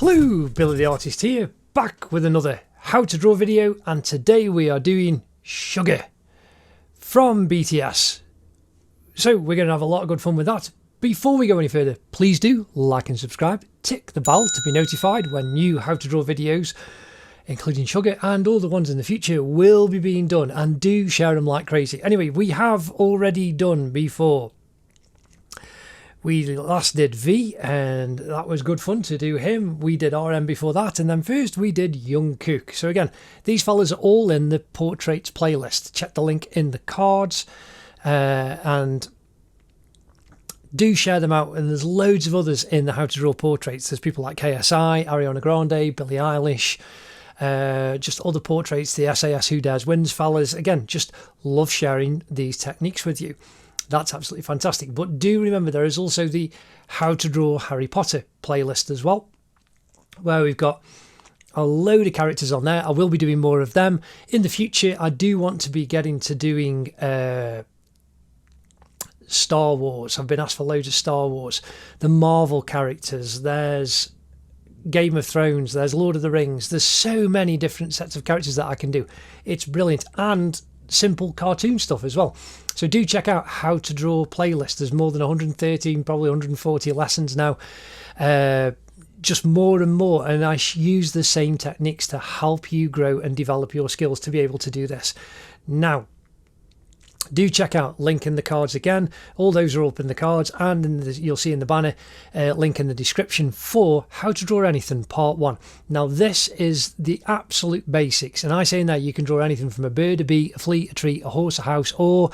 Hello, Billy the Artist here, back with another how to draw video, and today we are doing SUGA from BTS. So we're going to have a lot of good fun with that. Before we go any further, please do like and subscribe, tick the bell to be notified when new how to draw videos, including SUGA and all the ones in the future, will be being done, and do share them like crazy. Anyway, we have already done before. We last did V, and that was good fun to do him. We did RM before that, and then first we did Jungkook. So again, these fellas are all in the portraits playlist. Check the link in the cards, and do share them out. And there's loads of others in the how to draw portraits. There's people like KSI, Ariana Grande, Billie Eilish, just other portraits, the SAS Who Dares Wins fellas. Again, just love sharing these techniques with you. That's absolutely fantastic. But do remember, there is also the how to draw Harry Potter playlist as well, where we've got a load of characters on there. I will be doing more of them in the future. I do want to be getting to doing Star Wars. I've been asked for loads of Star Wars, the Marvel characters, there's Game of Thrones, there's Lord of the Rings. There's so many different sets of characters that I can do. It's brilliant. And simple cartoon stuff as well. So do check out how to draw playlist. There's more than 113, probably 140 lessons now, just more and more, and I use the same techniques to help you grow and develop your skills to be able to do this. Now do check out link in the cards again. All those are up in the cards, and in the, you'll see in the banner link in the description for how to draw anything part 1. Now this is the absolute basics, and I say in there you can draw anything from a bird, a bee, a flea, a tree, a horse, a house, or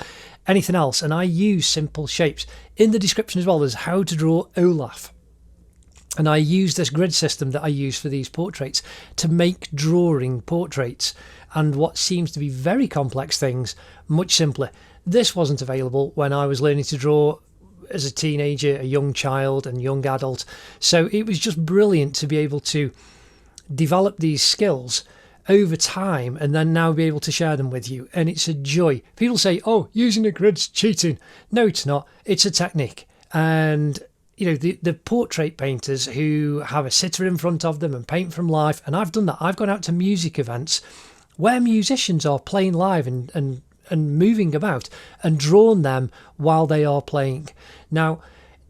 anything else, and I use simple shapes. In the description as well there's how to draw Olaf, and I use this grid system that I use for these portraits to make drawing portraits and what seems to be very complex things much simpler. This wasn't available when I was learning to draw as a teenager, a young child and young adult, so it was just brilliant to be able to develop these skills over time and then now be able to share them with you, and it's a joy. People say, oh, using a grid's cheating. No, it's not. It's a technique. And you know, the portrait painters who have a sitter in front of them and paint from life, and I've done that. I've gone out to music events where musicians are playing live and moving about and drawn them while they are playing. Now,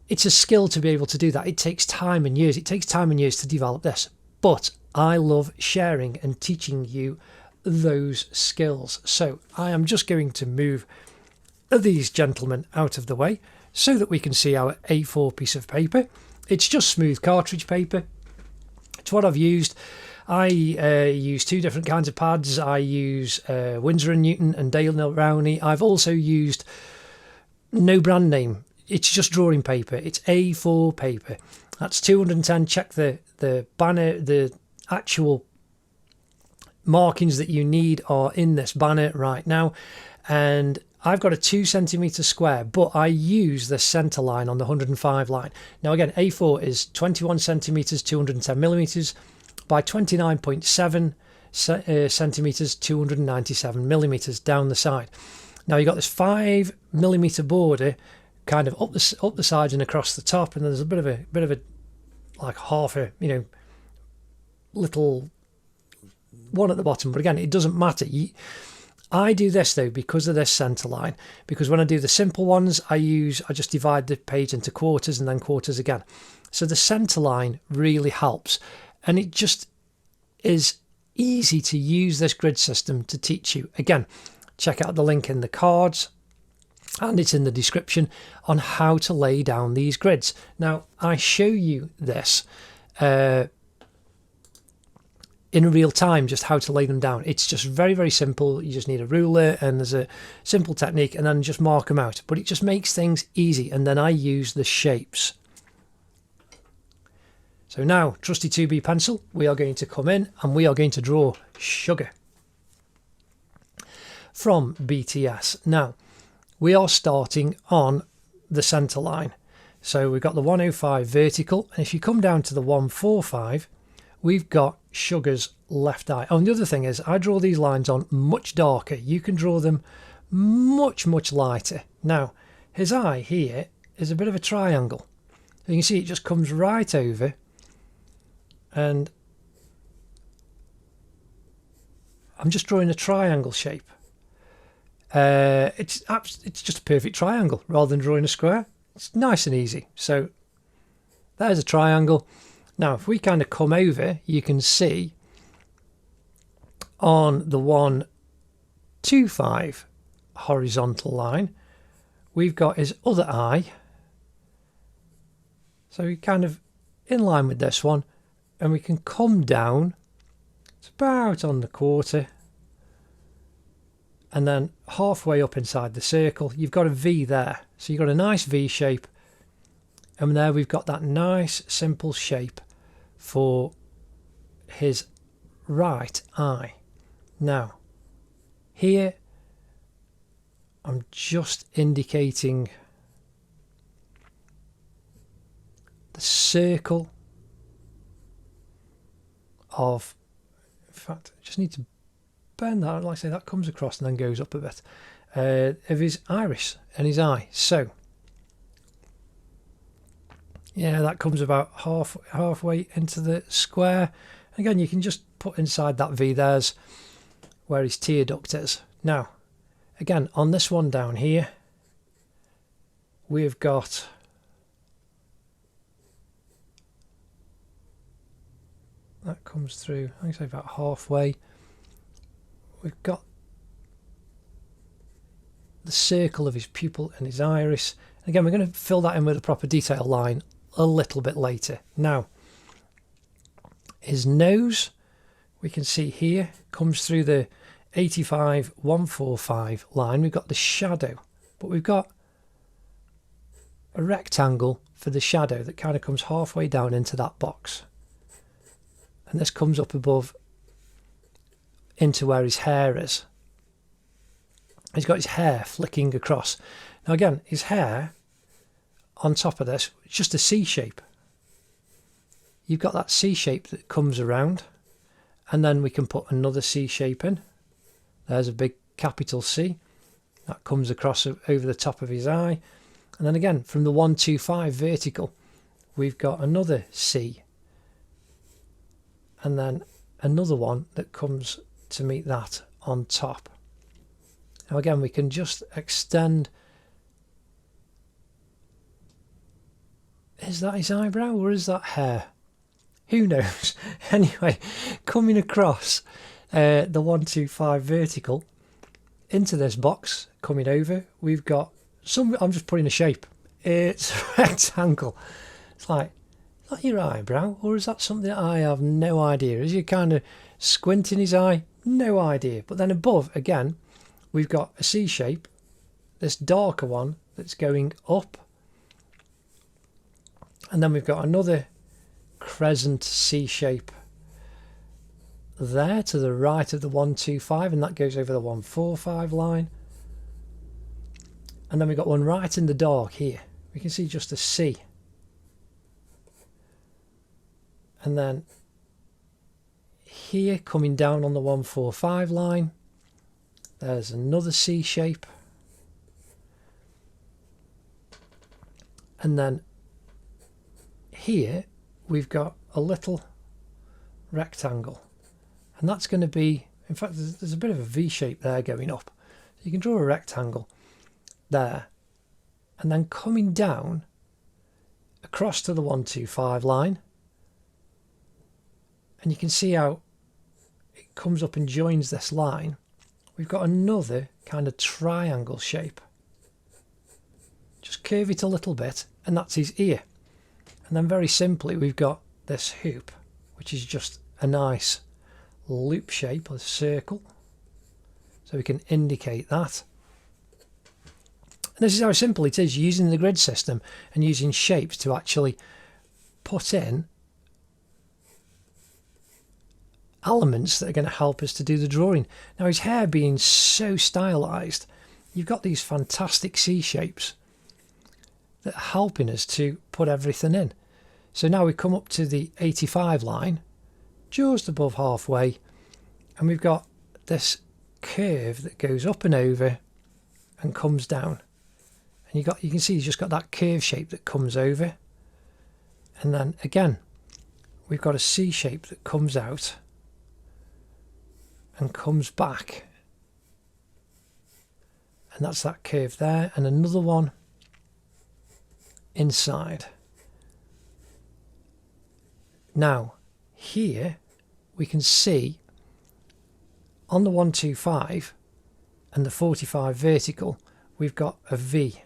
it's a skill to be able to do that. It takes time and years. It takes time and years to develop this, but I love sharing and teaching you those skills. So I am just going to move these gentlemen out of the way so that we can see our A4 piece of paper. It's just smooth cartridge paper. It's what I've used. I use 2 different kinds of pads. I use Winsor & Newton and Dale Rowney. I've also used no brand name. It's just drawing paper. It's A4 paper. That's 210. Check the banner. The actual markings that you need are in this banner right now. And I've got a 2 centimetre square, but I use the centre line on the 105 line. Now again, A4 is 21 centimetres, 210 millimetres by 29.7 centimetres, 297 millimetres down the side. Now you've got this 5 millimetre border kind of up the sides and across the top, and there's a bit of a like half a, you know, little one at the bottom, but again, it doesn't matter. I do this though because of this centre line, because when I do the simple ones I just divide the page into quarters and then quarters again. So the centre line really helps, and it just is easy to use this grid system to teach you. Again, check out the link in the cards, and it's in the description on how to lay down these grids. Now I show you this in real time, just how to lay them down. It's just very, very simple. You just need a ruler, and there's a simple technique, and then just mark them out. But it just makes things easy, and then I use the shapes. So now, trusty 2B pencil, we are going to come in and we are going to draw SUGA from BTS. Now, we are starting on the centre line. So we've got the 105 vertical, and if you come down to the 145, we've got SUGA's left eye. Oh, and the other thing is I draw these lines on much darker. You can draw them much, much lighter. Now, his eye here is a bit of a triangle. You can see it just comes right over and I'm just drawing a triangle shape. It's just a perfect triangle rather than drawing a square. It's nice and easy. So there's a triangle. Now if we kind of come over, you can see on the 125 horizontal line we've got his other eye. So we kind of in line with this one, and we can come down. It's about on the quarter, and then halfway up inside the circle you've got a V there. So you've got a nice V shape, and there we've got that nice simple shape for his right eye. Now here I'm just indicating the circle of, in fact I just need to bend that, like I say, that comes across and then goes up a bit, of his iris and his eye. So yeah, that comes about halfway into the square. Again, you can just put inside that V, there's where his tear duct is. Now again, on this one down here we've got that comes through, I think say about halfway. We've got the circle of his pupil and his iris. Again, we're going to fill that in with a proper detail line a little bit later. Now his nose, we can see here, comes through the 85 145 line. We've got the shadow, but we've got a rectangle for the shadow that kind of comes halfway down into that box, and this comes up above into where his hair is. He's got his hair flicking across. Now again, his hair on top of this, it's just a C shape. You've got that C shape that comes around, and then we can put another C shape in. There's a big capital C that comes across over the top of his eye, and then again from the 125 vertical we've got another C, and then another one that comes to meet that on top. Now again, we can just extend. Is that his eyebrow or is that hair? Who knows? Anyway, coming across the 125 vertical into this box, coming over, we've got some, I'm just putting a shape. It's a rectangle. It's like, is that your eyebrow or is that something that I have no idea? Is he kind of squinting his eye? No idea. But then above, again, we've got a C shape, this darker one that's going up, and then we've got another crescent C shape there to the right of the 125, and that goes over the 145 line, and then we've got one right in the dark here. We can see just a C, and then here coming down on the 145 line there's another C shape, and then here we've got a little rectangle, and that's going to be, in fact there's a bit of a V shape there going up, so you can draw a rectangle there, and then coming down across to the 125 line, and you can see how it comes up and joins this line. We've got another kind of triangle shape. Just curve it a little bit, and that's his ear. And then very simply we've got this hoop, which is just a nice loop shape, a circle, so we can indicate that. And this is how simple it is, using the grid system and using shapes to actually put in elements that are going to help us to do the drawing. Now his hair being so stylized, you've got these fantastic C shapes that are helping us to put everything in. So now we come up to the 85 line, just above halfway, and we've got this curve that goes up and over and comes down, and you can see you've just got that curve shape that comes over, and then again we've got a C shape that comes out and comes back, and that's that curve there, and another one inside. Now here we can see on the 125 and the 45 vertical we've got a V.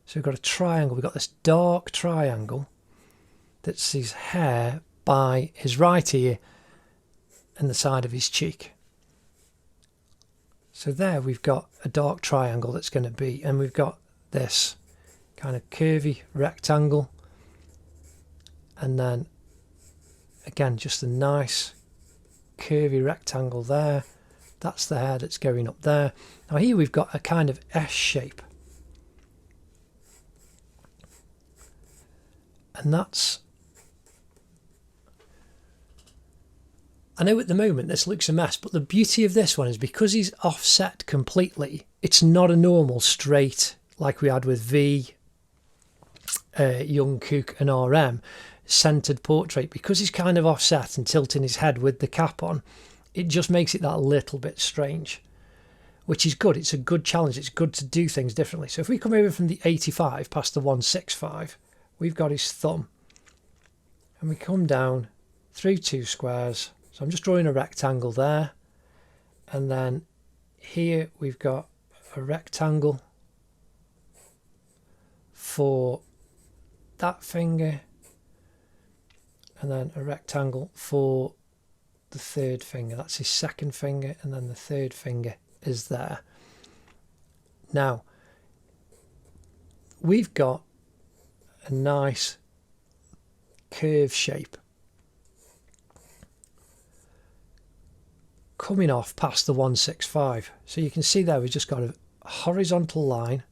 So we've got a triangle, we've got this dark triangle that's his hair by his right ear and the side of his cheek. So there we've got a dark triangle that's going to be, and we've got this kind of curvy rectangle, and then again just a nice curvy rectangle there. That's the hair that's going up there. Now here we've got a kind of S shape, and that's, I know at the moment this looks a mess, but the beauty of this one is because he's offset completely, it's not a normal straight like we had with V, Jungkook and RM centered portrait. Because he's kind of offset and tilting his head with the cap on, it just makes it that little bit strange, which is good. It's a good challenge. It's good to do things differently. So if we come over from the 85 past the 165, we've got his thumb, and we come down through two squares. So I'm just drawing a rectangle there, and then here we've got a rectangle for that finger, and then a rectangle for the third finger. That's his second finger, and then the third finger is there. Now we've got a nice curve shape coming off past the 165. So you can see there we've just got a horizontal line,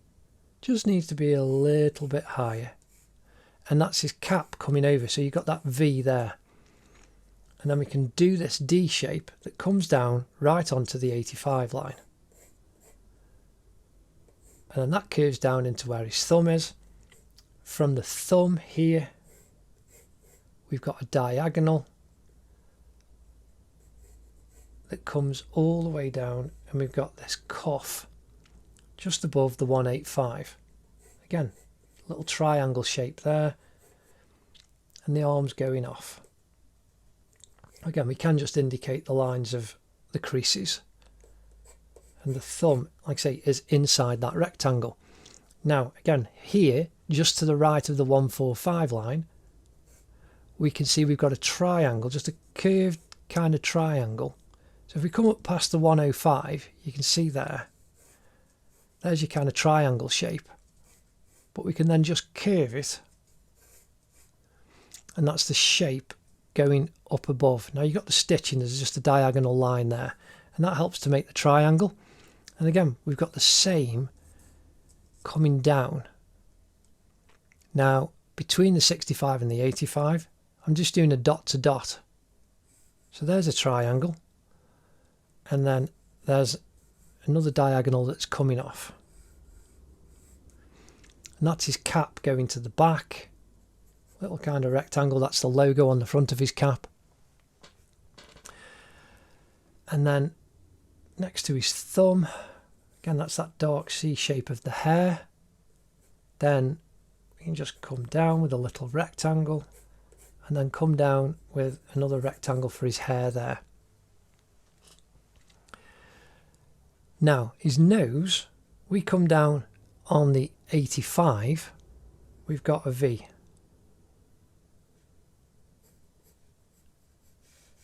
just needs to be a little bit higher, and that's his cap coming over. So you've got that V there, and then we can do this D shape that comes down right onto the 85 line, and then that curves down into where his thumb is. From the thumb here we've got a diagonal that comes all the way down, and we've got this cuff just above the 185. Again, little triangle shape there, and the arms going off. Again, we can just indicate the lines of the creases, and the thumb, like I say, is inside that rectangle. Now again, here just to the right of the 145 line, we can see we've got a triangle, just a curved kind of triangle. So if we come up past the 105, you can see there's your kind of triangle shape, but we can then just curve it, and that's the shape going up above. Now you've got the stitching, there's just a diagonal line there, and that helps to make the triangle. And again, we've got the same coming down. Now between the 65 and the 85, I'm just doing a dot to dot. So there's a triangle, and then there's another diagonal that's coming off, and that's his cap going to the back. Little kind of rectangle, that's the logo on the front of his cap. And then next to his thumb, again, that's that dark C shape of the hair. Then we can just come down with a little rectangle, and then come down with another rectangle for his hair there. Now his nose, we come down on the 85, we've got a V.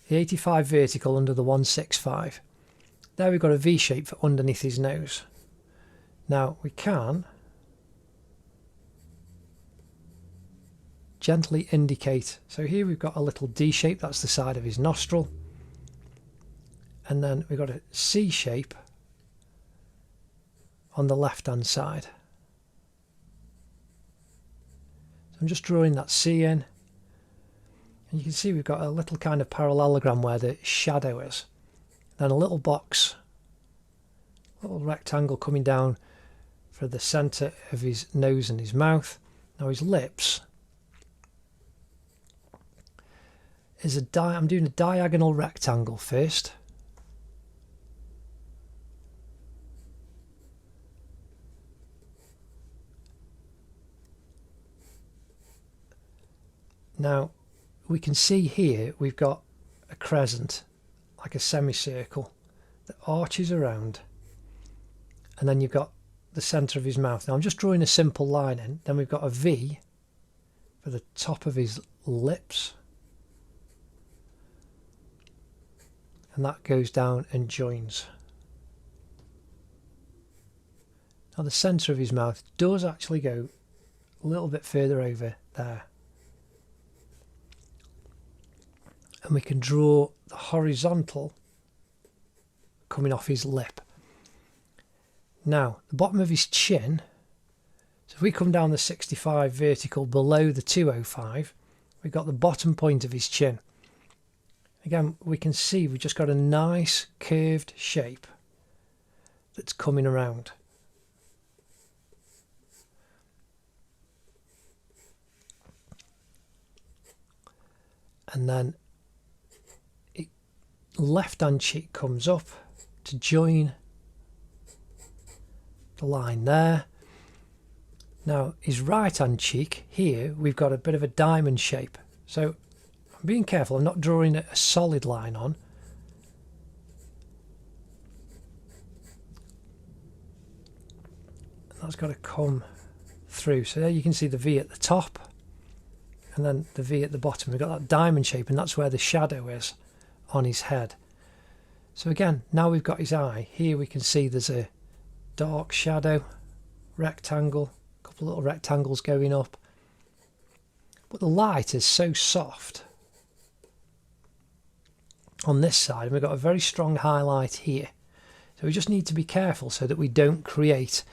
The 85 vertical under the 165. There we've got a V shape for underneath his nose. Now we can gently indicate. So here we've got a little D shape, that's the side of his nostril. And then we've got a C shape on the left hand side. So I'm just drawing that C in, and you can see we've got a little kind of parallelogram where the shadow is. Then a little box, little rectangle coming down for the centre of his nose and his mouth. Now his lips, is I'm doing a diagonal rectangle first. Now we can see here we've got a crescent, like a semicircle that arches around, and then you've got the centre of his mouth. Now I'm just drawing a simple line in, then we've got a V for the top of his lips, and that goes down and joins. Now the centre of his mouth does actually go a little bit further over there, and we can draw the horizontal coming off his lip. Now the bottom of his chin, so if we come down the 65 vertical below the 205, we've got the bottom point of his chin. Again, we can see we've just got a nice curved shape that's coming around. And then left hand cheek comes up to join the line there. Now his right hand cheek here, we've got a bit of a diamond shape, so I'm being careful, I'm not drawing a solid line on. That's got to come through, so there you can see the V at the top and then the V at the bottom. We've got that diamond shape, and that's where the shadow is on his head. So again, now we've got his eye. Here we can see there's a dark shadow, rectangle, a couple of little rectangles going up. But the light is so soft on this side, and we've got a very strong highlight here. So we just need to be careful so that we don't create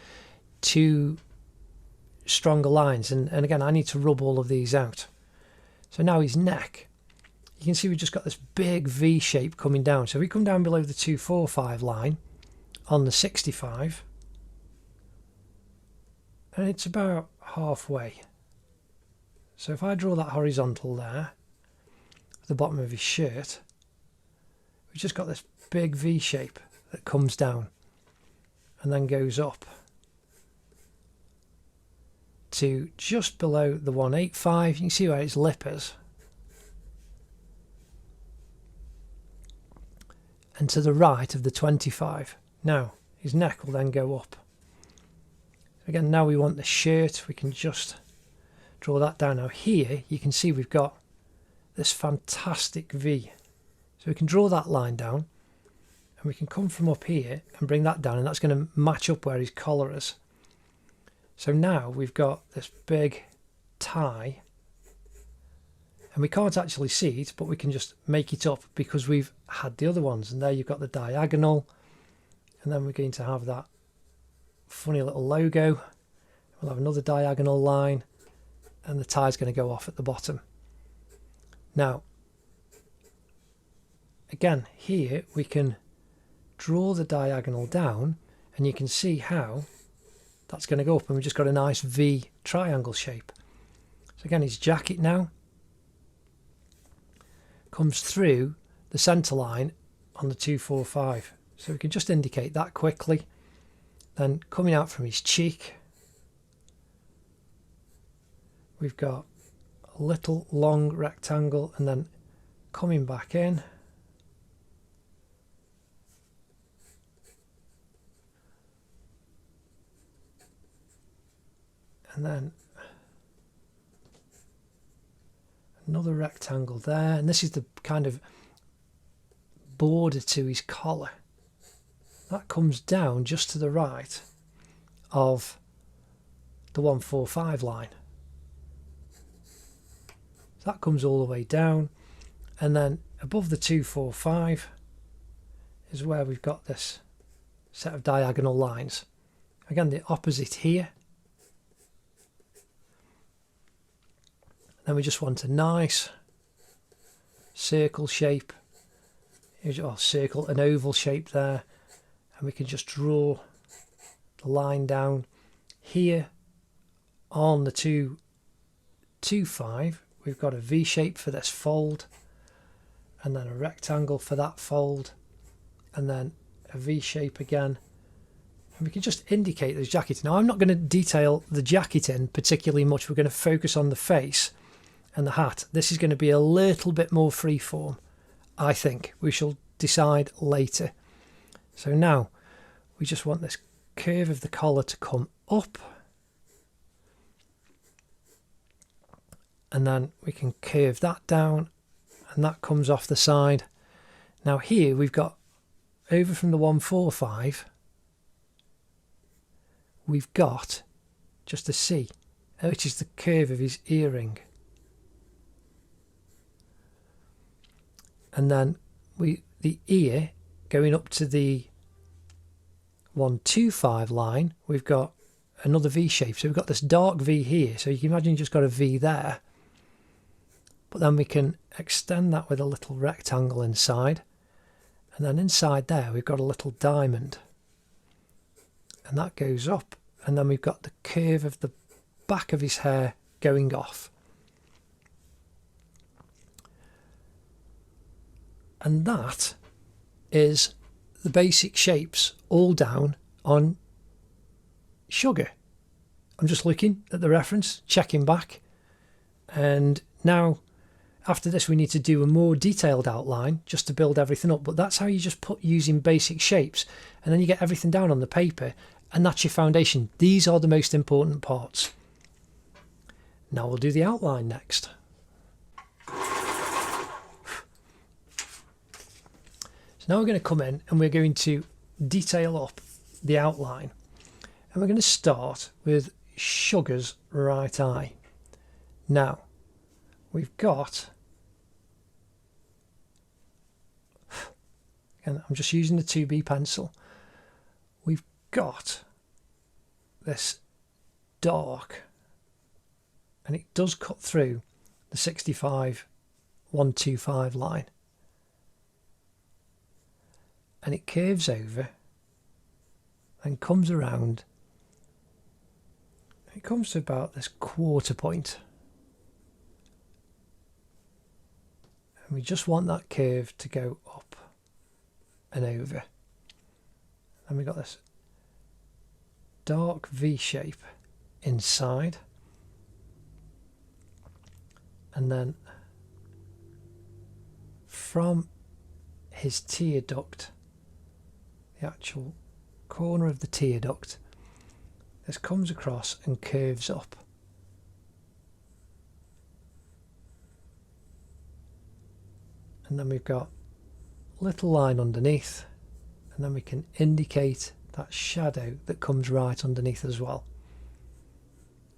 too stronger lines. And again, I need to rub all of these out. So now his neck, you can see we've just got this big V shape coming down. So if we come down below the 245 line on the 65, and it's about halfway. So if I draw that horizontal there, at the bottom of his shirt, we've just got this big V shape that comes down and then goes up to just below the 185. You can see where his lip is. And to the right of the 25. Now his neck will then go up. Again, now we want the shirt, we can just draw that down. Now here you can see we've got this fantastic V. So we can draw that line down, and we can come from up here and bring that down, and that's going to match up where his collar is. So now we've got this big tie, and we can't actually see it, but we can just make it up because we've had the other ones. And there you've got the diagonal, and then we're going to have that funny little logo. We'll have another diagonal line, and the tie's going to go off at the bottom. Now again, here we can draw the diagonal down, and you can see how that's going to go up, and we've just got a nice V triangle shape. So again, his jacket now comes through the centre line on the 245. So we can just indicate that quickly. Then coming out from his cheek, we've got a little long rectangle, and then coming back in. And then another rectangle there, and this is the kind of border to his collar. That comes down just to the right of the 145 line. So that comes all the way down, and then above the 245 is where we've got this set of diagonal lines. Again, the opposite here. Then we just want a nice circle shape, or circle, an oval shape there, and we can just draw the line down here on the 225. We've got a V shape for this fold, and then a rectangle for that fold, and then a V shape again. And we can just indicate this jacket. Now I'm not going to detail the jacket in particularly much. We're going to focus on the face and the hat. This is going to be a little bit more freeform, I think. We shall decide later. So now we just want this curve of the collar to come up, and then we can curve that down, and that comes off the side. Now here we've got, over from the 145, we've got just a C, which is the curve of his earring. And then the ear going up to the 125 line, we've got another V shape. So we've got this dark V here. So you can imagine you just got a V there. But then we can extend that with a little rectangle inside. And then inside there, we've got a little diamond. And that goes up. And then we've got the curve of the back of his hair going off. And that is the basic shapes all down on SUGA. I'm just looking at the reference, checking back. And now, after this, we need to do a more detailed outline just to build everything up. But that's how you just put using basic shapes. And then you get everything down on the paper. And that's your foundation. These are the most important parts. Now we'll do the outline next. So now we're going to come in and we're going to detail up the outline. And we're going to start with SUGA's right eye. Now, we've got, and I'm just using the 2B pencil, we've got this dark, and it does cut through the 65 125 line, and it curves over and comes around. It comes to about this quarter point, and we just want that curve to go up and over. And we got this dark V shape inside, and then from his tear duct, the actual corner of the tear duct, this comes across and curves up. And then we've got a little line underneath, and then we can indicate that shadow that comes right underneath as well.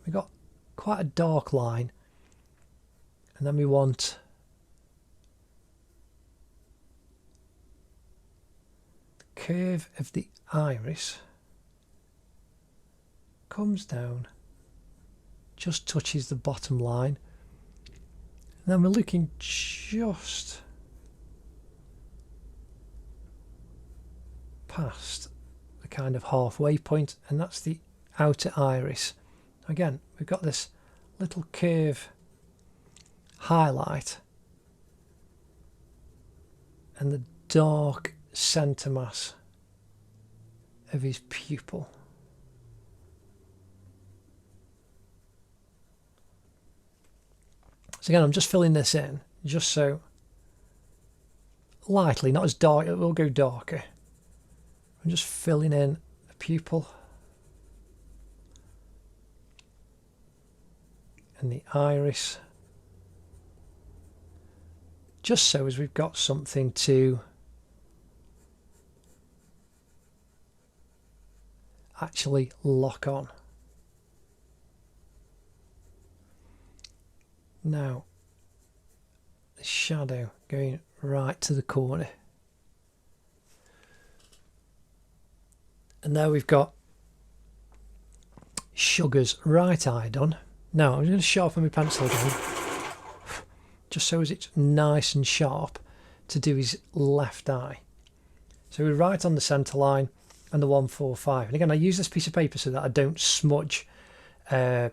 We've got quite a dark line, and then we want the curve of the iris comes down, just touches the bottom line, and then we're looking just past the kind of halfway point, and that's the outer iris. Again, we've got this little curve highlight and the dark centre mass of his pupil. So again, I'm just filling this in just so lightly, not as dark, it will go darker. I'm just filling in the pupil and the iris, just so as we've got something to actually lock on. Now, the shadow going right to the corner. And there we've got SUGA's right eye done. Now I'm going to sharpen my pencil again, just so as it's nice and sharp to do his left eye. So we're right on the centre line and the 145. And again, I use this piece of paper so that I don't smudge the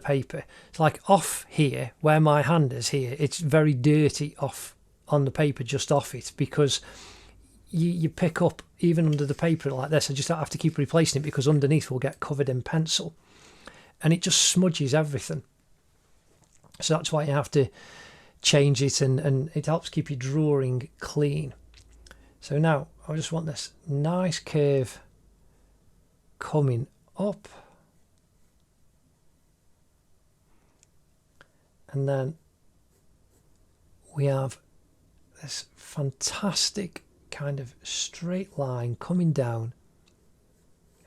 paper. It's like off here, where my hand is here, it's very dirty off on the paper just off it, because you pick up, even under the paper like this, I just have to keep replacing it because underneath will get covered in pencil and it just smudges everything. So that's why you have to change it, and it helps keep your drawing clean. So now I just want this nice curve coming up, and then we have this fantastic kind of straight line coming down,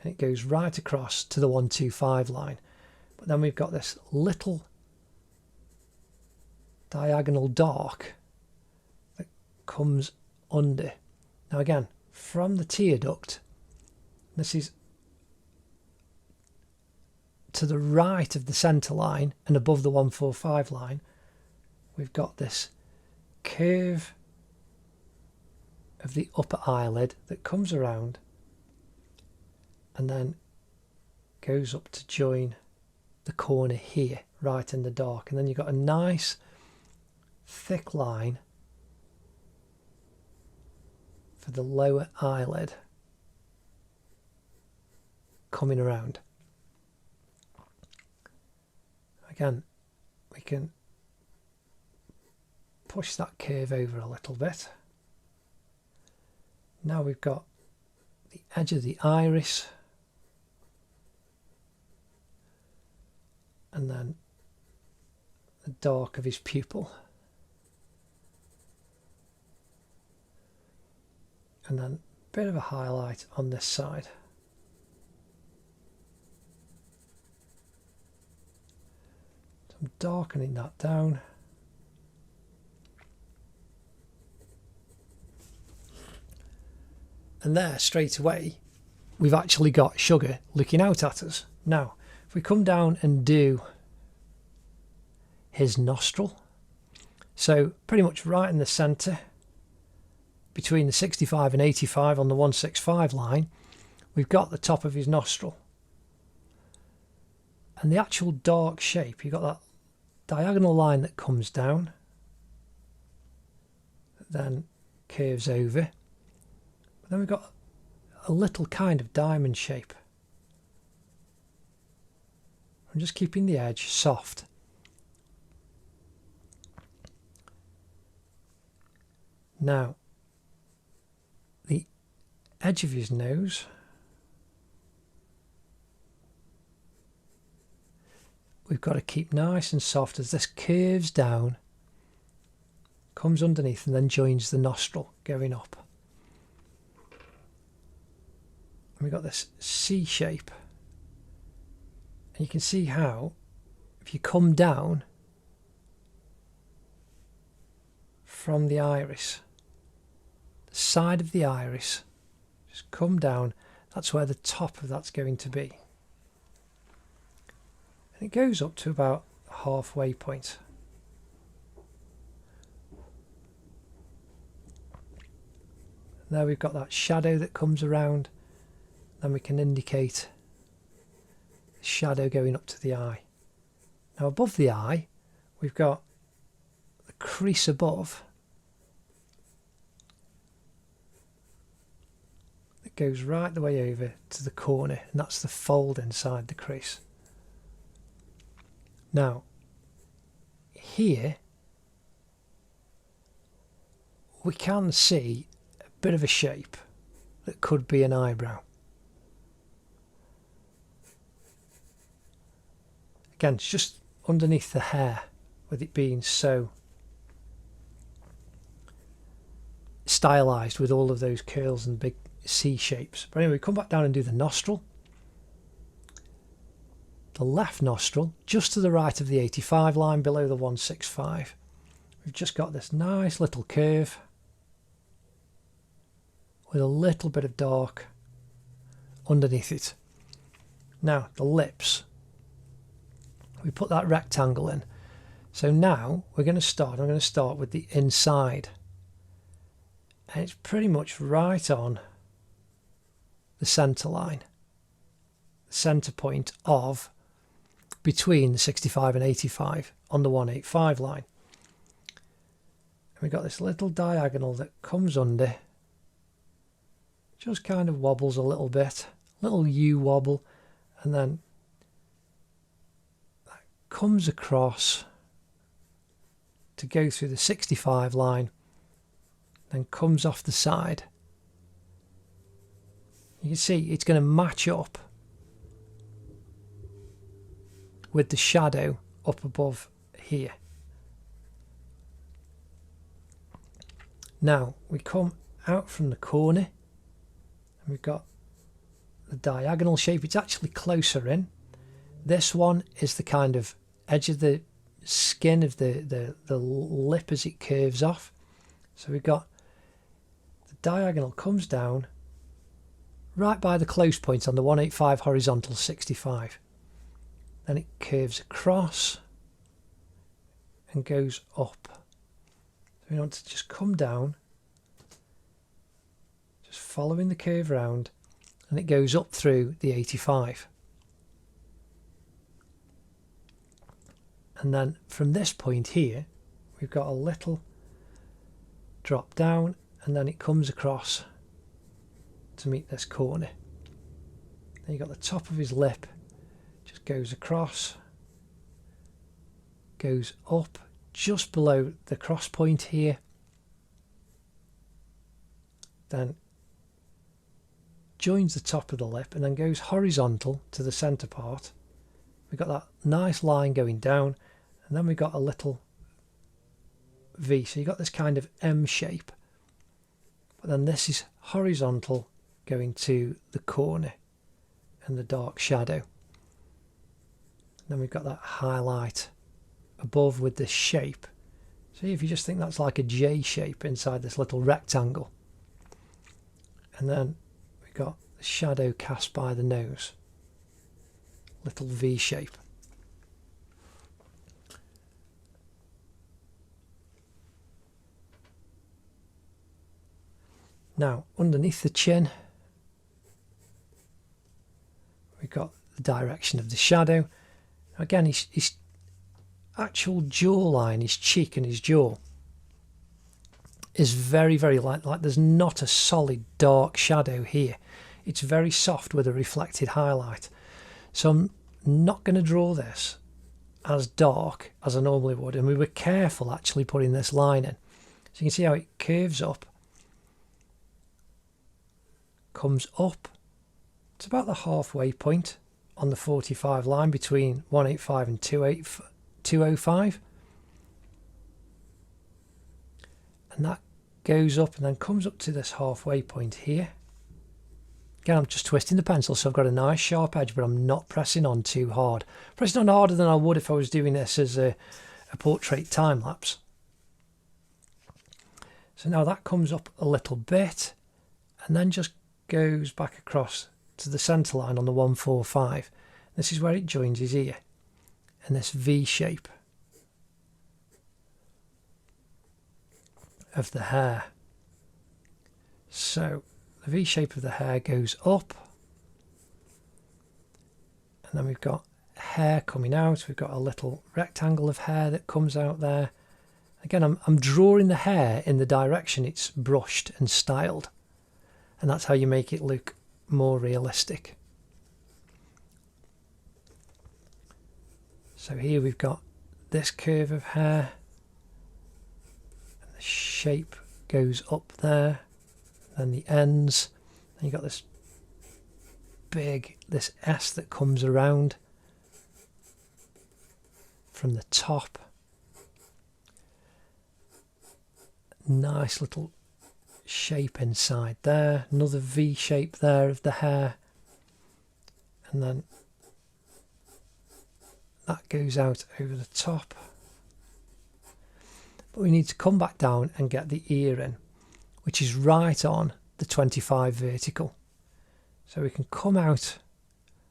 and it goes right across to the 125 line. But then we've got this little diagonal dark that comes under. Now again, from the tear duct, this is to the right of the centre line and above the 145 line, we've got this curve of the upper eyelid that comes around and then goes up to join the corner here, right in the dark. And then you've got a nice thick line for the lower eyelid coming around. Again, we can push that curve over a little bit. Now we've got the edge of the iris, and then the dark of his pupil, and then a bit of a highlight on this side. So I'm darkening that down. And there, straight away, we've actually got SUGA looking out at us. Now, if we come down and do his nostril, so pretty much right in the centre, between the 65 and 85 on the 165 line, we've got the top of his nostril. And the actual dark shape, you've got that diagonal line that comes down, that then curves over. But then we've got a little kind of diamond shape. I'm just keeping the edge soft. Now, the edge of his nose, we've got to keep nice and soft as this curves down, comes underneath and then joins the nostril going up. And we've got this C shape, and you can see how if you come down from the iris, the side of the iris, just come down, that's where the top of that's going to be. And it goes up to about halfway point. And there we've got that shadow that comes around. Then we can indicate the shadow going up to the eye. Now above the eye, we've got the crease above that goes right the way over to the corner, and that's the fold inside the crease. Now, here we can see a bit of a shape that could be an eyebrow. Again, it's just underneath the hair, with it being so stylized with all of those curls and big C shapes. But anyway, come back down and do the nostril. The left nostril, just to the right of the 85 line, below the 165. We've just got this nice little curve with a little bit of dark underneath it. Now, the lips. We put that rectangle in. So now I'm going to start with the inside. And it's pretty much right on the centre line. The centre point of between the 65 and 85 on the 185 line. we've got this little diagonal that comes under, just kind of wobbles a little bit, little U wobble, and then that comes across to go through the 65 line, then comes off the side. You can see it's going to match up with the shadow up above here. Now we come out from the corner and we've got the diagonal shape. It's actually closer in. This one is the kind of edge of the skin of the lip as it curves off. So we've got the diagonal comes down right by the close point on the 185 horizontal 65. Then it curves across and goes up. So we want to just come down, just following the curve round, and it goes up through the 85. And then from this point here, we've got a little drop down, and then it comes across to meet this corner. Then you've got the top of his lip, just goes across, goes up just below the cross point here, then joins the top of the lip and then goes horizontal to the centre part. We've got that nice line going down, and then we've got a little V, so you've got this kind of M shape, but then this is horizontal going to the corner and the dark shadow. And then we've got that highlight above with this shape. See, if you just think that's like a J shape inside this little rectangle. And then we've got the shadow cast by the nose, little V shape. Now underneath the chin we've got the direction of the shadow. Again, his actual jawline, his cheek and his jaw is very, very light. Like there's not a solid dark shadow here. It's very soft with a reflected highlight. So I'm not going to draw this as dark as I normally would. And we were careful actually putting this line in. So you can see how it curves up, comes up. It's about the halfway point on the 45 line between 185 and 205. And that goes up and then comes up to this halfway point here. Again, I'm just twisting the pencil so I've got a nice sharp edge, but I'm not pressing on too hard. Pressing on harder than I would if I was doing this as a portrait time lapse. So now that comes up a little bit and then just goes back across to the centre line on the 145. This is where it joins his ear in this V shape of the hair. So the V shape of the hair goes up, and then we've got hair coming out. We've got a little rectangle of hair that comes out there. Again, I'm drawing the hair in the direction it's brushed and styled, and that's how you make it look more realistic. So here we've got this curve of hair, and the shape goes up there, then the ends, and you've got this this S that comes around from the top. Nice little shape inside there, another V shape there of the hair, and then that goes out over the top. But we need to come back down and get the ear in, which is right on the 25 vertical. So we can come out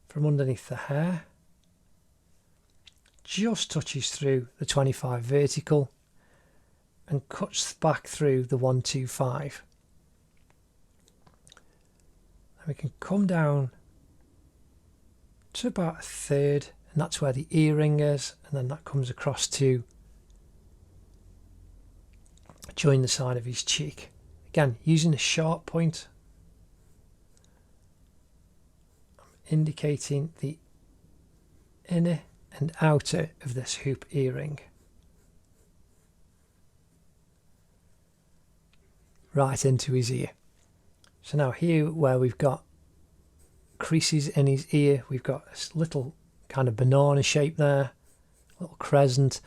from underneath the hair, just touches through the 25 vertical and cuts back through the 125. And we can come down to about a third, and that's where the earring is, and then that comes across to join the side of his cheek. Again, using a sharp point, I'm indicating the inner and outer of this hoop earring. Right into his ear. So now here where we've got creases in his ear, we've got this little kind of banana shape there, little crescent,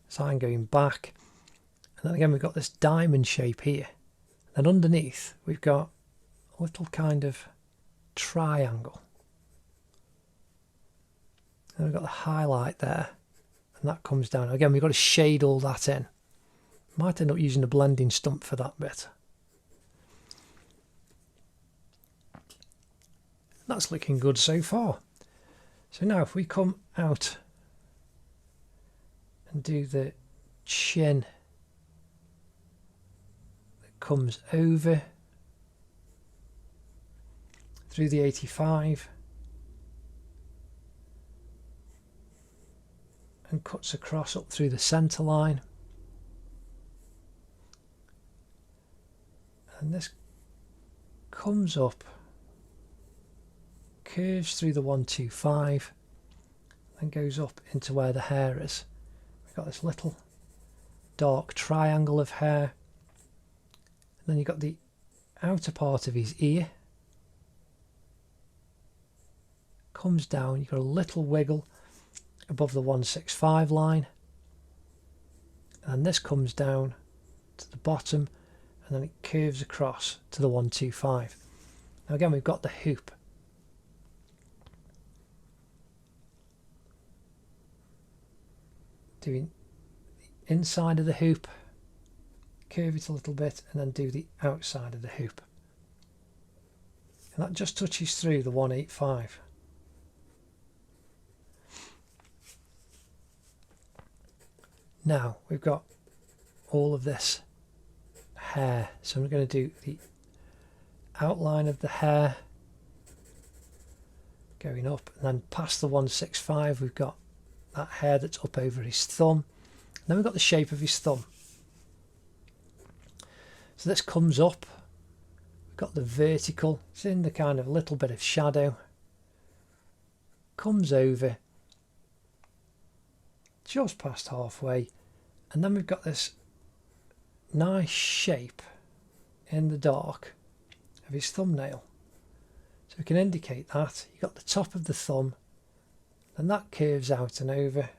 sign going back. And then again we've got this diamond shape here. And underneath we've got a little kind of triangle. And we've got the highlight there. And that comes down. Again, we've got to shade all that in. Might end up using a blending stump for that bit. That's looking good so far. So now if we come out and do the chin that comes over through the 85 and cuts across up through the centre line, and this comes up, curves through the 125 and goes up into where the hair is. We've got this little dark triangle of hair, and then you've got the outer part of his ear, comes down, you've got a little wiggle above the 165 line, and this comes down to the bottom, and then it curves across to the 125. Now again, we've got the hoop. Doing the inside of the hoop, curve it a little bit, and then do the outside of the hoop. And that just touches through the 185. Now we've got all of this hair, so I'm going to do the outline of the hair going up, and then past the 165 we've got that hair that's up over his thumb. And then we've got the shape of his thumb. So this comes up, we've got the vertical, it's in the kind of little bit of shadow, comes over just past halfway, and then we've got this nice shape in the dark of his thumbnail. So we can indicate that. You've got the top of the thumb, and that curves out and over.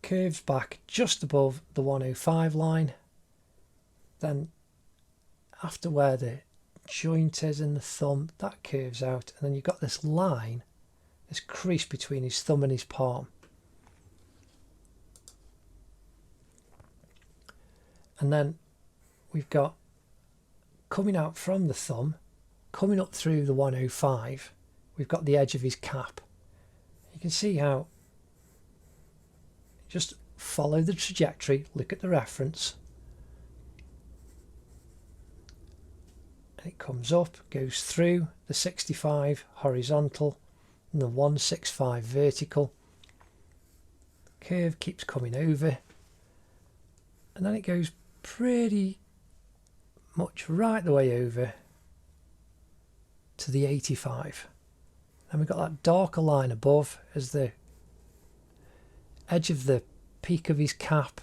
Curves back just above the 105 line. Then after where the joint is in the thumb, that curves out, and then you've got this line, this crease between his thumb and his palm. And then we've got coming out from the thumb, coming up through the 105, we've got the edge of his cap. You can see how, just follow the trajectory, look at the reference, and it comes up, goes through the 65 horizontal and the 165 vertical. Curve keeps coming over, and then it goes pretty much right the way over to the 85. And we've got that darker line above as the edge of the peak of his cap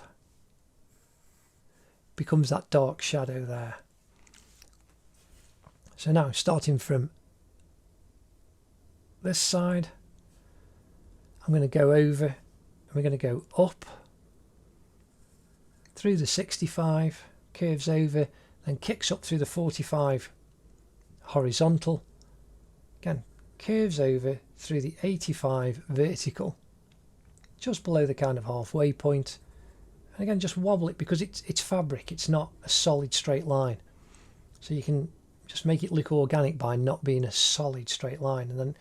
becomes that dark shadow there. So now starting from this side, I'm going to go over and we're going to go up through the 65, curves over, then kicks up through the 45 horizontal, again curves over through the 85 vertical, just below the kind of halfway point, and again just wobble it because it's fabric, it's not a solid straight line, so you can just make it look organic by not being a solid straight line. And then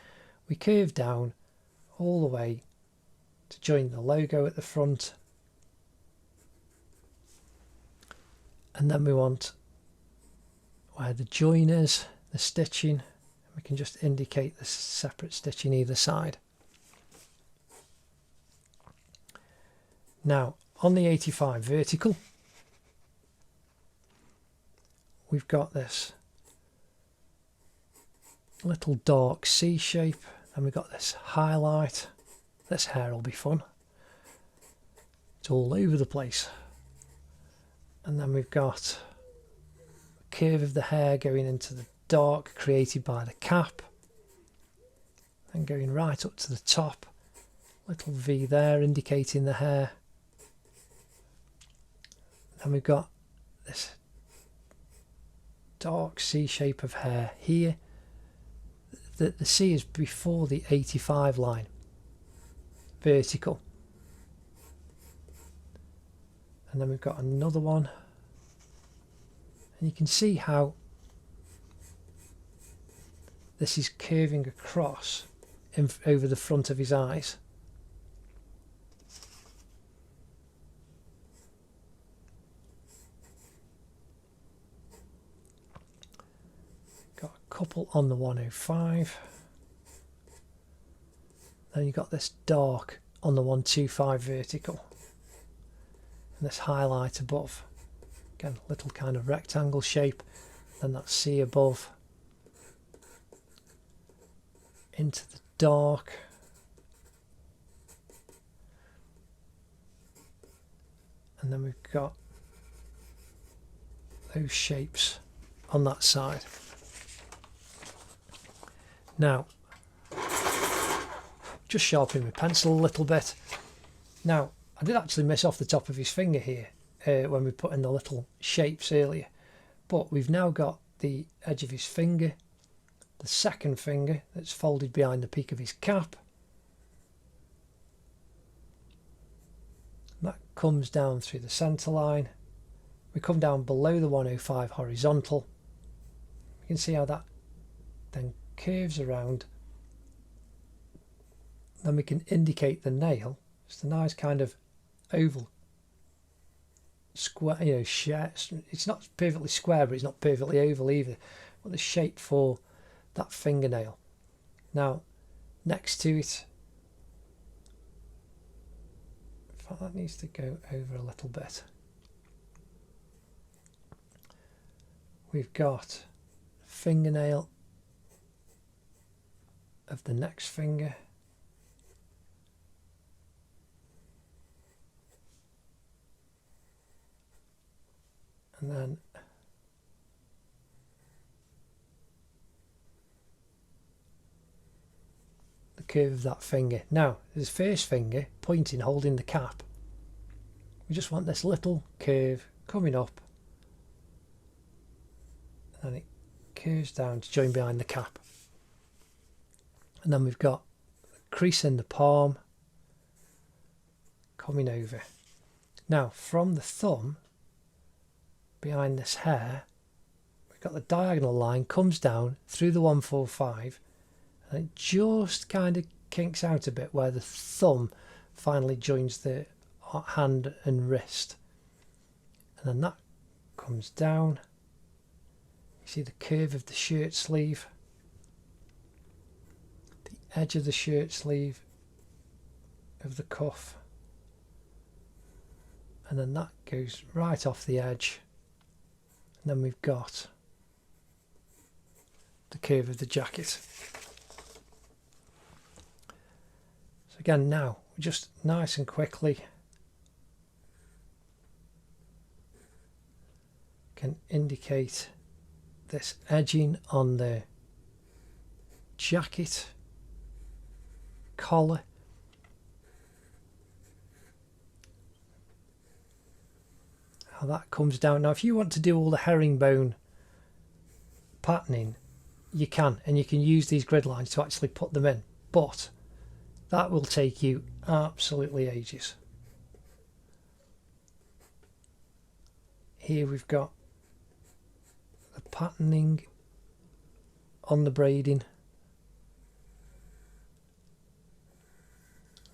we curve down all the way to join the logo at the front, and then we want where the join is, the stitching, we can just indicate the separate stitching either side. Now on the 85 vertical, we've got this little dark C shape, and we've got this highlight. This hair will be fun. It's all over the place. And then we've got a curve of the hair going into the dark created by the cap, and going right up to the top. Little V there indicating the hair. And we've got this dark C shape of hair here. The C is before the 85 line, vertical. And then we've got another one, and you can see how this is curving across over the front of his eyes. Got a couple on the 105. Then you've got this dark on the 125 vertical. And this highlight above. Again, little kind of rectangle shape. Then that C above. Into the dark. And then we've got those shapes on that side. Now, just sharpening my pencil a little bit. Now, I did actually miss off the top of his finger here when we put in the little shapes earlier. But we've now got the edge of his finger, the second finger that's folded behind the peak of his cap. That comes down through the centre line. We come down below the 105 horizontal. You can see how that then curves around. Then we can indicate the nail. It's a nice kind of oval square, you know, it's not perfectly square, but it's not perfectly oval either. But the shape for that fingernail. Now, next to it, in fact, that needs to go over a little bit. We've got fingernail of the next finger. And then the curve of that finger. Now, his first finger pointing, holding the cap. We just want this little curve coming up, and then it curves down to join behind the cap. And then we've got a crease in the palm coming over. Now, from the thumb behind this hair, we've got the diagonal line comes down through the 145, and it just kind of kinks out a bit where the thumb finally joins the hand and wrist, and then that comes down. You see the curve of the shirt sleeve, the edge of the shirt sleeve of the cuff, and then that goes right off the edge. And then we've got the curve of the jacket. So again, now just nice and quickly can indicate this edging on the jacket, collar, how that comes down. Now, if you want to do all the herringbone patterning, you can, and you can use these grid lines to actually put them in, but that will take you absolutely ages. Here we've got the patterning on the braiding,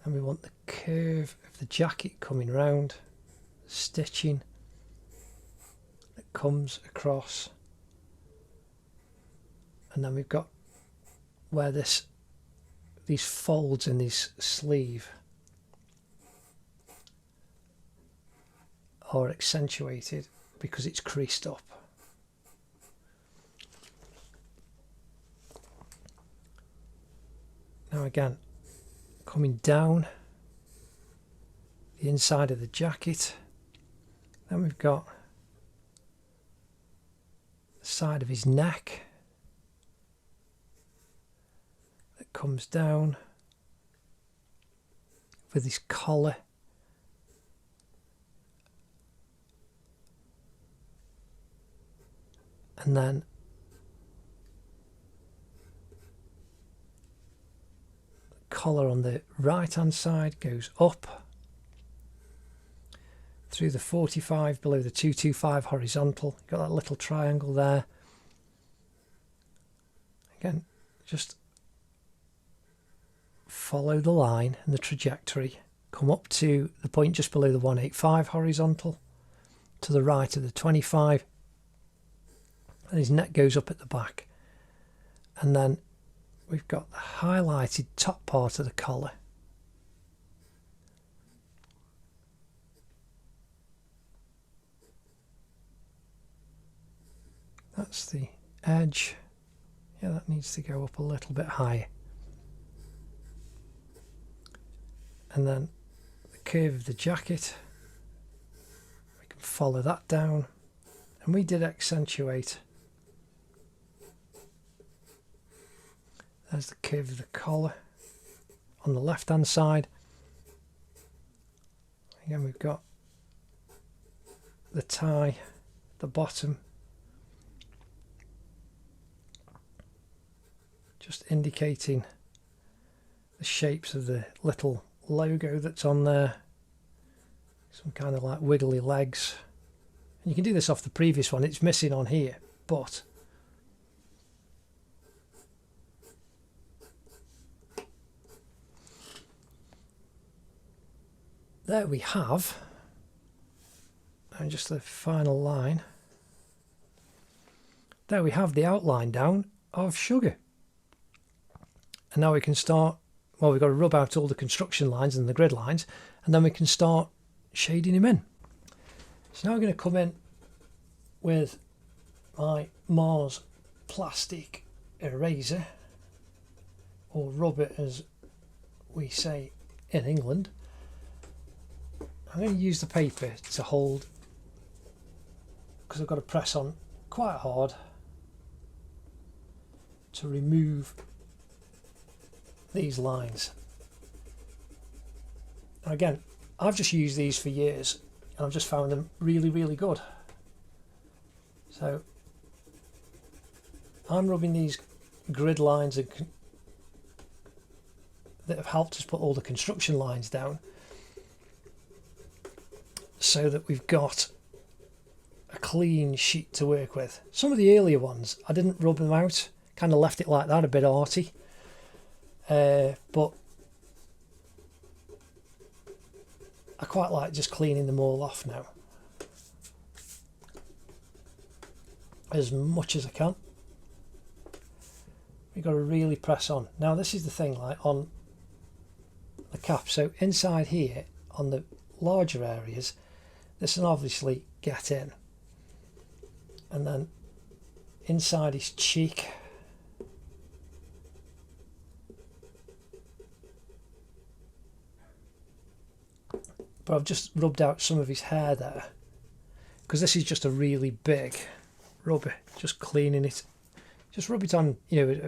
and we want the curve of the jacket coming round, stitching that comes across, and then we've got where these folds in this sleeve are accentuated because it's creased up. Now again, coming down the inside of the jacket, then we've got the side of his neck that comes down with his collar, and then the collar on the right hand side goes up through the 45 below the 225 horizontal. You've got that little triangle there. Again, just follow the line and the trajectory, come up to the point just below the 185 horizontal to the right of the 25, and his neck goes up at the back, and then we've got the highlighted top part of the collar. That's the edge. Yeah, that needs to go up a little bit higher. And then the curve of the jacket, we can follow that down, and we did accentuate. There's the curve of the collar on the left hand side. Again, we've got the tie, the bottom, just indicating the shapes of the little logo that's on there, some kind of like wiggly legs. And you can do this off the previous one, it's missing on here, but there we have, and just the final line, there we have the outline down of SUGA. And now we can start, well, we've got to rub out all the construction lines and the grid lines, and then we can start shading him in. So now we're going to come in with my Mars plastic eraser, or rubber as we say in England. I'm going to use the paper to hold, because I've got to press on quite hard to remove these lines. And again, I've just used these for years and I've just found them really, really good. So I'm rubbing these grid lines that have helped us put all the construction lines down, so that we've got a clean sheet to work with. Some of the earlier ones, I didn't rub them out, kind of left it like that, a bit arty. But I quite like just cleaning them all off now, as much as I can. You've got to really press on. Now this is the thing, like on the cap, so inside here on the larger areas, this will obviously get in, and then inside his cheek, but I've just rubbed out some of his hair there, because this is just a really big rubber, just cleaning it. Just rub it on, you know,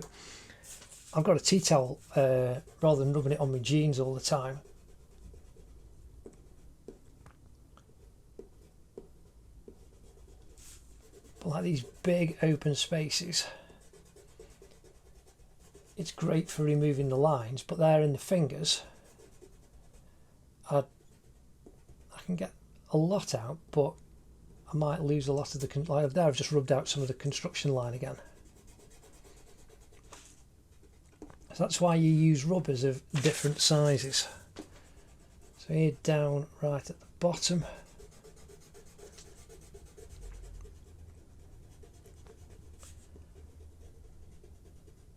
I've got a tea towel rather than rubbing it on my jeans all the time. But like these big open spaces, it's great for removing the lines, but there in the fingers, I can get a lot out, but I might lose a lot of the, like there I've just rubbed out some of the construction line again. So that's why you use rubbers of different sizes. So here down right at the bottom,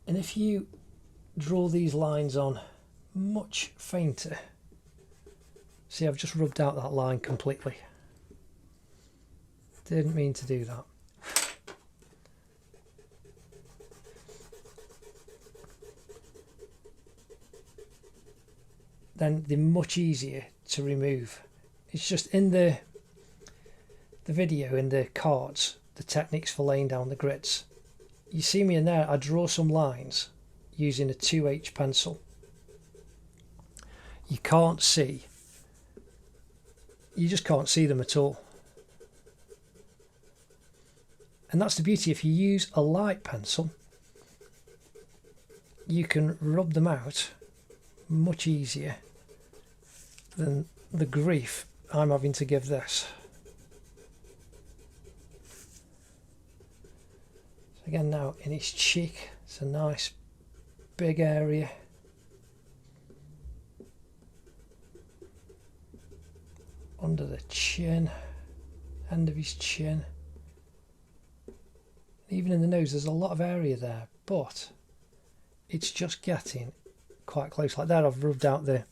and if you draw these lines on much fainter, see, I've just rubbed out that line completely. Didn't mean to do that. Then they're much easier to remove. It's just in the video, in the cards, the techniques for laying down the grids. You see me in there, I draw some lines using a 2H pencil. You can't see, you just can't see them at all. And that's the beauty. If you use a light pencil, you can rub them out much easier than the grief I'm having to give this. So again, now in his cheek, it's a nice big area. Under the chin, end of his chin. Even in the nose, there's a lot of area there, but it's just getting quite close. Like there, I've rubbed out the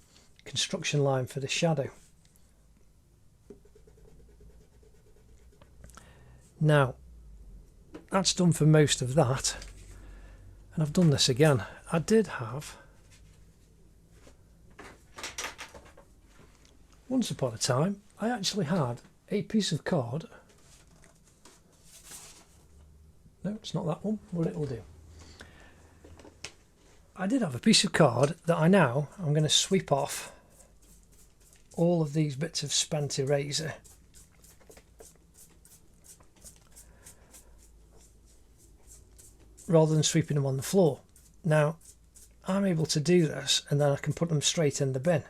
construction line for the shadow. Now, that's done for most of that. And I've done this again. I did have, once upon a time, I actually had a piece of card. No, it's not that one, but it will do. I did have a piece of card that I'm going to sweep off all of these bits of spent eraser. Rather than sweeping them on the floor. Now, I'm able to do this and then I can put them straight in the bin.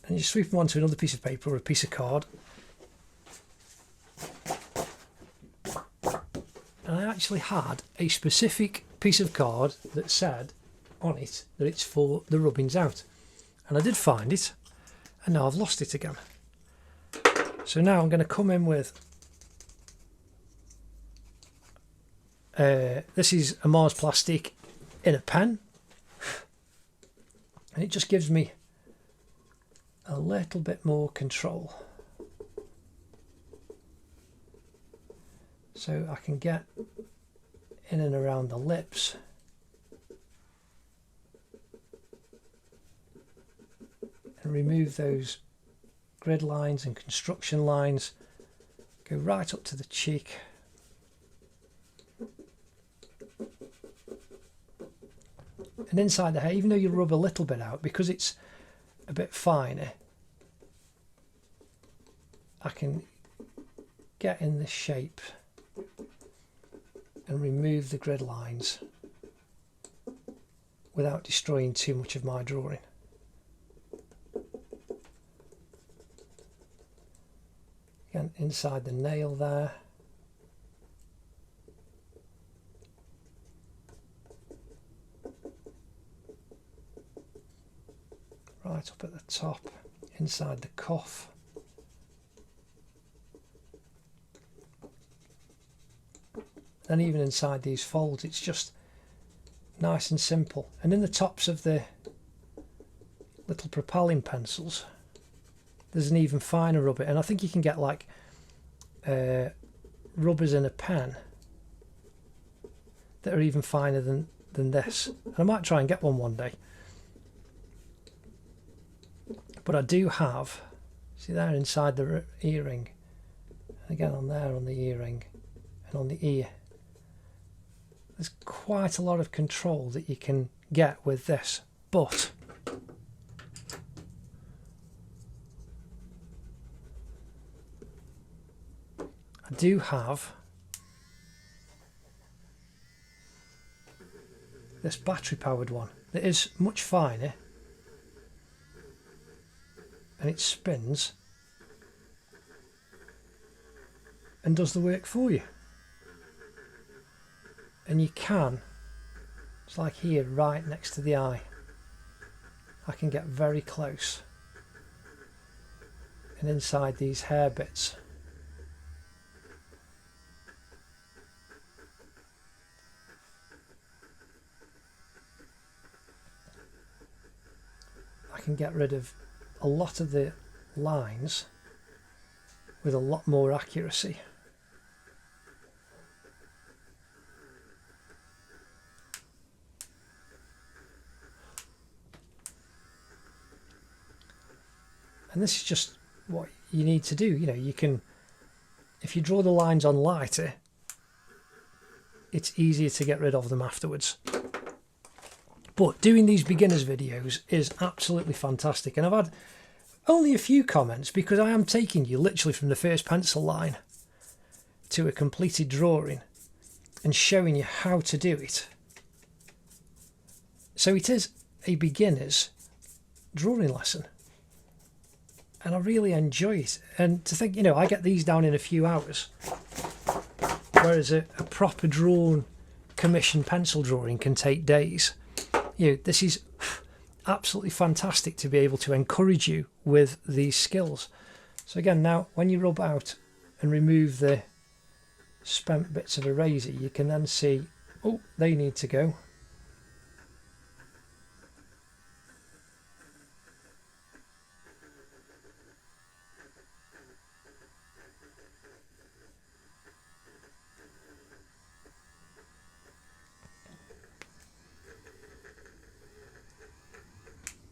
And you sweep them onto another piece of paper or a piece of card. And I actually had a specific piece of card that said on it that it's for the rubbings out. And I did find it, and now I've lost it again. So now I'm going to come in with this is a Mars plastic in a pen, and it just gives me a little bit more control. So I can get in and around the lips. And remove those grid lines and construction lines. Go right up to the cheek. And inside the hair, even though you rub a little bit out, because it's a bit finer, I can get in the shape and remove the grid lines without destroying too much of my drawing. Again, inside the nail there. Right up at the top, inside the cuff. And even inside these folds, it's just nice and simple. And in the tops of the little propelling pencils, there's an even finer rubber. And I think you can get like rubbers in a pen that are even finer than this. And I might try and get one day. But I do have, see there inside the earring, and again on there on the earring and on the ear. There's quite a lot of control that you can get with this, but I do have this battery powered one that is much finer, and it spins and does the work for you. And you can, it's like here right next to the eye, I can get very close and inside these hair bits. I can get rid of a lot of the lines with a lot more accuracy. And this is just what you need to do. You know, you can, if you draw the lines on lighter, it's easier to get rid of them afterwards. But doing these beginners videos is absolutely fantastic. And I've had only a few comments because I am taking you literally from the first pencil line to a completed drawing and showing you how to do it. So it is a beginner's drawing lesson. And I really enjoy it. And to think, you know, I get these down in a few hours, whereas a proper drawn commission pencil drawing can take days. You know, this is absolutely fantastic to be able to encourage you with these skills. So again, now when you rub out and remove the spent bits of eraser, you can then see, oh, they need to go.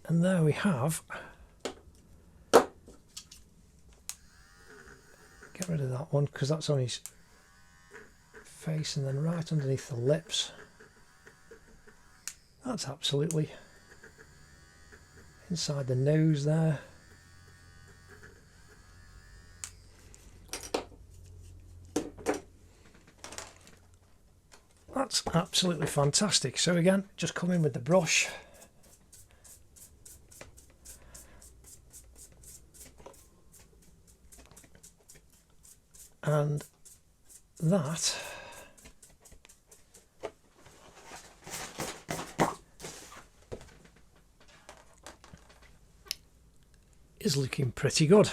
And there we have, get rid of that one because that's on his face, and then right underneath the lips, that's absolutely inside the nose there. That's absolutely fantastic. So again, just come in with the brush. And that is looking pretty good.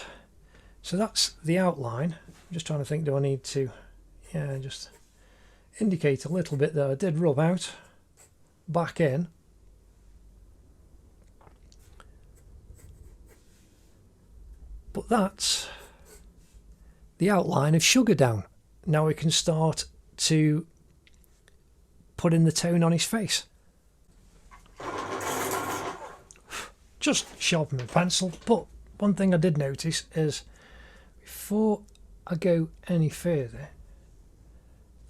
So that's the outline. I'm just trying to think, do I need to, yeah, just indicate a little bit that I did rub out, back in. But that's the outline of SUGA down. Now we can start to put in the tone on his face. Just sharpen my pencil, but one thing I did notice is before I go any further,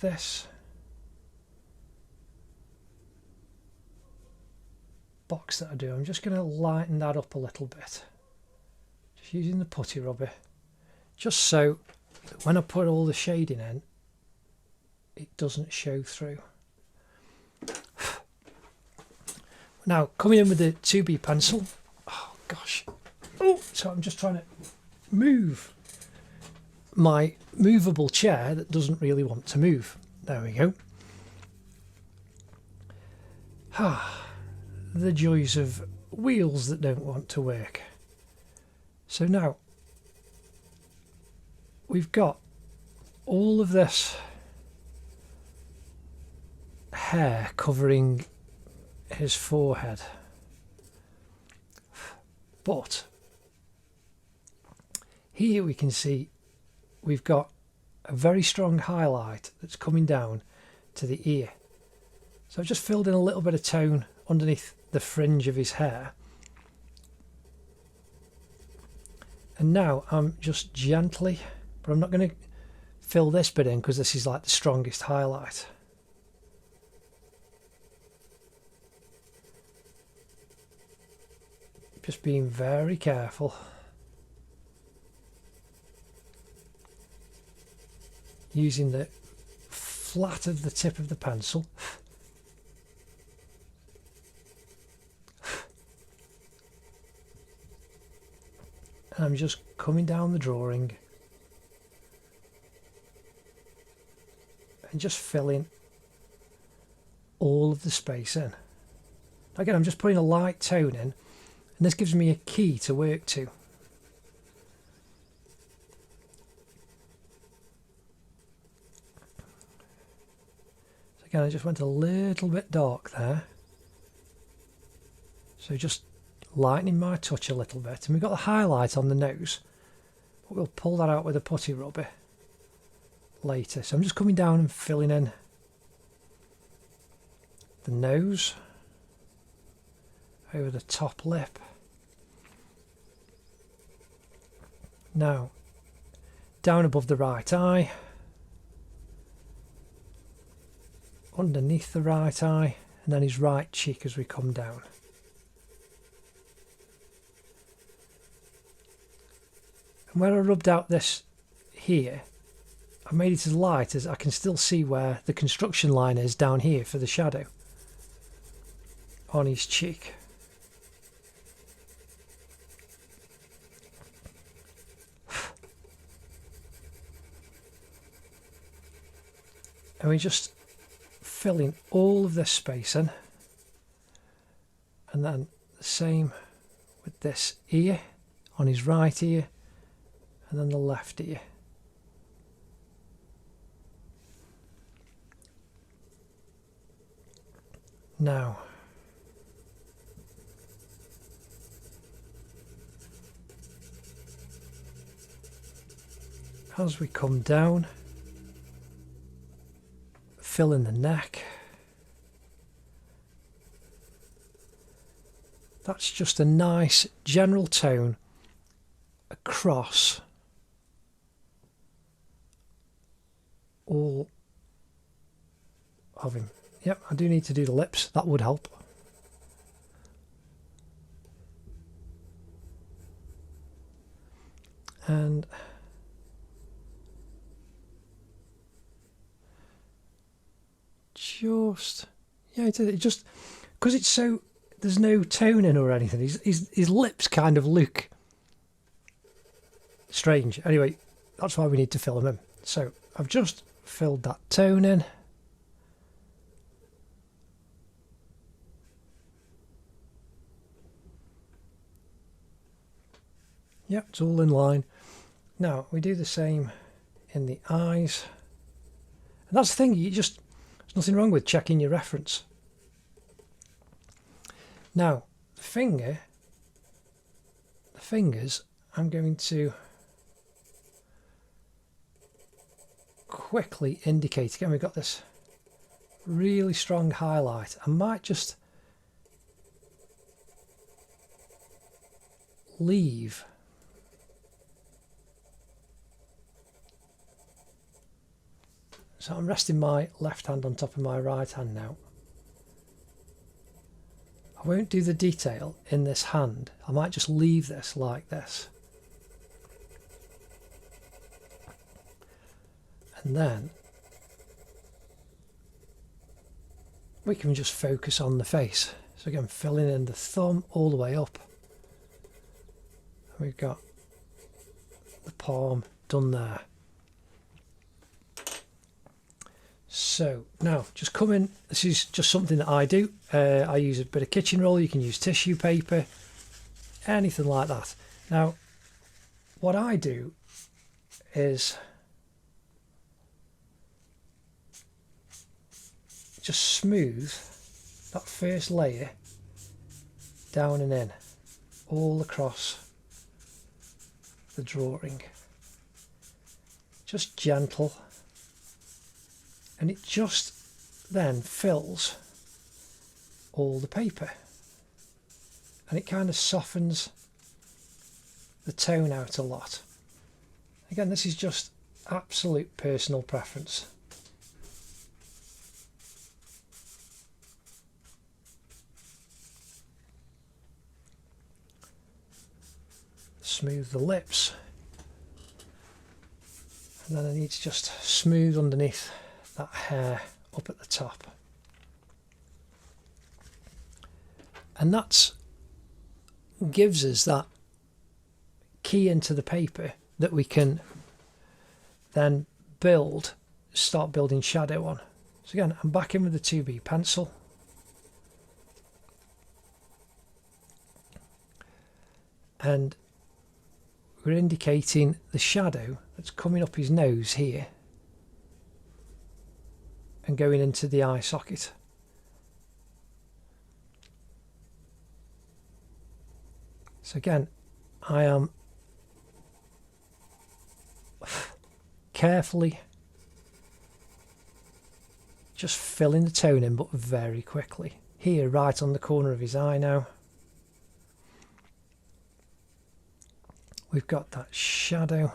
this box that I do, I'm just going to lighten that up a little bit. Just using the putty rubber, just so that when I put all the shading in, it doesn't show through. Now, coming in with the 2B pencil, oh gosh, oh, so I'm just trying to move my movable chair that doesn't really want to move. There we go. Ah, the joys of wheels that don't want to work. So now we've got all of this hair covering his forehead, but here we can see we've got a very strong highlight that's coming down to the ear. So I've just filled in a little bit of tone underneath the fringe of his hair, and now I'm just gently, but I'm not going to fill this bit in because this is like the strongest highlight. Just being very careful. Using the flat of the tip of the pencil. And I'm just coming down the drawing and just filling all of the space in. Again, I'm just putting a light tone in, and this gives me a key to work to. So again, I just went a little bit dark there. So just lightening my touch a little bit. And we've got the highlight on the nose. but we'll pull that out with a putty rubber later. So I'm just coming down and filling in the nose, over the top lip. Now down above the right eye, underneath the right eye, and then his right cheek as we come down. And where I rubbed out this here, I made it as light as I can still see where the construction line is down here for the shadow on his cheek. And we just fill in all of this space in, and then the same with this ear, on his right ear, and then the left ear. Now as we come down, fill in the neck. That's just a nice general tone across all of him. Yep, I do need to do the lips, that would help. And just, yeah, it just, because it's so, there's no tone in or anything, his lips kind of look strange. Anyway, that's why we need to fill them in. So I've just filled that tone in. Yep, it's all in line. Now we do the same in the eyes. And that's the thing, there's nothing wrong with checking your reference. Now, the fingers, I'm going to quickly indicate. Again, we've got this really strong highlight. I might just leave so I'm resting my left hand on top of my right hand now. I won't do the detail in this hand. I might just leave this like this. And then we can just focus on the face. So again, filling in the thumb all the way up. And we've got the palm done there. So now just come in, this is just something that I do. I use a bit of kitchen roll, you can use tissue paper, anything like that. Now what I do is just smooth that first layer down and in, all across the drawing. Just gentle. And it just then fills all the paper. And it kind of softens the tone out a lot. Again, this is just absolute personal preference. Smooth the lips. And then I need to just smooth underneath that hair up at the top. And that gives us that key into the paper that we can then start building shadow on. So again, I'm back in with the 2B pencil. And we're indicating the shadow that's coming up his nose here and going into the eye socket. So again, I am carefully just filling the tone in, but very quickly. Here, right on the corner of his eye now, we've got that shadow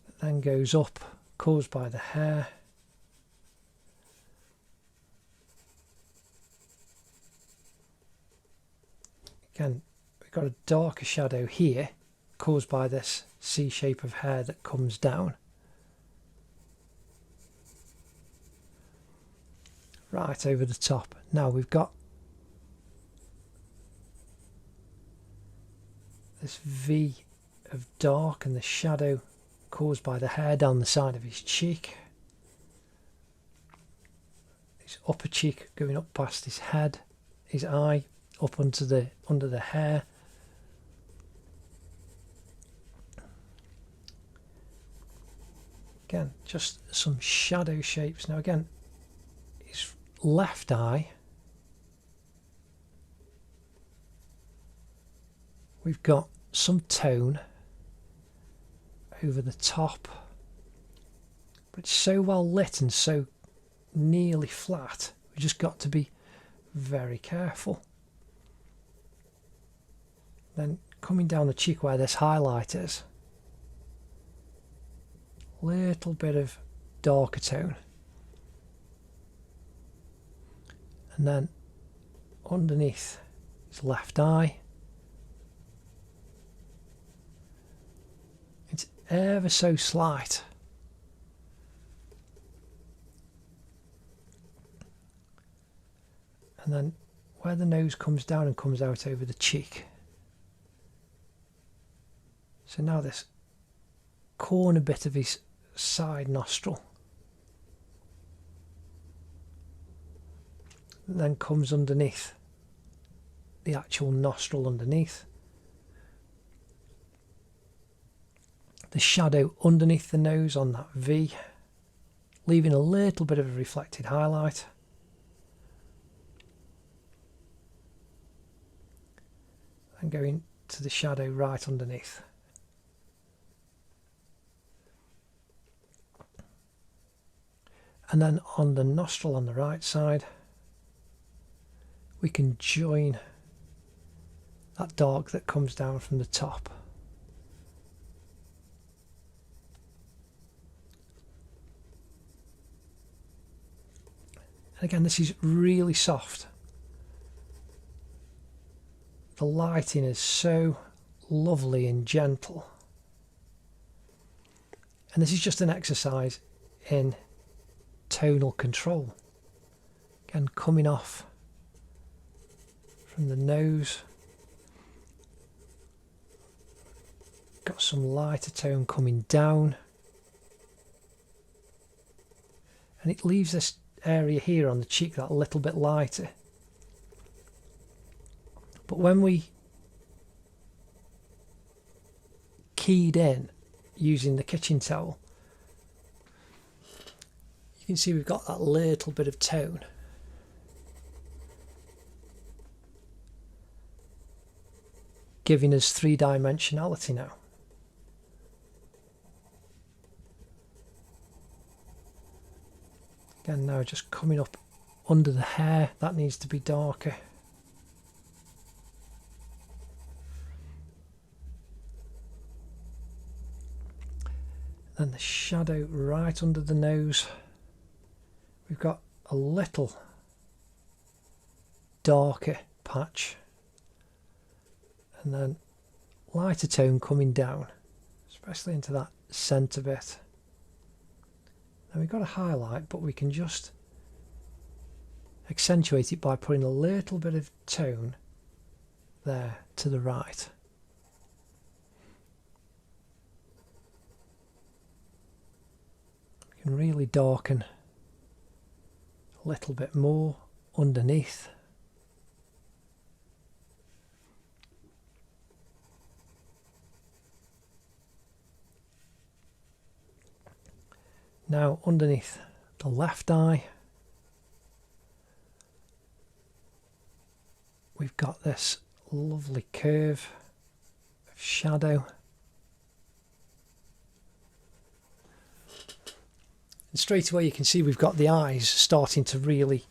that then goes up, caused by the hair. Again, we've got a darker shadow here, caused by this C shape of hair that comes down. Right over the top. Now we've got this V of dark and the shadow caused by the hair down the side of his cheek. His upper cheek going up past his head, his eye up under the hair. Again, just some shadow shapes. Now again, his left eye, we've got some tone over the top, but it's so well lit and so nearly flat, we just got to be very careful. Then coming down the cheek where this highlight is, little bit of darker tone, and then underneath his left eye, it's ever so slight, and then where the nose comes down and comes out over the cheek. So now this corner bit of his side nostril then comes underneath the actual nostril underneath. The shadow underneath the nose on that V, leaving a little bit of a reflected highlight. And going to the shadow right underneath. And then on the nostril on the right side, we can join that dark that comes down from the top. And again, this is really soft. The lighting is so lovely and gentle. And this is just an exercise in tonal control. Again, coming off from the nose. Got some lighter tone coming down. And it leaves this area here on the cheek that little bit lighter. But when we keyed in using the kitchen towel, you can see we've got that little bit of tone. Giving us three-dimensionality now. Again, now just coming up under the hair, that needs to be darker. And the shadow right under the nose, we've got a little darker patch, and then lighter tone coming down, especially into that centre bit. Now we've got a highlight, but we can just accentuate it by putting a little bit of tone there to the right. We can really darken a little bit more underneath. Now underneath the left eye, we've got this lovely curve of shadow. And straight away you can see we've got the eyes starting to really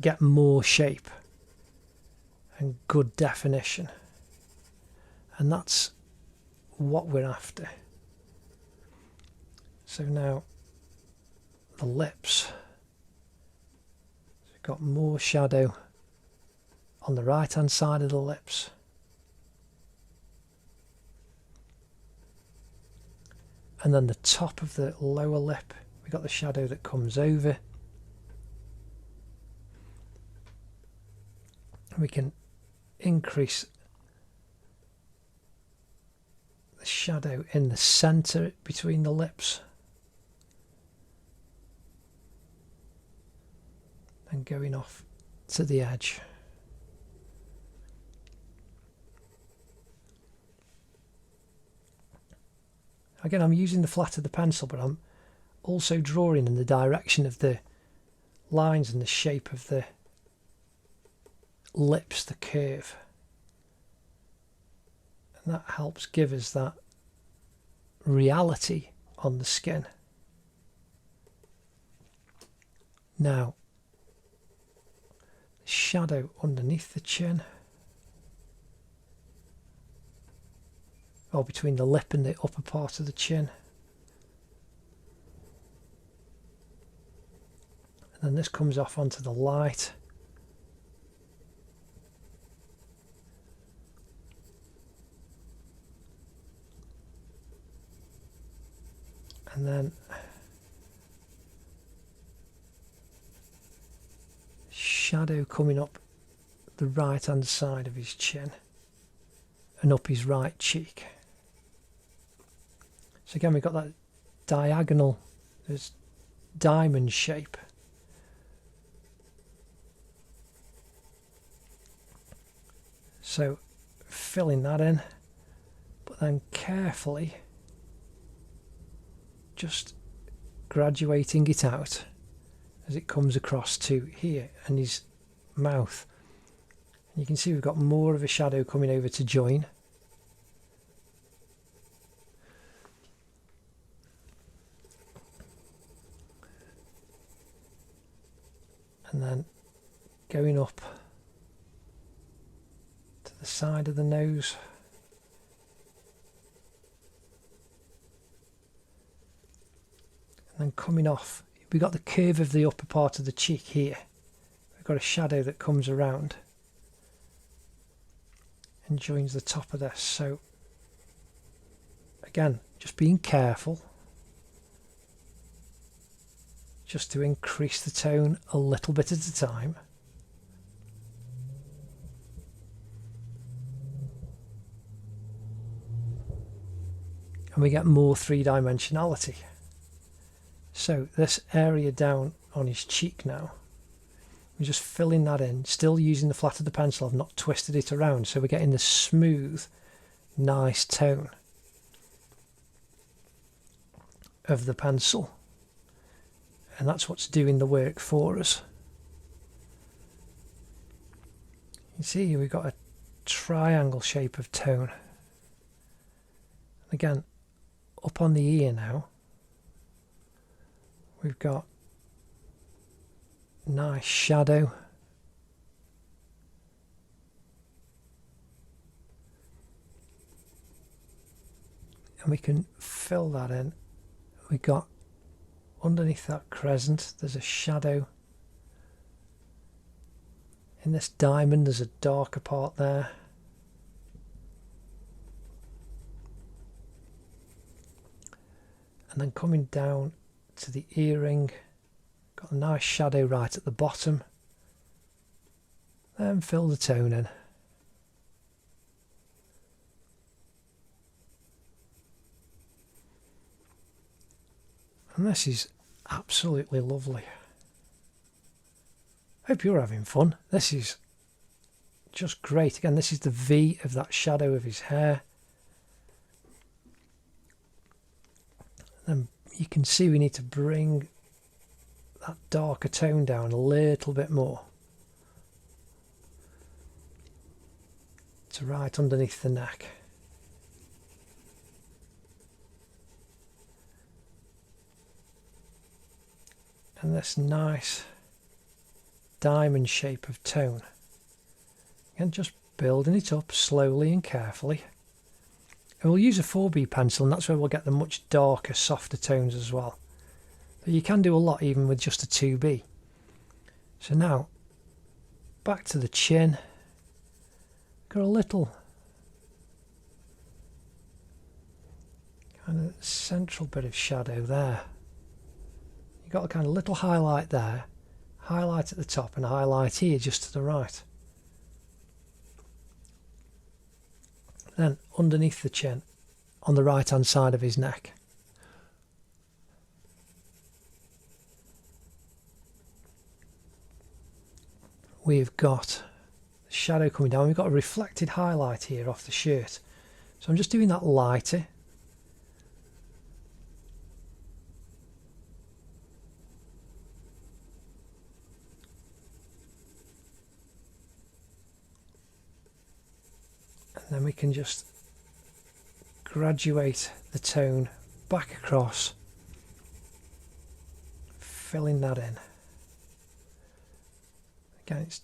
get more shape and good definition. And that's what we're after. So now the lips. So we've got more shadow on the right hand side of the lips. And then the top of the lower lip, we've got the shadow that comes over. We can increase the shadow in the centre between the lips. And going off to the edge. Again, I'm using the flat of the pencil, but I'm also drawing in the direction of the lines and the shape of the lips, the curve. And that helps give us that reality on the skin. Now, shadow underneath the chin, or between the lip and the upper part of the chin. And then this comes off onto the light. And then shadow coming up the right hand side of his chin and up his right cheek. So again, we've got that diagonal, this diamond shape. So filling that in, but then carefully just graduating it out as it comes across to here and his mouth. And you can see we've got more of a shadow coming over to join. And then going up to the side of the nose. And then coming off, we've got the curve of the upper part of the cheek here. We've got a shadow that comes around and joins the top of this. So again, just being careful, just to increase the tone a little bit at a time. And we get more three-dimensionality. So this area down on his cheek now, we're just filling that in, still using the flat of the pencil. I've not twisted it around, so we're getting the smooth, nice tone of the pencil. And that's what's doing the work for us. You see here we've got a triangle shape of tone. Again, up on the ear now, we've got nice shadow. And we can fill that in. We've got underneath that crescent, there's a shadow. In this diamond, there's a darker part there. And then coming down to the earring, got a nice shadow right at the bottom. Then fill the tone in. And this is absolutely lovely. Hope you're having fun. This is just great. Again, this is the V of that shadow of his hair. And you can see we need to bring that darker tone down a little bit more to right underneath the neck. and this nice diamond shape of tone. And just building it up slowly and carefully. And we'll use a 4B pencil, and that's where we'll get the much darker, softer tones as well. But you can do a lot even with just a 2B. So now, back to the chin. Got a little kind of central bit of shadow there. You've got a kind of little highlight there, highlight at the top, and a highlight here just to the right. Then underneath the chin, on the right hand side of his neck. We've got shadow coming down. We've got a reflected highlight here off the shirt. So I'm just doing that lighter. And then we can just graduate the tone back across, filling that in. Again, it's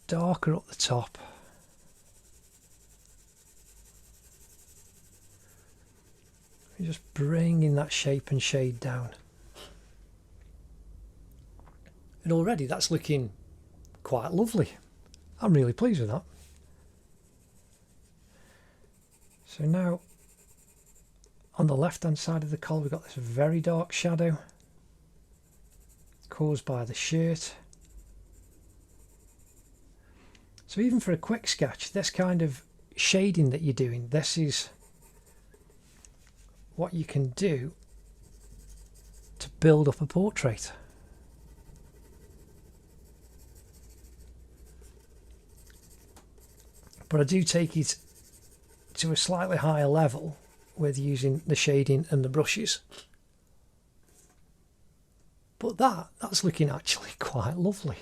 darker up the top. We're just bringing that shape and shade down. And already that's looking quite lovely. I'm really pleased with that. So now, on the left hand side of the collar, we've got this very dark shadow caused by the shirt. So even for a quick sketch, this kind of shading that you're doing, this is what you can do to build up a portrait. But I do take it to a slightly higher level with using the shading and the brushes. But that's looking actually quite lovely.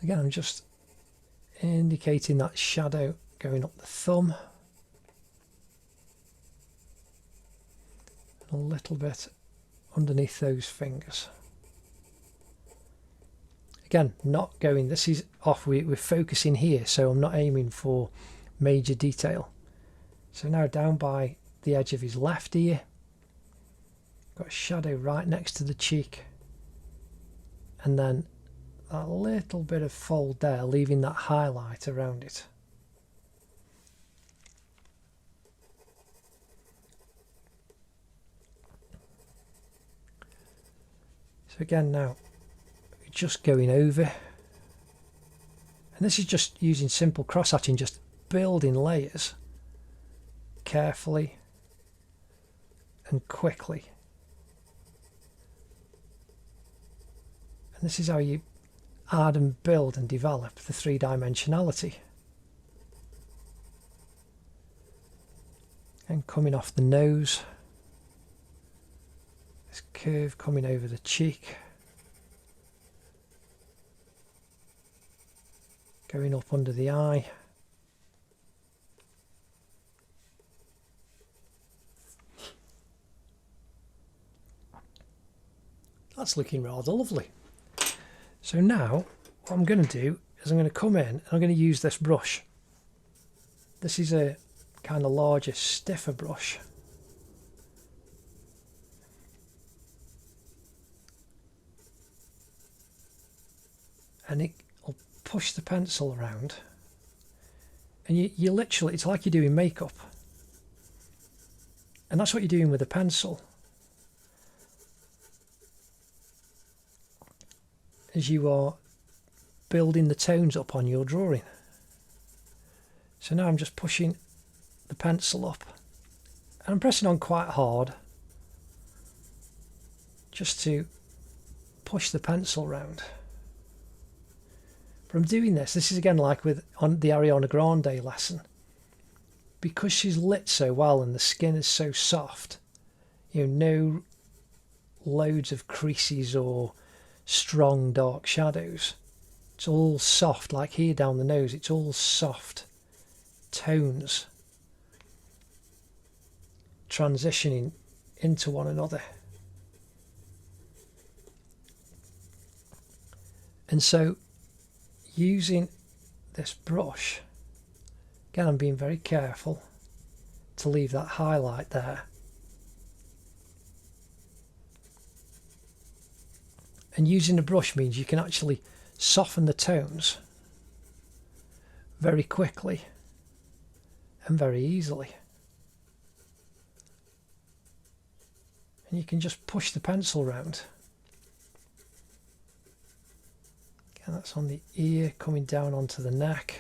Again, I'm just indicating that shadow going up the thumb. And a little bit underneath those fingers. Again, not going, this is off, we're focusing here, so I'm not aiming for major detail. So now down by the edge of his left ear, got a shadow right next to the cheek, and then that little bit of fold there, leaving that highlight around it. So again now, just going over, and this is just using simple cross hatching, just building layers carefully and quickly. And this is how you add and build and develop the three-dimensionality. And coming off the nose, this curve coming over the cheek, going up under the eye. That's looking rather lovely. So now what I'm going to do is I'm going to come in and I'm going to use this brush. This is a kind of larger, stiffer brush. And it'll push the pencil around, and you literally, it's like you're doing makeup, and that's what you're doing with a pencil, as you are building the tones up on your drawing. So now I'm just pushing the pencil up, and I'm pressing on quite hard just to push the pencil round. But I'm doing this is again like with on the Ariana Grande lesson. Because she's lit so well and the skin is so soft, you know, no loads of creases or strong dark shadows. It's all soft, like here down the nose, it's all soft tones. transitioning into one another. And so using this brush, again, I'm being very careful to leave that highlight there. And using a brush means you can actually soften the tones very quickly and very easily. And you can just push the pencil round. Again, that's on the ear, coming down onto the neck.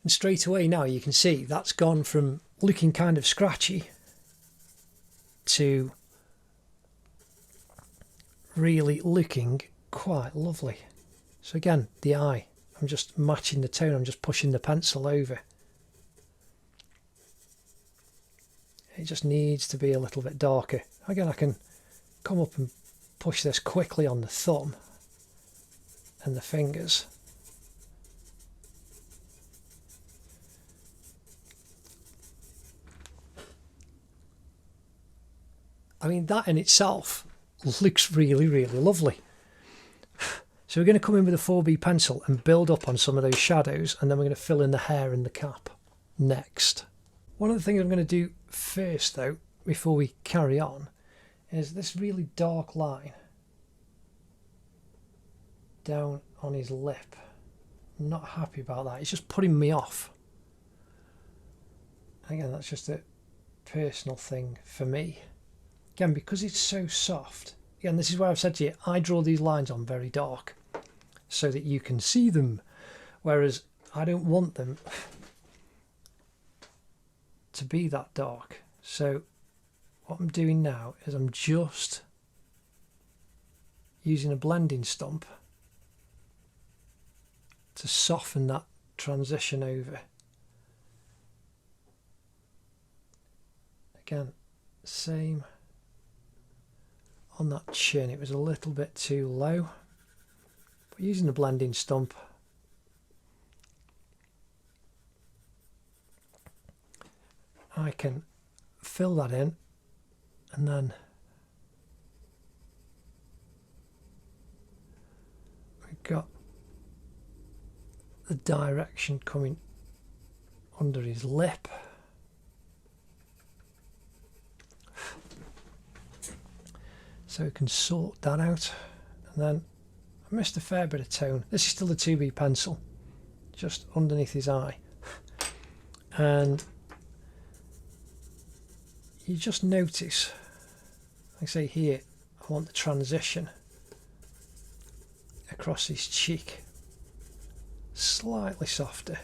And straight away now you can see that's gone from looking kind of scratchy to really looking quite lovely. So again, the eye, I'm just matching the tone, I'm just pushing the pencil over. It just needs to be a little bit darker. Again, I can come up and push this quickly on the thumb and the fingers. I mean, that in itself looks really, really lovely. So we're going to come in with a 4B pencil and build up on some of those shadows, and then we're going to fill in the hair and the cap next. One of the things I'm going to do first, though, before we carry on, is this really dark line down on his lip. I'm not happy about that. It's just putting me off. Again, that's just a personal thing for me. Again, because it's so soft. Again, this is where I've said to you, I draw these lines on very dark so that you can see them, whereas I don't want them to be that dark. So what I'm doing now is I'm just using a blending stump to soften that transition over. Again, same on that chin, it was a little bit too low, but using the blending stump, I can fill that in, and then we've got the direction coming under his lip. So we can sort that out, and then I missed a fair bit of tone. This is still a 2B pencil, just underneath his eye, and you just notice, like I say here, I want the transition across his cheek slightly softer,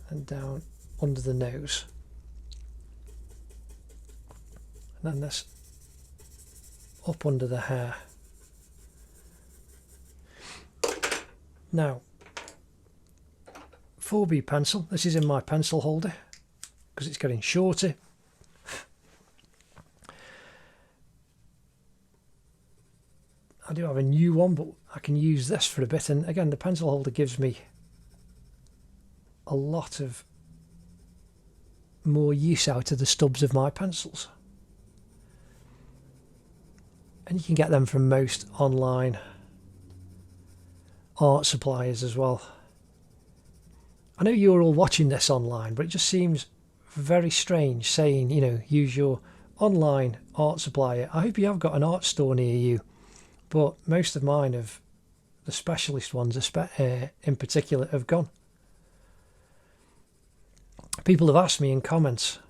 and down under the nose. And then this up under the hair. Now, 4B pencil, this is in my pencil holder because it's getting shorter. I do have a new one, but I can use this for a bit, and again the pencil holder gives me a lot of more use out of the stubs of my pencils. And you can get them from most online art suppliers as well. I know you're all watching this online, but it just seems very strange saying, you know, use your online art supplier. I hope you have got an art store near you, but most of mine, of the specialist ones in particular, have gone. People have asked me in comments,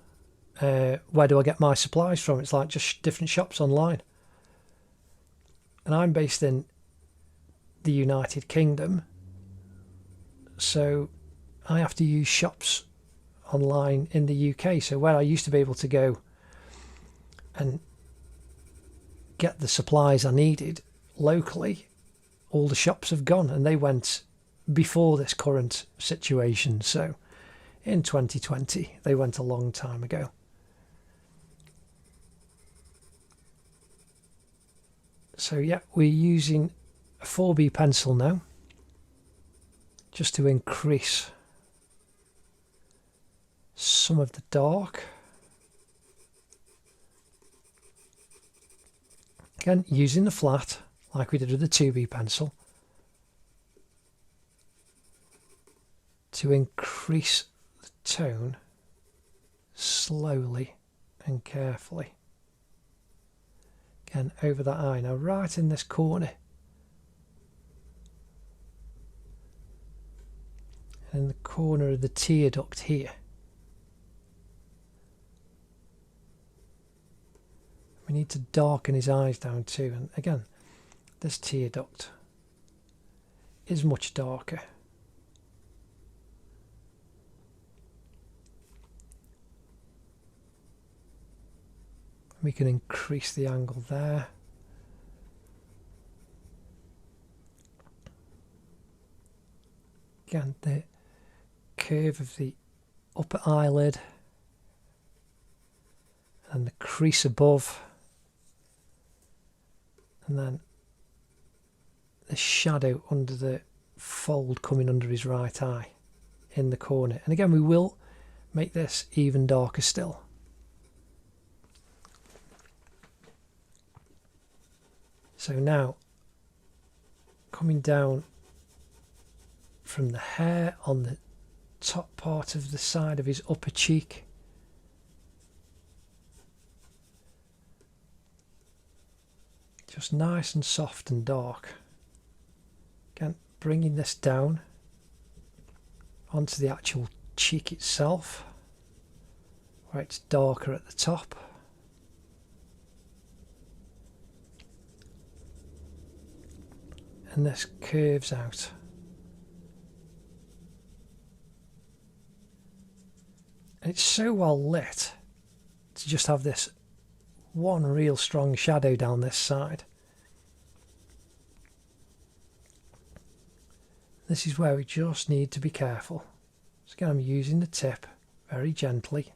where do I get my supplies from? It's like just different shops online. And I'm based in the United Kingdom, so I have to use shops online in the UK. So where I used to be able to go and get the supplies I needed locally, all the shops have gone, and they went before this current situation. So in 2020, they went a long time ago. So yeah, we're using a 4B pencil now, just to increase some of the dark. Again, using the flat, like we did with the 2B pencil, to increase the tone slowly and carefully. Again, over that eye. Now, right in this corner, and in the corner of the tear duct here, we need to darken his eyes down too. And again, this tear duct is much darker. We can increase the angle there. Again, the curve of the upper eyelid and the crease above, and then the shadow under the fold coming under his right eye in the corner. And again, we will make this even darker still. So now, coming down from the hair on the top part of the side of his upper cheek, just nice and soft and dark. Again, bringing this down onto the actual cheek itself, where it's darker at the top. And this curves out. And it's so well lit to just have this one real strong shadow down this side. This is where we just need to be careful. So again, I'm using the tip very gently.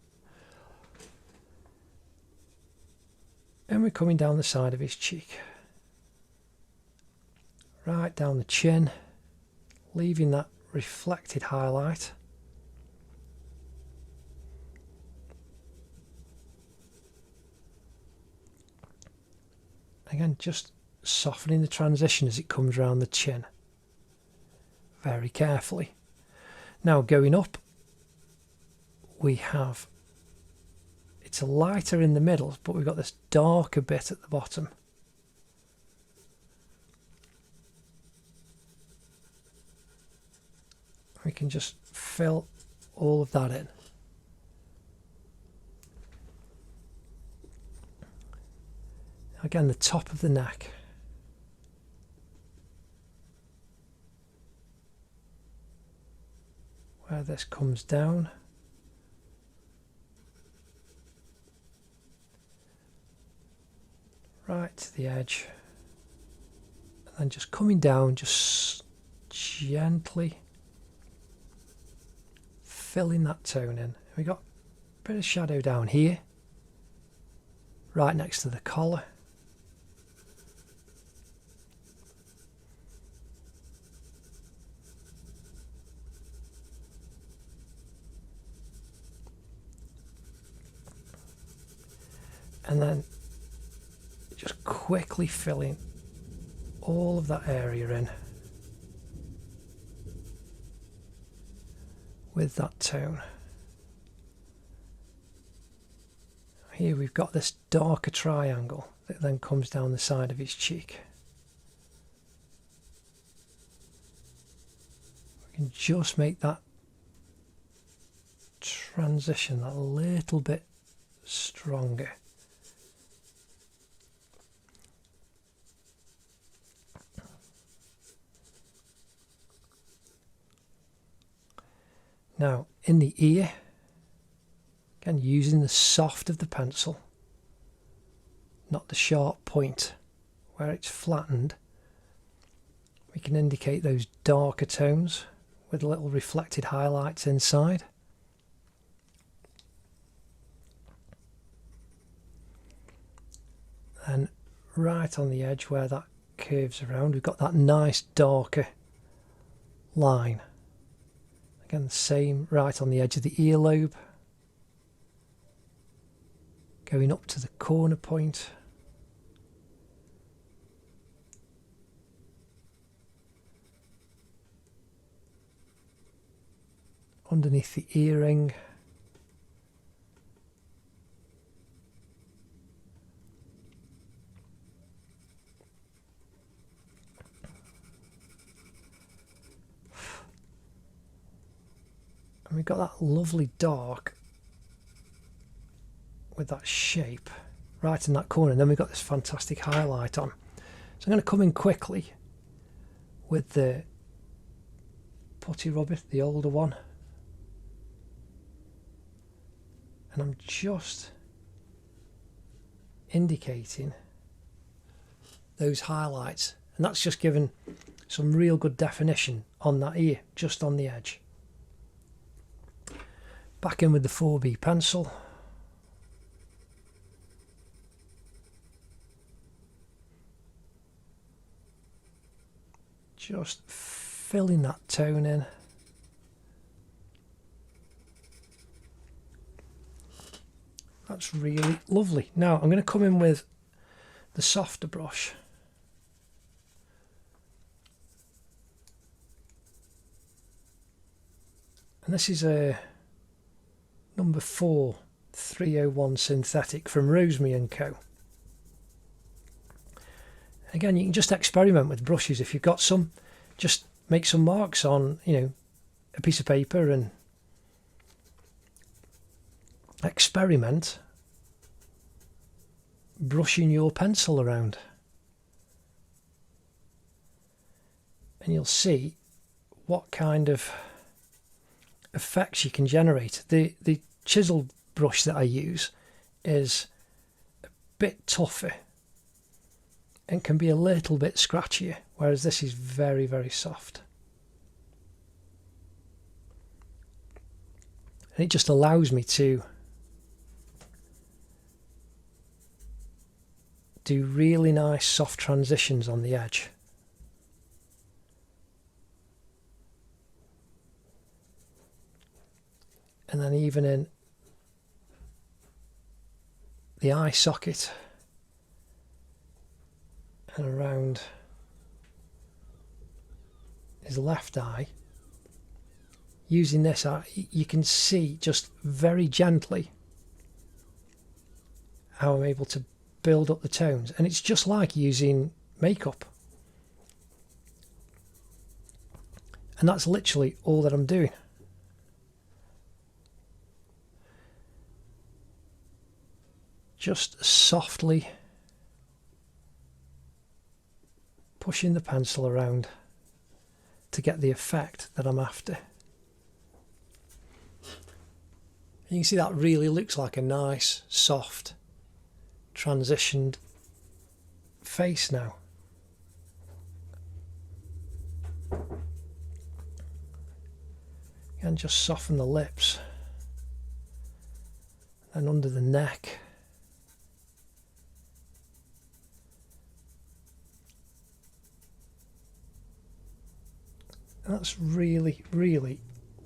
And we're coming down the side of his cheek. Right down the chin, leaving that reflected highlight. Again, just softening the transition as it comes around the chin. Very carefully. Now going up, we have, it's a lighter in the middle, but we've got this darker bit at the bottom. We can just fill all of that in. Again, the top of the neck. Where this comes down. Right to the edge. And then just coming down, just gently filling that tone in. We got a bit of shadow down here, right next to the collar. And then just quickly filling all of that area in with that tone. Here we've got this darker triangle that then comes down the side of his cheek. We can just make that transition a little bit stronger. Now, in the ear, again using the soft of the pencil, not the sharp point where it's flattened, we can indicate those darker tones with little reflected highlights inside. And right on the edge where that curves around, we've got that nice darker line Again, the same, right on the edge of the earlobe. Going up to the corner point. Underneath the earring. And we've got that lovely dark with that shape right in that corner, and then we've got this fantastic highlight on. So I'm going to come in quickly with the putty rubber, the older one, and I'm just indicating those highlights, and that's just given some real good definition on that ear, just on the edge. Back in with the 4B pencil. Just filling that tone in. That's really lovely. Now I'm going to come in with the softer brush. And this is a number 4 301 synthetic from Rosemary & Co. Again, you can just experiment with brushes. If you've got some, just make some marks on, a piece of paper and experiment brushing your pencil around. And you'll see what kind of effects you can generate. The chisel brush that I use is a bit tougher and can be a little bit scratchier, whereas this is very, very soft. And it just allows me to do really nice soft transitions on the edge. And then even in the eye socket and around his left eye, using this, you can see just very gently how I'm able to build up the tones, and it's just like using makeup. And that's literally all that I'm doing. Just softly pushing the pencil around to get the effect that I'm after. You can see that really looks like a nice, soft, transitioned face now. And just soften the lips and under the neck. And that's really, really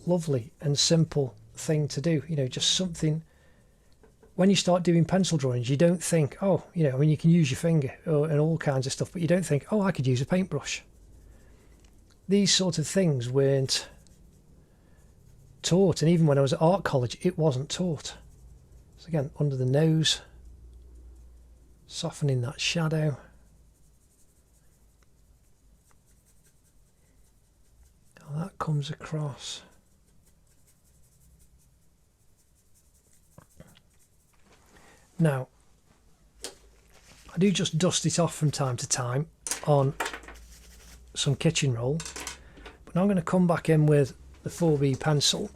lovely and simple thing to do. Just something. When you start doing pencil drawings, you don't think, you can use your finger and all kinds of stuff, but you don't think, I could use a paintbrush. These sort of things weren't taught, and even when I was at art college, it wasn't taught. So again, under the nose, softening that shadow. How that comes across. Now, I do just dust it off from time to time on some kitchen roll, but now I'm going to come back in with the 4B pencil,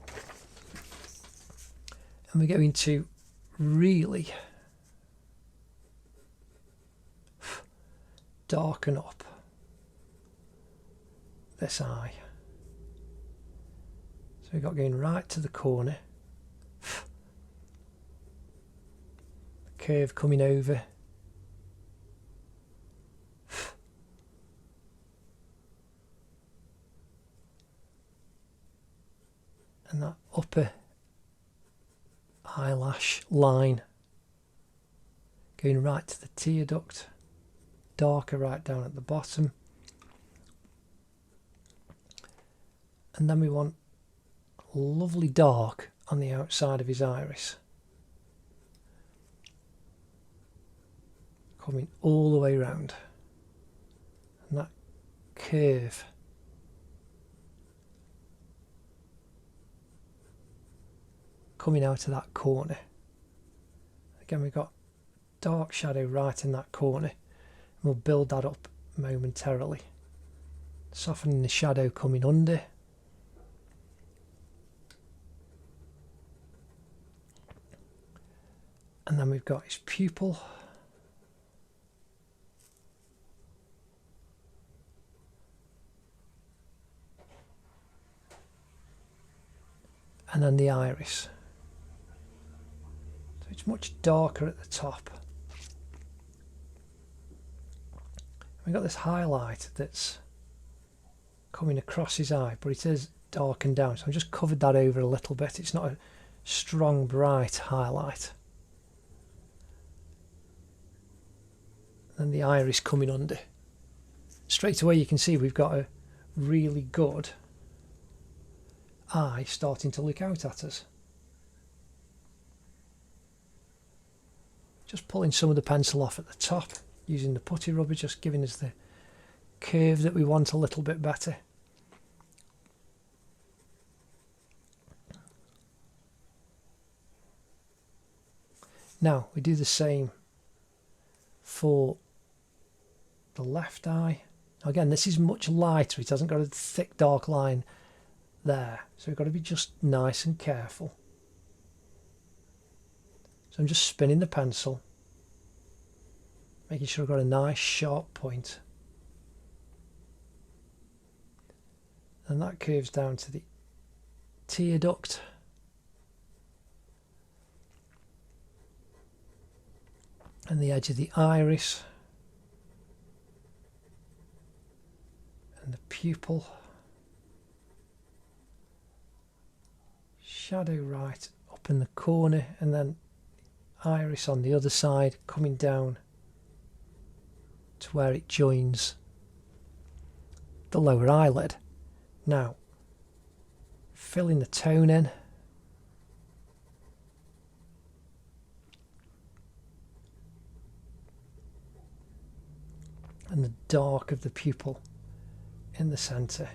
and we're going to really darken up this eye. So we've got going right to the corner, the curve coming over, upper eyelash line, going right to the tear duct, darker right down at the bottom. And then we want lovely dark on the outside of his iris, coming all the way round, and that curve coming out of that corner. Again, we've got dark shadow right in that corner, and we'll build that up momentarily, softening the shadow coming under. And then we've got his pupil. And then the iris. So it's much darker at the top. We've got this highlight that's coming across his eye, but it is darkened down. So I've just covered that over a little bit. It's not a strong, bright highlight. And the iris coming under. Straight away you can see we've got a really good eye starting to look out at us. Just pulling some of the pencil off at the top, using the putty rubber, just giving us the curve that we want a little bit better. Now we do the same for the left eye. Again, this is much lighter, it hasn't got a thick dark line there, so we've got to be just nice and careful. So I'm just spinning the pencil, making sure I've got a nice sharp point, and that curves down to the tear duct. And the edge of the iris and the pupil, shadow right up in the corner, and then iris on the other side coming down to where it joins the lower eyelid. Now filling the tone in, and the dark of the pupil in the centre.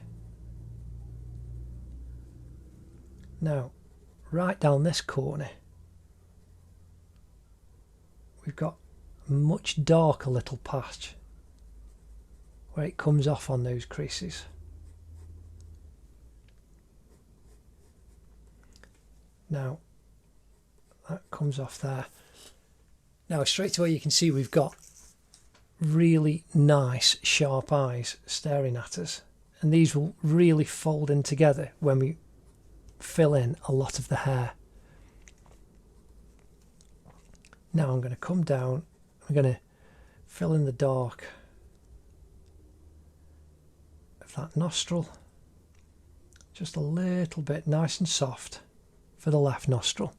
Now, right down this corner, we've got a much darker little patch where it comes off on those creases. Now, that comes off there. Now, straight away you can see we've got really nice sharp eyes staring at us, and these will really fold in together when we fill in a lot of the hair. Now I'm going to come down, I'm going to fill in the dark of that nostril, just a little bit, nice and soft for the left nostril.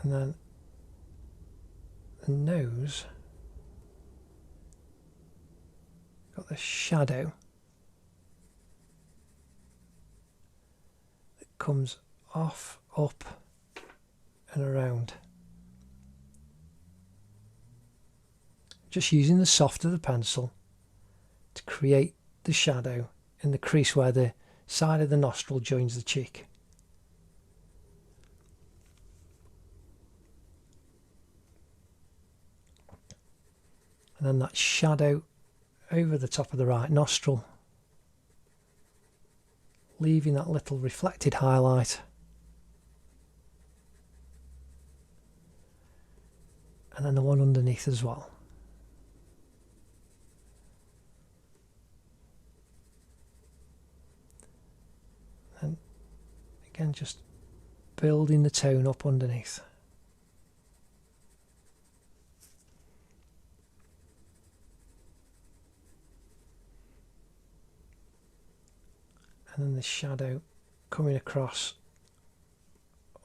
And then the nose, got the shadow that comes off, up and around. Just using the soft of the pencil to create the shadow in the crease where the side of the nostril joins the cheek. And then that shadow over the top of the right nostril, leaving that little reflected highlight. And then the one underneath as well. And again, just building the tone up underneath. and then the shadow coming across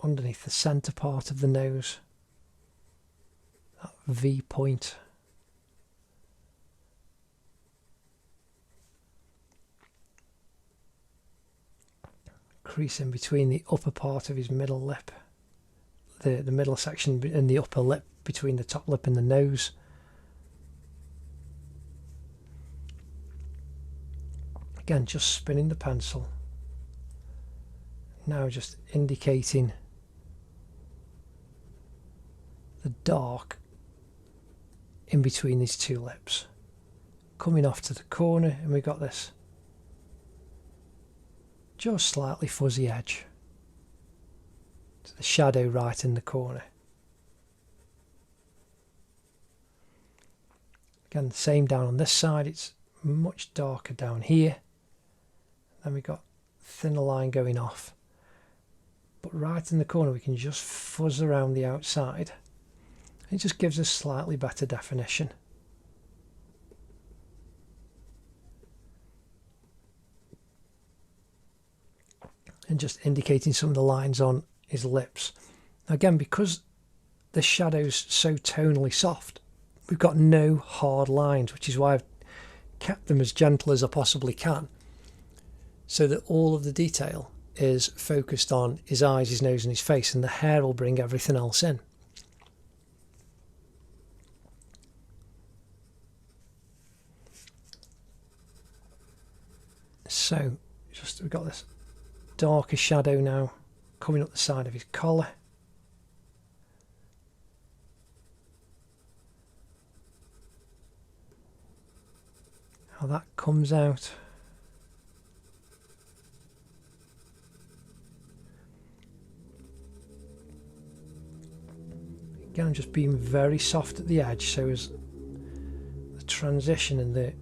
underneath the centre part of the nose, that V point. Crease in between the upper part of his middle lip, the middle section and the upper lip between the top lip and the nose. Again, just spinning the pencil. Now just indicating the dark in between these two lips. Coming off to the corner, and we've got this just slightly fuzzy edge to the shadow right in the corner. Again, the same down on this side, it's much darker down here. Then we've got thinner line going off. But right in the corner we can just fuzz around the outside. It just gives us slightly better definition. And just indicating some of the lines on his lips. Again, because the shadow's so tonally soft, we've got no hard lines, which is why I've kept them as gentle as I possibly can, so that all of the detail is focused on his eyes, his nose and his face, and the hair will bring everything else in. So just we've got this darker shadow now coming up the side of his collar. How that comes out. Again, I'm just being very soft at the edge, so as the transition and the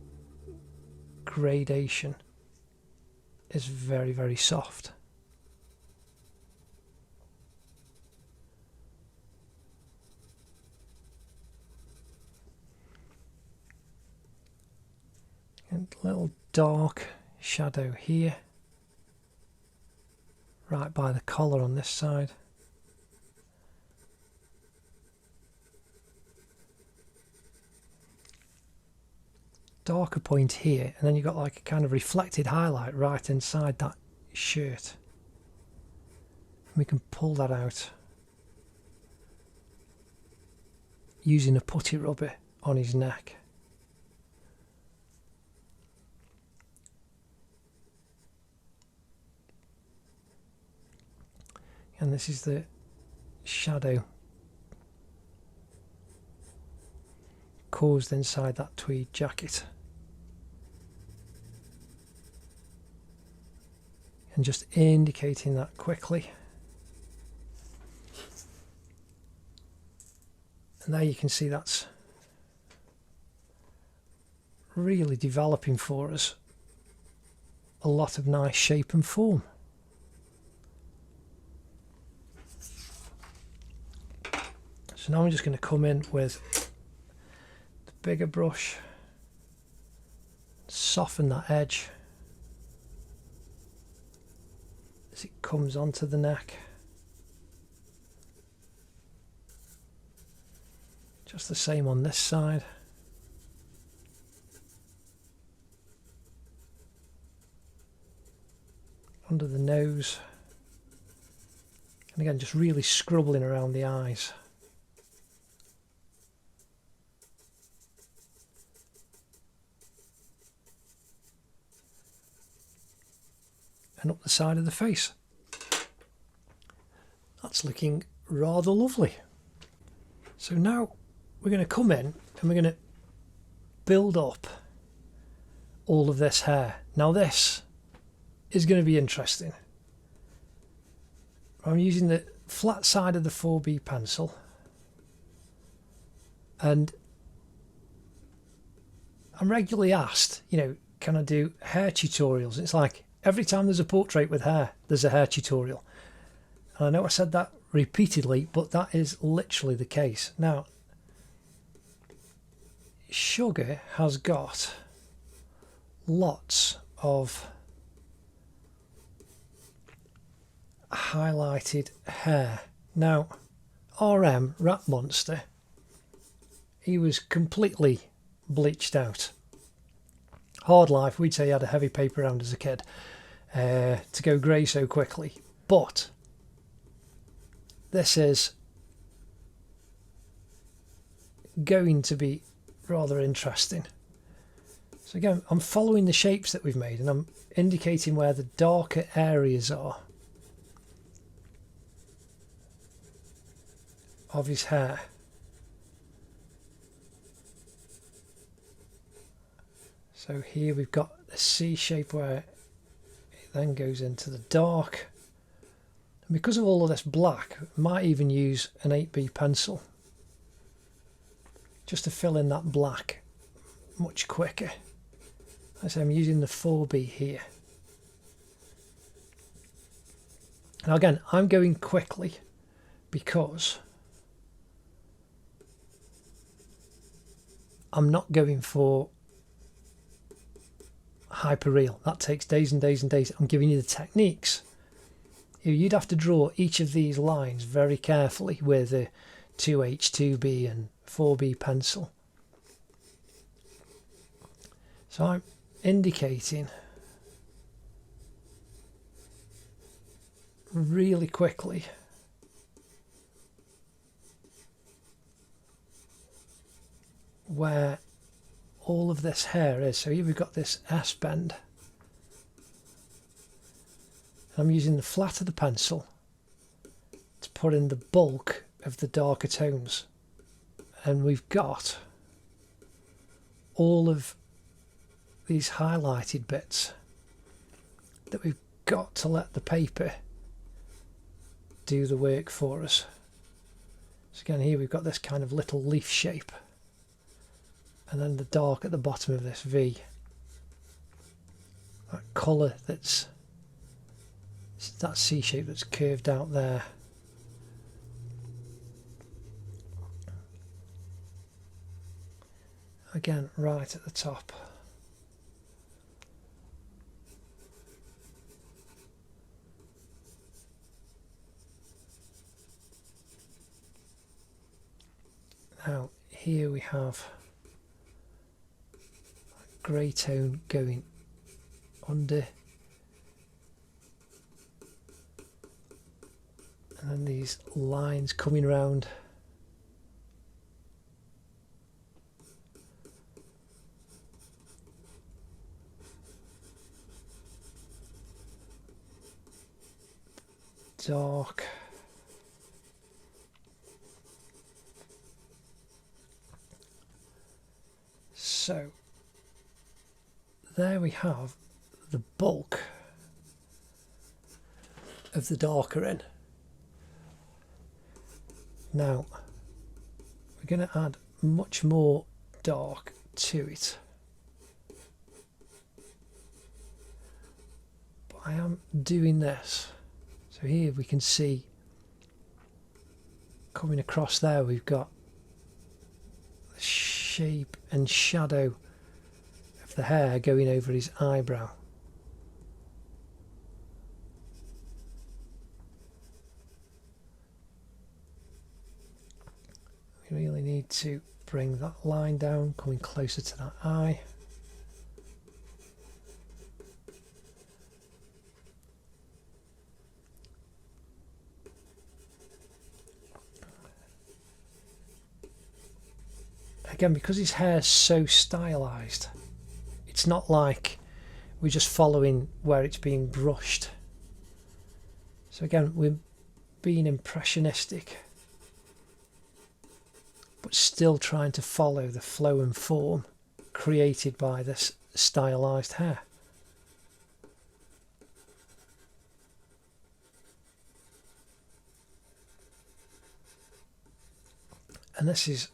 gradation is very, very soft. And a little dark shadow here, right by the collar on this side. Darker point here, and then you've got like a kind of reflected highlight right inside that shirt. And we can pull that out using a putty rubber on his neck. And this is the shadow caused inside that tweed jacket. And just indicating that quickly. And there you can see that's really developing for us a lot of nice shape and form. So now I'm just going to come in with the bigger brush, soften that edge as it comes onto the neck. Just the same on this side. Under the nose. And again, just really scrubbling around the eyes. And up the side of the face. That's looking rather lovely. So now we're going to come in and we're going to build up all of this hair. Now this is going to be interesting. I'm using the flat side of the 4B pencil, and I'm regularly asked, you know, can I do hair tutorials? It's like every time there's a portrait with hair, there's a hair tutorial. And I know I said that repeatedly, but that is literally the case. Now, SUGA has got lots of highlighted hair. Now, RM, Rat Monster, he was completely bleached out. Hard life, we'd say he had a heavy paper round as a kid to go grey so quickly. But this is going to be rather interesting. So again, I'm following the shapes that we've made and I'm indicating where the darker areas are of his hair. So here we've got a C shape where it then goes into the dark. And because of all of this black, I might even use an 8B pencil just to fill in that black much quicker. As I'm using the 4B here. Now again, I'm going quickly because I'm not going for hyperreal. That takes days and days and days. I'm giving you the techniques. You'd have to draw each of these lines very carefully with a 2H, 2B and 4B pencil. So I'm indicating really quickly where all of this hair is. So here we've got this S bend. I'm using the flat of the pencil to put in the bulk of the darker tones, and we've got all of these highlighted bits that we've got to let the paper do the work for us. So again, here we've got this kind of little leaf shape, and then the dark at the bottom of this V, that colour that's that C shape that's curved out there. Again, right at the top. Now here we have a grey tone going under, and then these lines coming around. Dark. So there we have the bulk of the darker in. Now we're going to add much more dark to it, but I am doing this. So here we can see coming across there we've got the shape and shadow of the hair going over his eyebrow. We really need to bring that line down, coming closer to that eye. Again, because his hair's so stylized, it's not like we're just following where it's being brushed. So again, we're being impressionistic, but still trying to follow the flow and form created by this stylized hair. And this is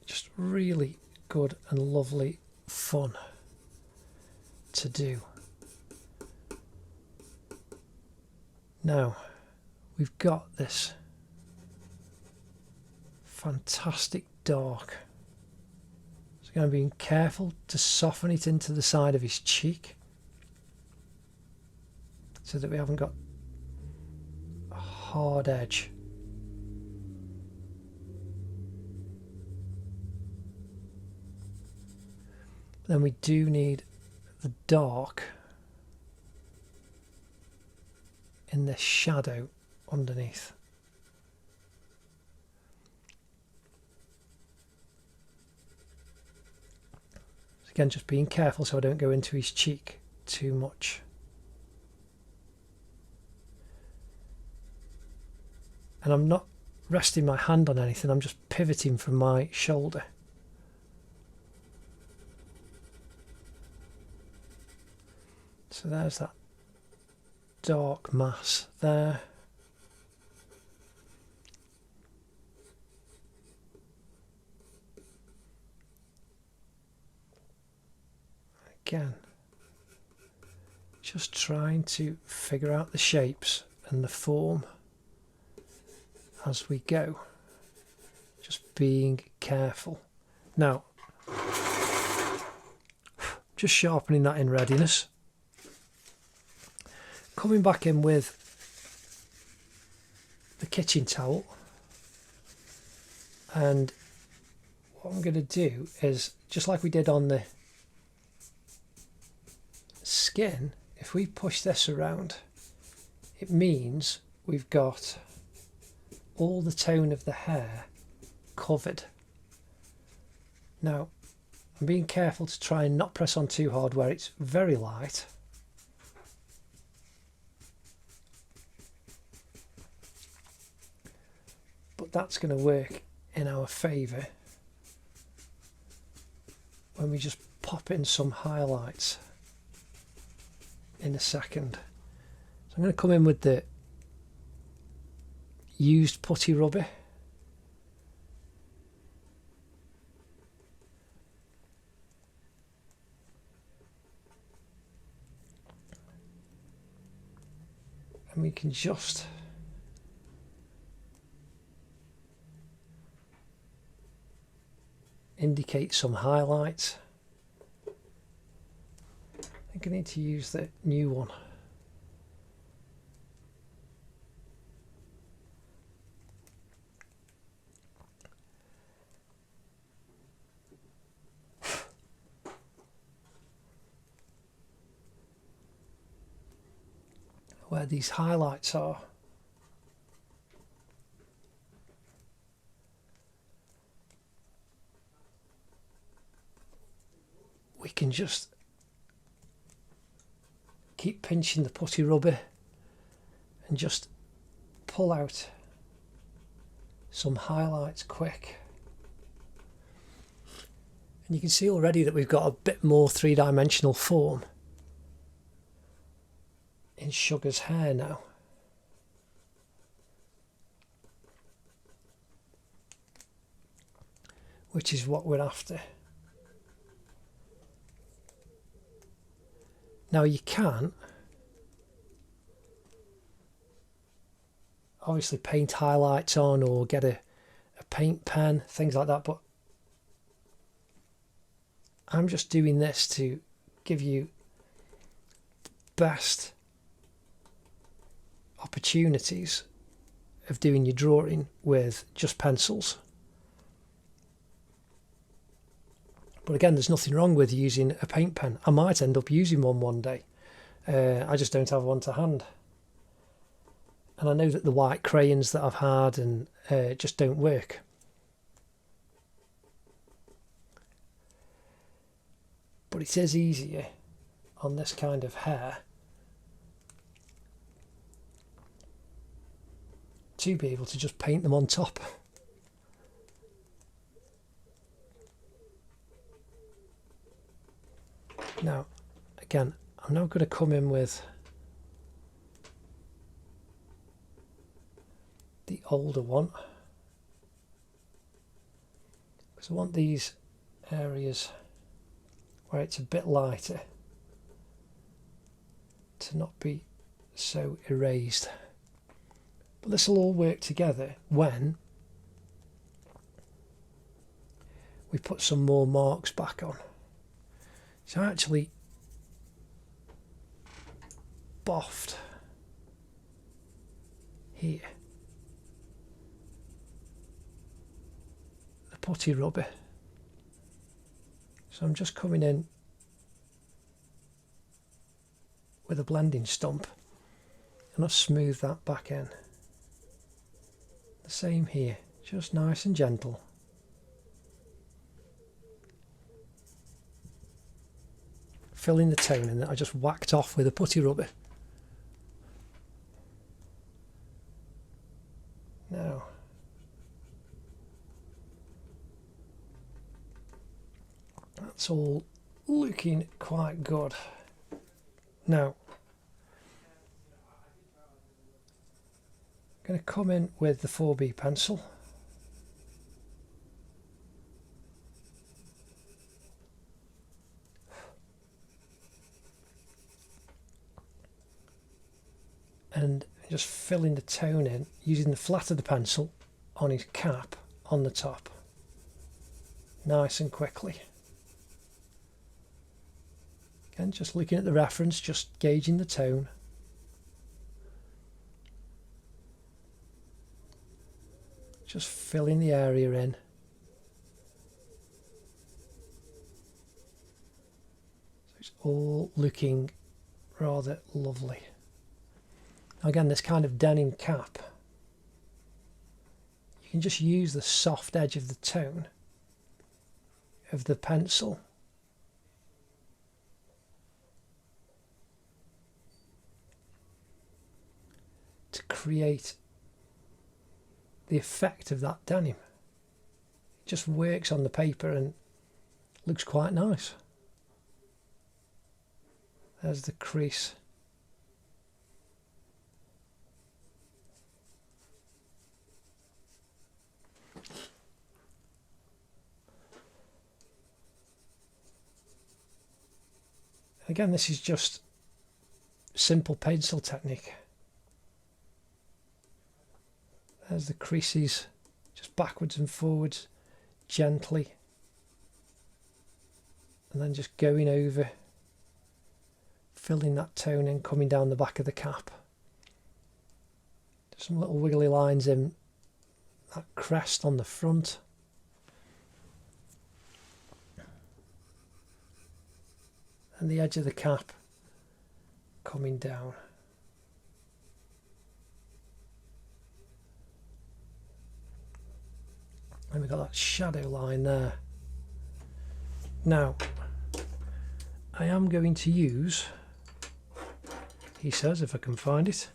just really good and lovely fun to do. Now we've got this fantastic dark, so I'm going to be careful to soften it into the side of his cheek so that we haven't got hard edge. Then we do need the dark in this shadow underneath. So again, just being careful so I don't go into his cheek too much. And I'm not resting my hand on anything, I'm just pivoting from my shoulder. So there's that dark mass there. Again, just trying to figure out the shapes and the form as we go. Just being careful. Now, just sharpening that in readiness. Coming back in with the kitchen towel, and what I'm going to do is, just like we did on the skin, if we push this around, it means we've got all the tone of the hair covered. Now, I'm being careful to try and not press on too hard where it's very light. But that's going to work in our favour when we just pop in some highlights in a second. So I'm going to come in with the used putty rubber. And we can just indicate some highlights. I think I need to use the new one. Where these highlights are. We can just keep pinching the putty rubber and just pull out some highlights quick. And you can see already that we've got a bit more three-dimensional form in Suga's hair now. Which is what we're after. Now you can obviously paint highlights on or get a paint pen, things like that, but I'm just doing this to give you best opportunities of doing your drawing with just pencils. But again, there's nothing wrong with using a paint pen. I might end up using one day. I just don't have one to hand. And I know that the white crayons that I've had and just don't work. But it is easier on this kind of hair to be able to just paint them on top. Now, again, I'm now going to come in with the older one, because I want these areas where it's a bit lighter to not be so erased. But this will all work together when we put some more marks back on. So I actually boffed here. putty rubber. So I'm just coming in with a blending stump and I've smoothed that back in. The same here, just nice and gentle. Filling the tone in that I just whacked off with a putty rubber. Now, that's all looking quite good. Now, I'm going to come in with the 4B pencil. And just filling the tone in using the flat of the pencil on his cap on the top. Nice and quickly. Again, just looking at the reference, just gauging the tone. Just filling the area in. So it's all looking rather lovely. Again, this kind of denim cap, you can just use the soft edge of the tone of the pencil to create the effect of that denim. It just works on the paper and looks quite nice. There's the crease. Again, this is just simple pencil technique. There's the creases, just backwards and forwards, gently. And then just going over, filling that tone in, coming down the back of the cap. Just some little wiggly lines in that crest on the front. And the edge of the cap coming down. And we've got that shadow line there. Now, I am going to use, he says, if I can find it,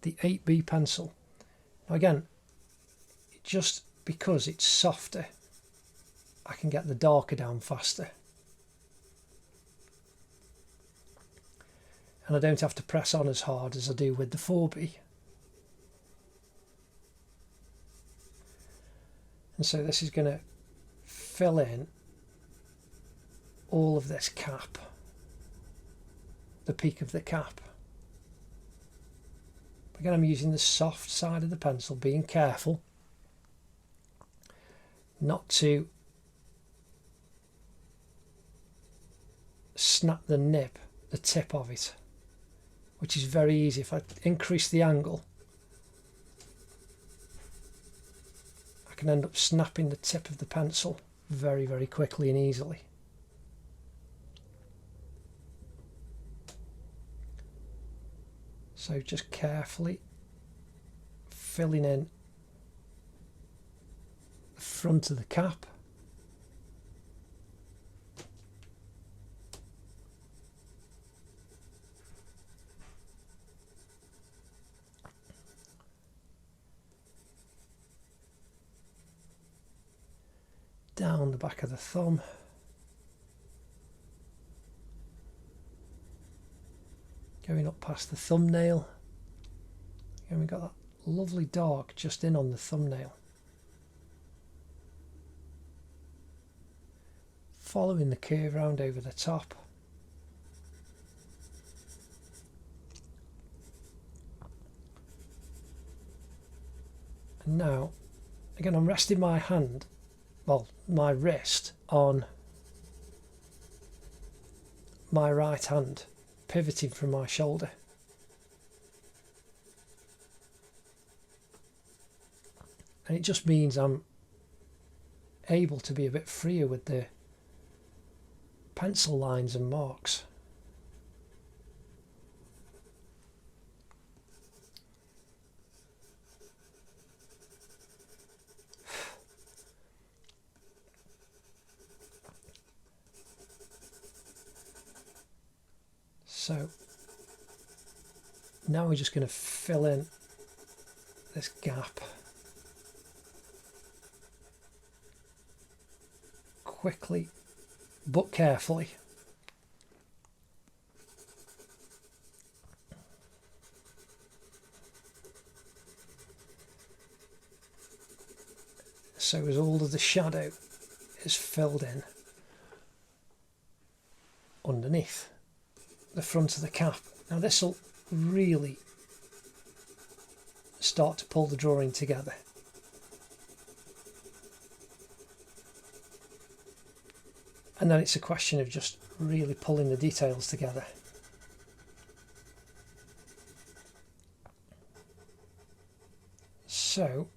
the 8B pencil. Now again, just because it's softer, I can get the darker down faster. And I don't have to press on as hard as I do with the 4B. And so this is going to fill in all of this cap, the peak of the cap. Again, I'm using the soft side of the pencil, being careful not to snap the nib, the tip of it, which is very easy. If I increase the angle, I can end up snapping the tip of the pencil very, very quickly and easily. So just carefully filling in the front of the cap. Down the back of the thumb. Going up past the thumbnail. And we've got that lovely dark just in on the thumbnail. Following the curve round over the top. And now, again, I'm resting my hand, well, my wrist on my right hand, pivoting from my shoulder. And it just means I'm able to be a bit freer with the pencil lines and marks. So now we're just going to fill in this gap quickly but carefully. So as all of the shadow is filled in underneath the front of the cap. Now this will really start to pull the drawing together. And then it's a question of just really pulling the details together. So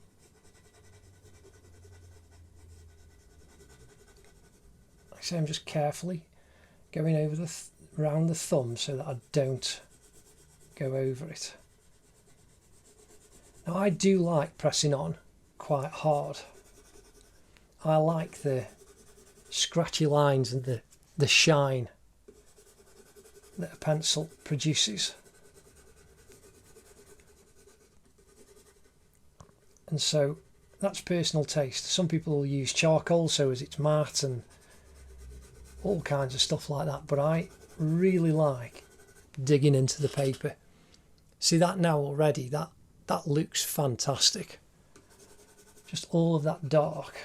like I say, I'm just carefully going over the around the thumb so that I don't go over it. Now I do like pressing on quite hard. I like the scratchy lines and the shine that a pencil produces. And so that's personal taste. Some people will use charcoal so as it's matte and all kinds of stuff like that, but I really like digging into the paper. See that now already, that looks fantastic. Just all of that dark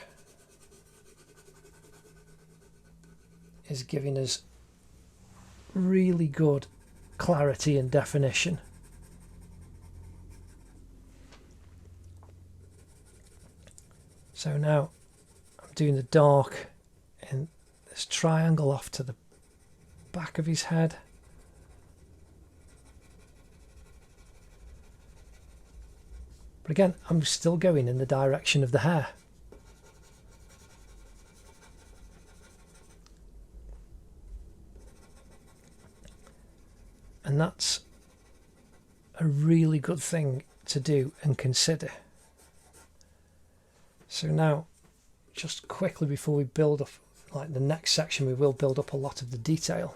is giving us really good clarity and definition. So now I'm doing the dark in this triangle off to the back of his head. But again, I'm still going in the direction of the hair. And that's a really good thing to do and consider. So now, just quickly before we build up, like the next section, we will build up a lot of the detail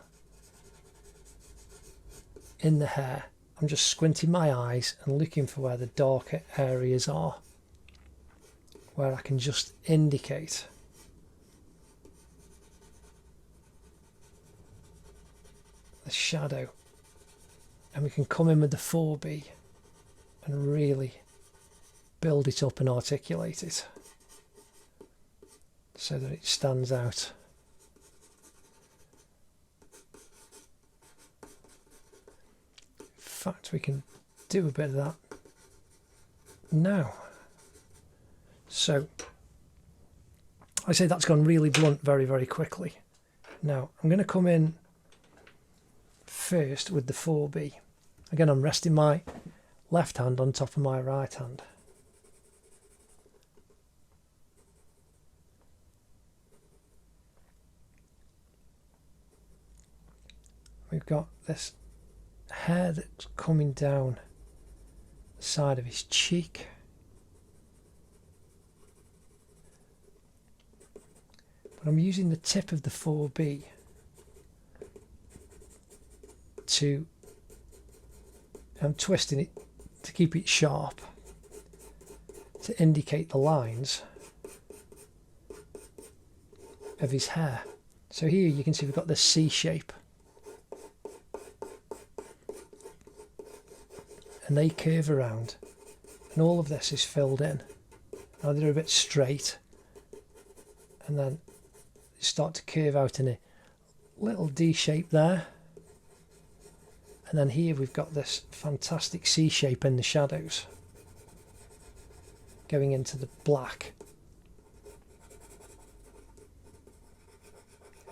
in the hair. I'm just squinting my eyes and looking for where the darker areas are, where I can just indicate the shadow, and we can come in with the 4B and really build it up and articulate it so that it stands out. In fact, we can do a bit of that now. So I say that's gone really blunt very, very quickly. Now I'm going to come in first with the 4B. Again, I'm resting my left hand on top of my right hand. We've got this hair that's coming down the side of his cheek. But I'm using the tip of the 4B to, I'm twisting it to keep it sharp, to indicate the lines of his hair. So here you can see we've got this C shape, and they curve around, and all of this is filled in. Now they're a bit straight, and then they start to curve out in a little D shape there, and then here we've got this fantastic C shape in the shadows going into the black.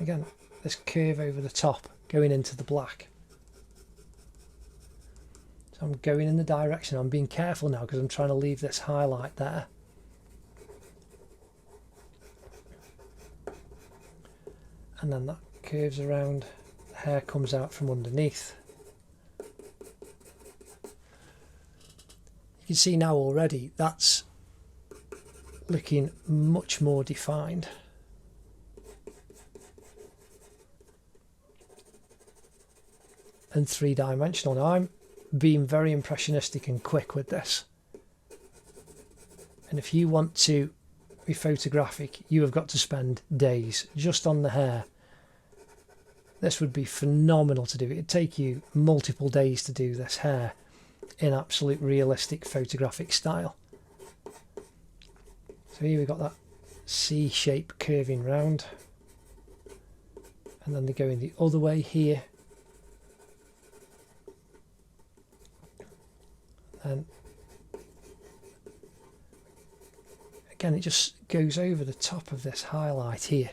Again, this curve over the top going into the black. So I'm going in the direction, I'm being careful now because I'm trying to leave this highlight there. and then that curves around, the hair comes out from underneath. You can see now already that's looking much more defined. And three-dimensional. Now I'm being very impressionistic and quick with this. And if you want to be photographic, you have got to spend days just on the hair. This would be phenomenal to do. It'd take you multiple days to do this hair in absolute realistic photographic style. So here we've got that C shape curving round, and then they're going the other way here. And again, it just goes over the top of this highlight here.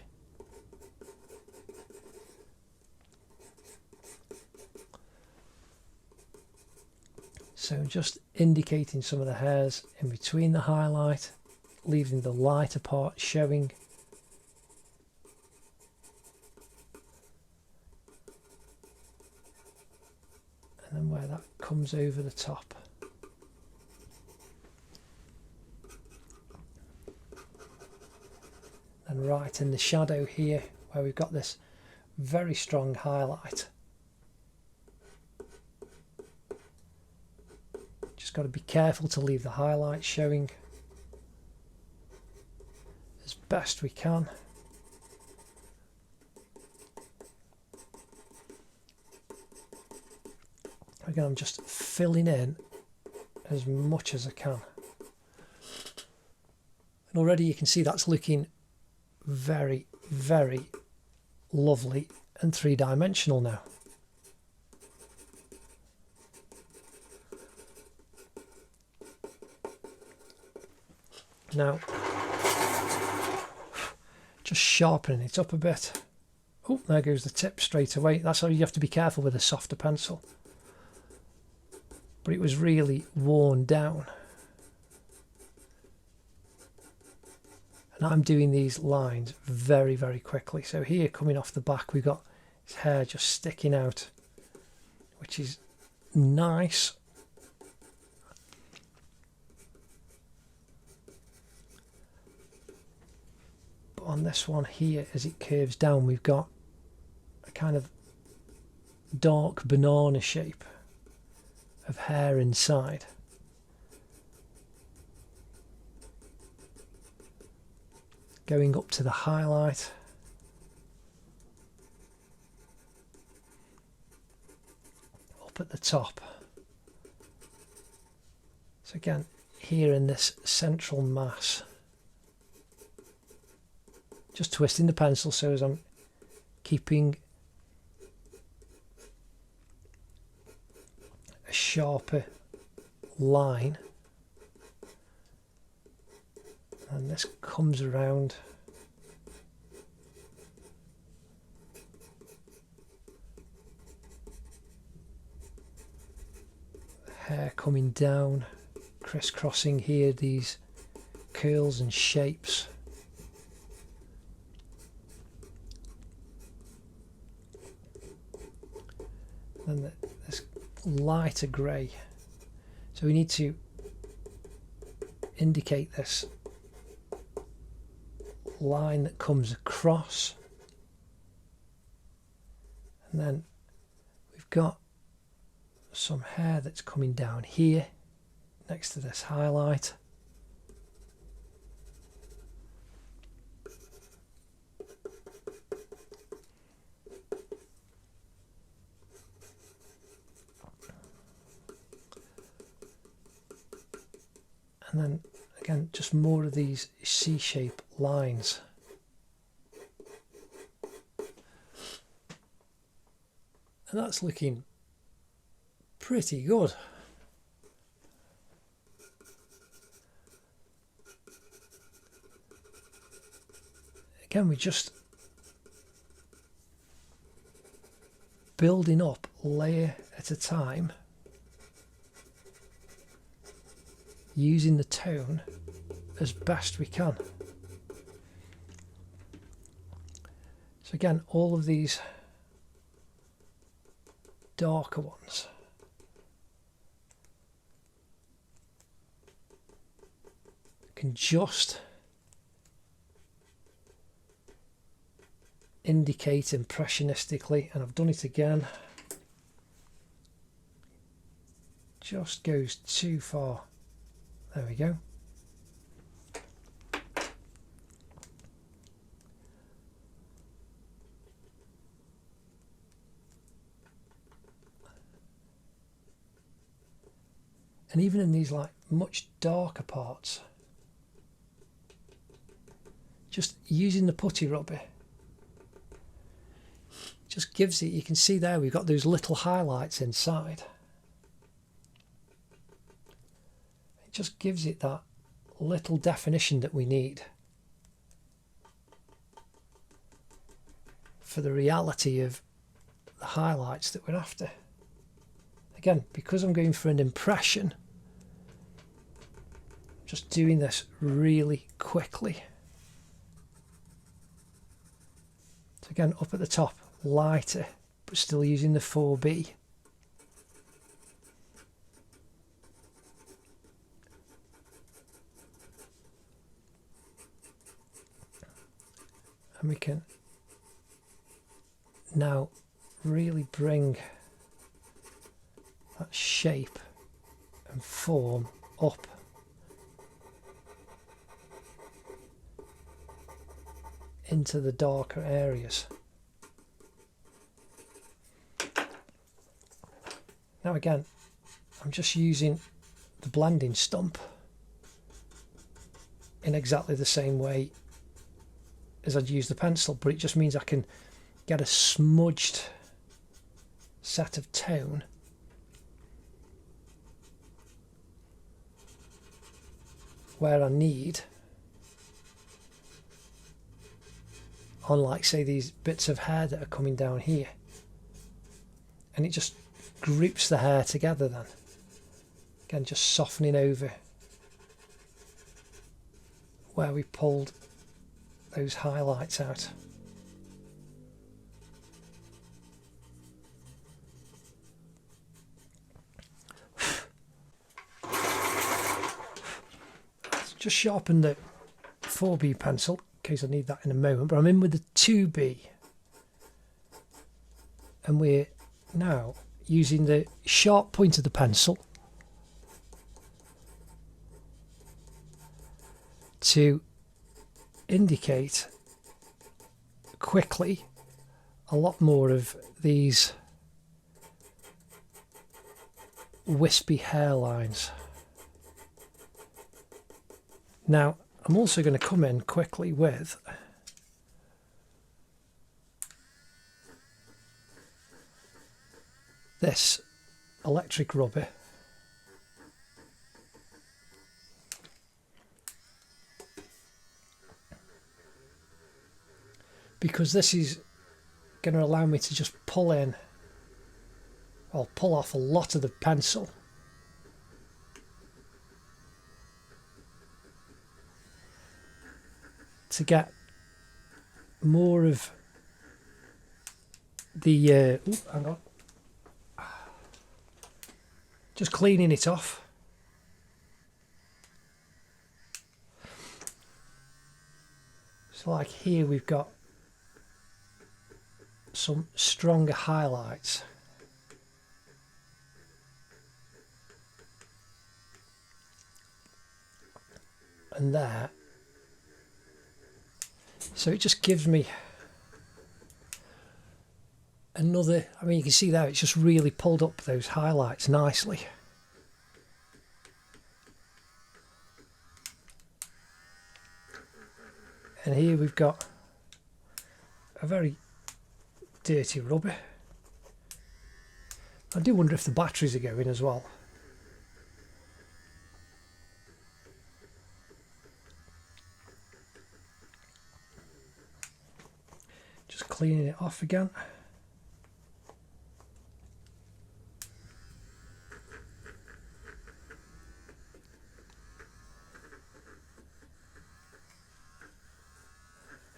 So just indicating some of the hairs in between the highlight, leaving the lighter part showing. And then where that comes over the top. And right in the shadow here, where we've got this very strong highlight. Just got to be careful to leave the highlight showing as best we can. Again, I'm just filling in as much as I can. And already you can see that's looking very, very lovely and three-dimensional now. Now, just sharpening it up a bit. Oh, there goes the tip straight away. That's how you have to be careful with a softer pencil. But it was really worn down. And I'm doing these lines very, very quickly. So here, coming off the back, we've got his hair just sticking out, which is nice. But on this one here, as it curves down, we've got a kind of dark banana shape of hair inside. Going up to the highlight. Up at the top. So again, here in this central mass. Just twisting the pencil so as I'm keeping a sharper line. And this comes around. The hair coming down, crisscrossing here these curls and shapes. And this lighter grey. So we need to indicate this line that comes across, and then we've got some hair that's coming down here next to this highlight. And then again, just more of these C-shape lines. And that's looking pretty good. Again, we're just building up layer at a time, using the tone as best we can. So again, all of these darker ones can just indicate impressionistically, and I've done it again, just goes too far. There we go. And even in these like much darker parts, just using the putty rubber just gives it, you can see there we've got those little highlights inside. It just gives it that little definition that we need for the reality of the highlights that we're after. Again, because I'm going for an impression, I'm just doing this really quickly. So again, up at the top, lighter, but still using the 4B. And we can now really bring that shape and form up into the darker areas. Now again, I'm just using the blending stump in exactly the same way as I'd use the pencil, but it just means I can get a smudged set of tone where I need, on like say these bits of hair that are coming down here, and it just groups the hair together then. Again, just softening over where we pulled those highlights out. Just sharpen the 4B pencil in case I need that in a moment, but I'm in with the 2B, and we're now using the sharp point of the pencil to indicate quickly a lot more of these wispy hairlines. Now I'm also going to come in quickly with this electric rubber, because this is going to allow me to just pull off a lot of the pencil to get more of the hang on, just cleaning it off. So like here we've got some stronger highlights, and there, so it just gives me another, I mean you can see there it's just really pulled up those highlights nicely. And here we've got a very dirty rubber. I do wonder if the batteries are going as well. Just cleaning it off again.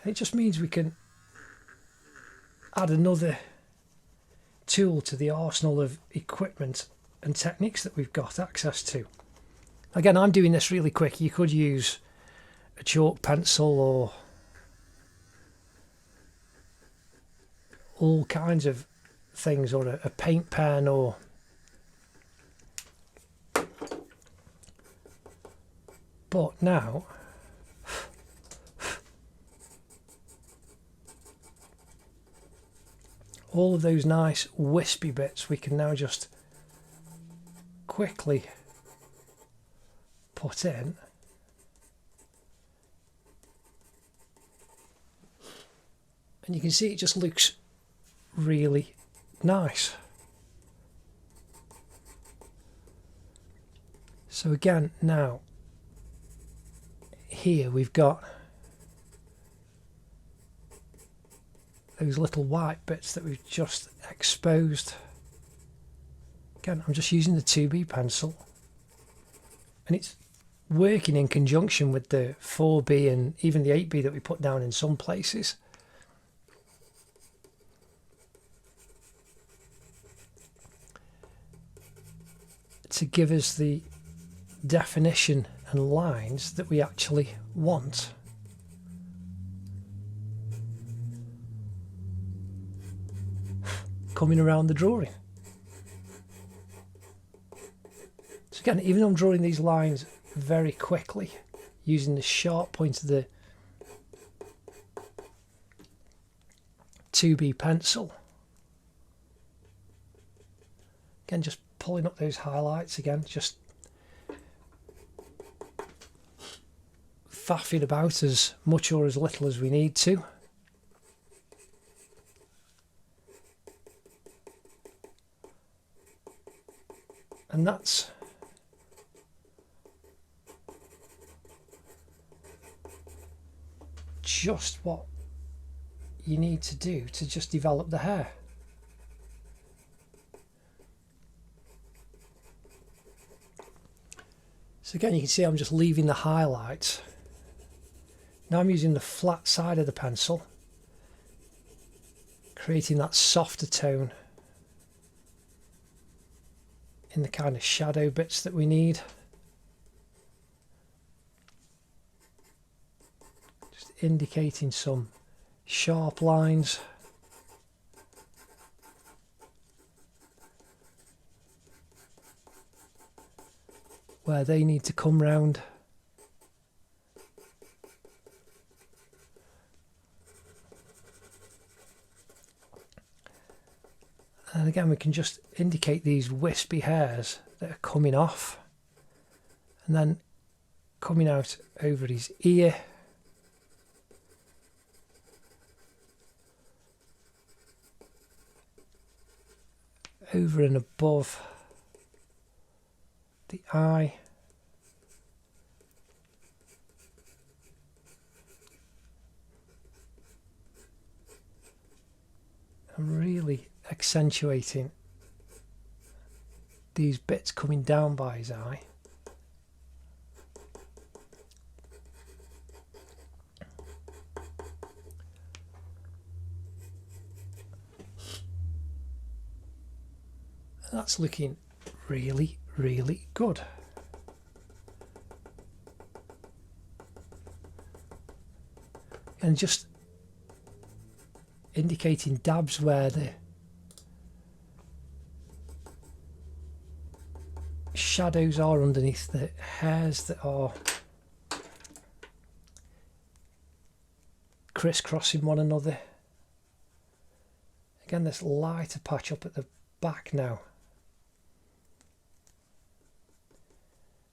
It just means we can add another tool to the arsenal of equipment and techniques that we've got access to. Again, I'm doing this really quick. You could use a chalk pencil or all kinds of things, or a paint pen, or but now all of those nice wispy bits we can now just quickly put in, and you can see it just looks really nice. So again, now here we've got those little white bits that we've just exposed. Again, I'm just using the 2B pencil, and it's working in conjunction with the 4B and even the 8B that we put down in some places. To give us the definition and lines that we actually want. Coming around the drawing. So again, even though I'm drawing these lines very quickly, using the sharp point of the 2B pencil, again, just pulling up those highlights again, just faffing about as much or as little as we need to. And that's just what you need to do to just develop the hair. So again, you can see I'm just leaving the highlights. Now I'm using the flat side of the pencil, creating that softer tone in the kind of shadow bits that we need. Just indicating some sharp lines. Where they need to come round. And again, we can just indicate these wispy hairs that are coming off and then coming out over his ear. Over and above the eye. And really accentuating these bits coming down by his eye. And that's looking really, really good. And just indicating dabs where the shadows are underneath the hairs that are crisscrossing one another. Again, this lighter patch up at the back now.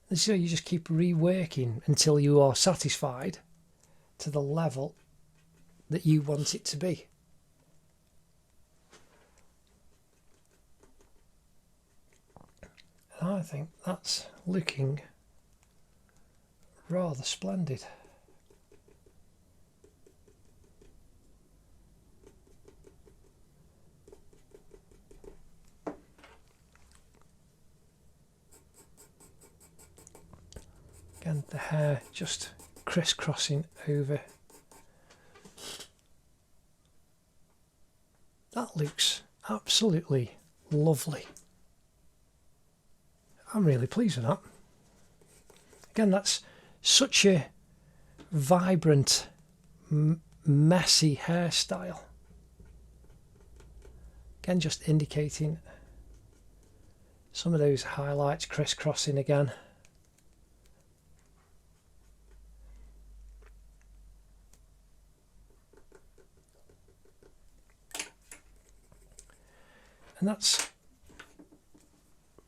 And so you just keep reworking until you are satisfied to the level that you want it to be. And I think that's looking rather splendid. Again, the hair just crisscrossing over That looks absolutely lovely. I'm really pleased with that. Again, that's such a vibrant, messy hairstyle. Again, just indicating some of those highlights crisscrossing again. And that's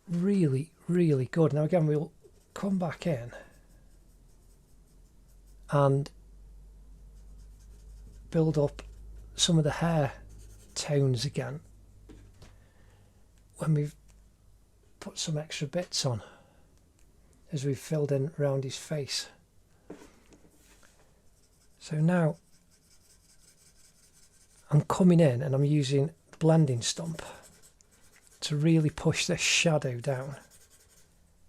really, really good. Now again, we'll come back in and build up some of the hair tones again when we've put some extra bits on, as we've filled in around his face. So now I'm coming in and I'm using the blending stump to really push the shadow down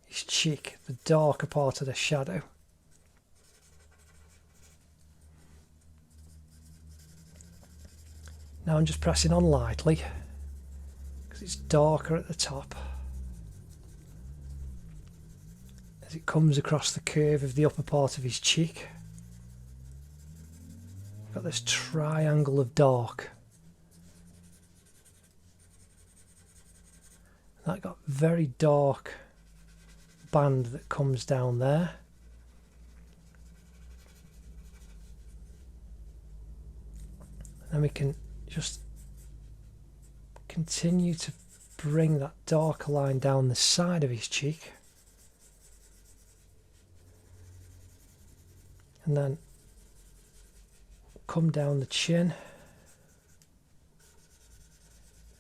his cheek, the darker part of the shadow. Now I'm just pressing on lightly because it's darker at the top. As it comes across the curve of the upper part of his cheek, got this triangle of dark. That got very dark band that comes down there. And then we can just continue to bring that darker line down the side of his cheek. And then come down the chin.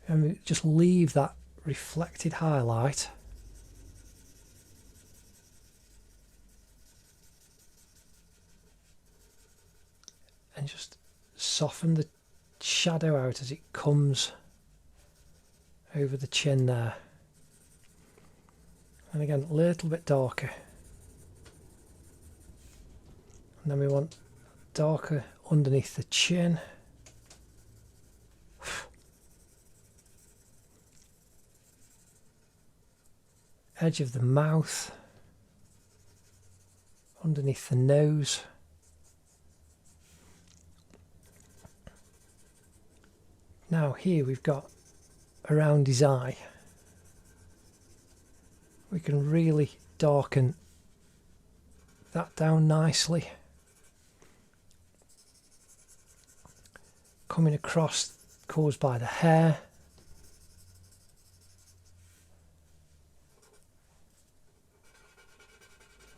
And we just leave that reflected highlight. And just soften the shadow out as it comes over the chin there. And again, a little bit darker. And then we want darker underneath the chin. Edge of the mouth, underneath the nose. Now here we've got around his eye. We can really darken that down nicely. Coming across, caused by the hair.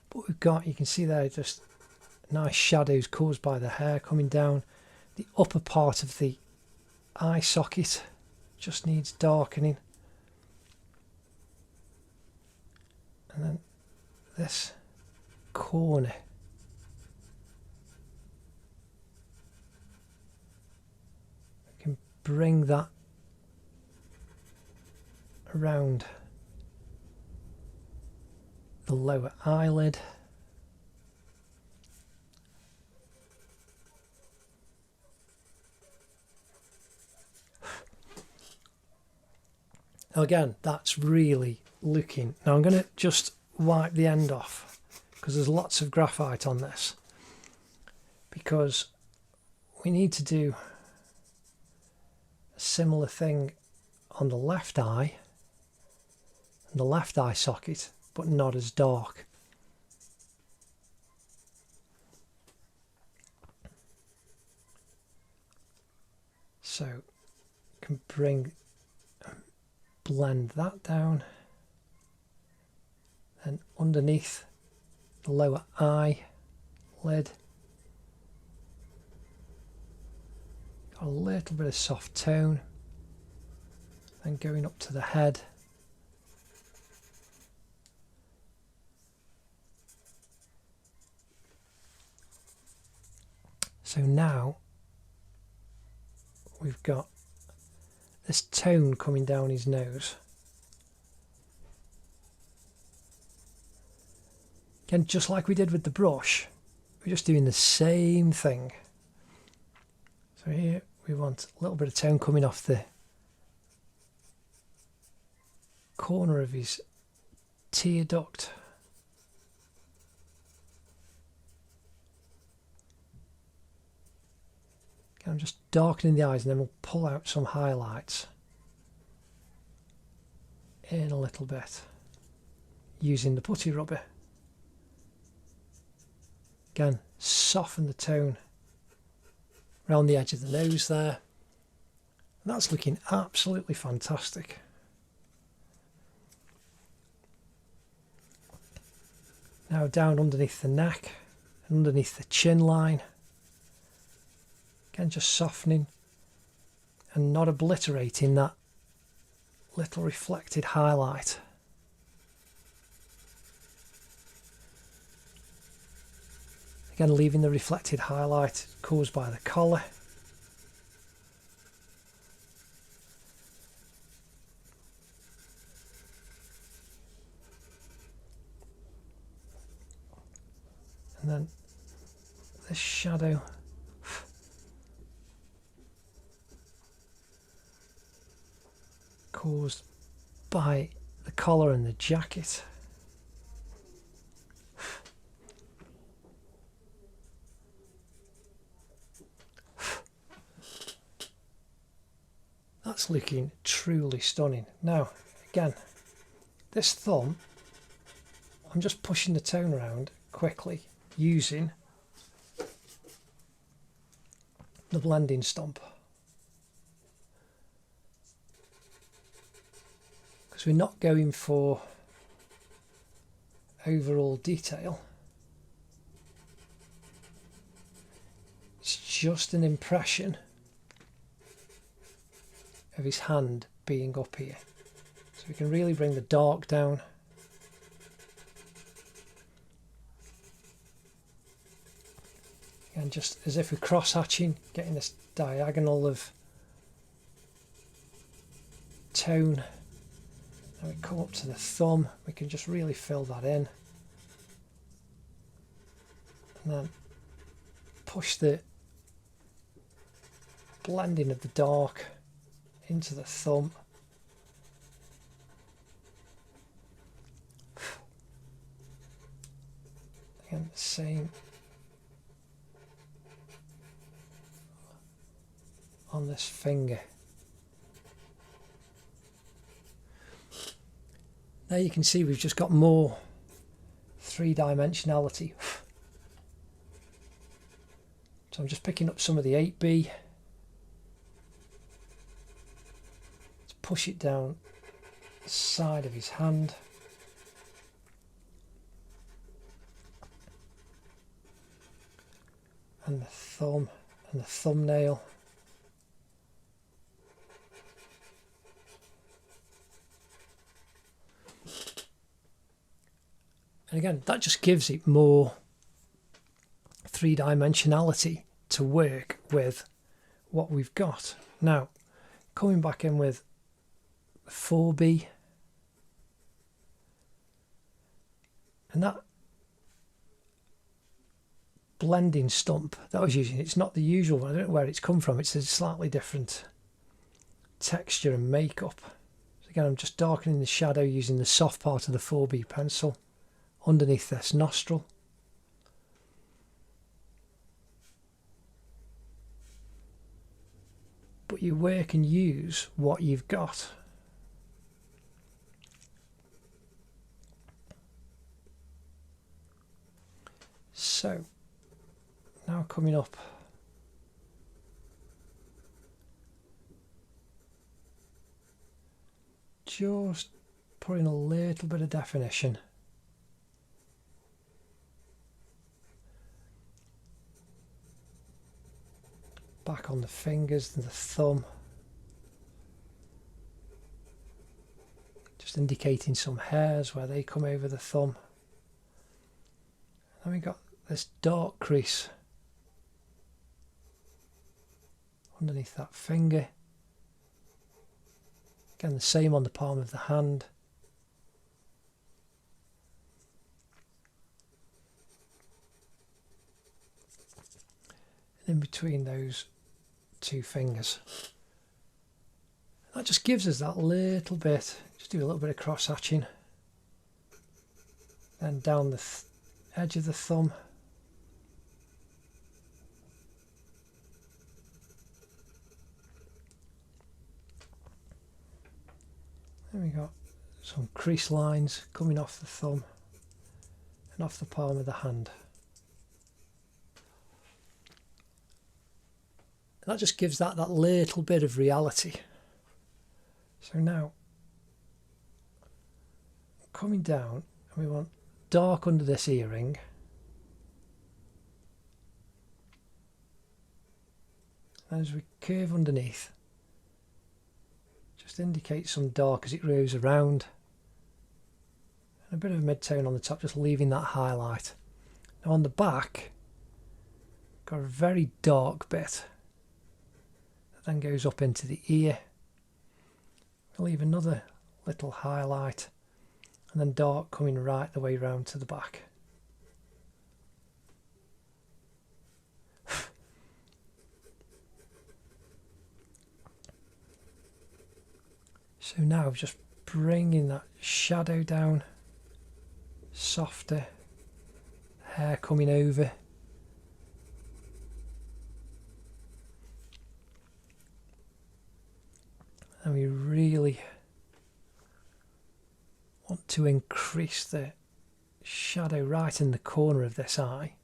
But we've got, you can see there, just nice shadows caused by the hair coming down. The upper part of the eye socket just needs darkening. And then this corner. We can bring that around the lower eyelid. Now again, that's really looking. Now I'm going to just wipe the end off because there's lots of graphite on this, because we need to do a similar thing on the left eye and the left eye socket, but not as dark. So you can blend that down, and underneath the lower eye lid, got a little bit of soft tone, then going up to the head. So now we've got this tone coming down his nose. Again, just like we did with the brush, we're just doing the same thing. So here we want a little bit of tone coming off the corner of his tear duct. Okay, I'm just darkening the eyes, and then we'll pull out some highlights in a little bit using the putty rubber. Again, soften the tone around the edge of the nose there. And that's looking absolutely fantastic. Now down underneath the neck and underneath the chin line. Again, just softening and not obliterating that little reflected highlight. Again, leaving the reflected highlight caused by the collar. And then this shadow caused by the collar and the jacket. That's looking truly stunning. Now, again, this thumb, I'm just pushing the tone around quickly using the blending stump. Because we're not going for overall detail. It's just an impression of his hand being up here. So we can really bring the dark down. And just as if we're cross-hatching, getting this diagonal of tone. Now we come up to the thumb, we can just really fill that in. And then push the blending of the dark into the thumb. Again, the same on this finger. Now you can see we've just got more three-dimensionality. So I'm just picking up some of the 8B. Push it down the side of his hand. And the thumb and the thumbnail. And again, that just gives it more three-dimensionality to work with what we've got. Now, coming back in with 4B, and that blending stump that I was using, it's not the usual one. I don't know where it's come from. It's a slightly different texture and makeup. So again, I'm just darkening the shadow using the soft part of the 4B pencil underneath this nostril. But you work and use what you've got. So now coming up just putting a little bit of definition back on the fingers and the thumb, just indicating some hairs where they come over the thumb. And then we got this dark crease underneath that finger. Again, the same on the palm of the hand. And in between those 2 fingers. That just gives us that little bit. Just do a little bit of cross hatching, then down the edge of the thumb. Then we got some crease lines coming off the thumb and off the palm of the hand. And that just gives that little bit of reality. So now, coming down, and we want dark under this earring. And as we curve underneath, just indicate some dark as it goes around. And a bit of a mid-tone on the top, just leaving that highlight. Now on the back, got a very dark bit that then goes up into the ear. We'll leave another little highlight, and then dark coming right the way round to the back. So now just bringing that shadow down, softer, hair coming over. And we really want to increase the shadow right in the corner of this eye.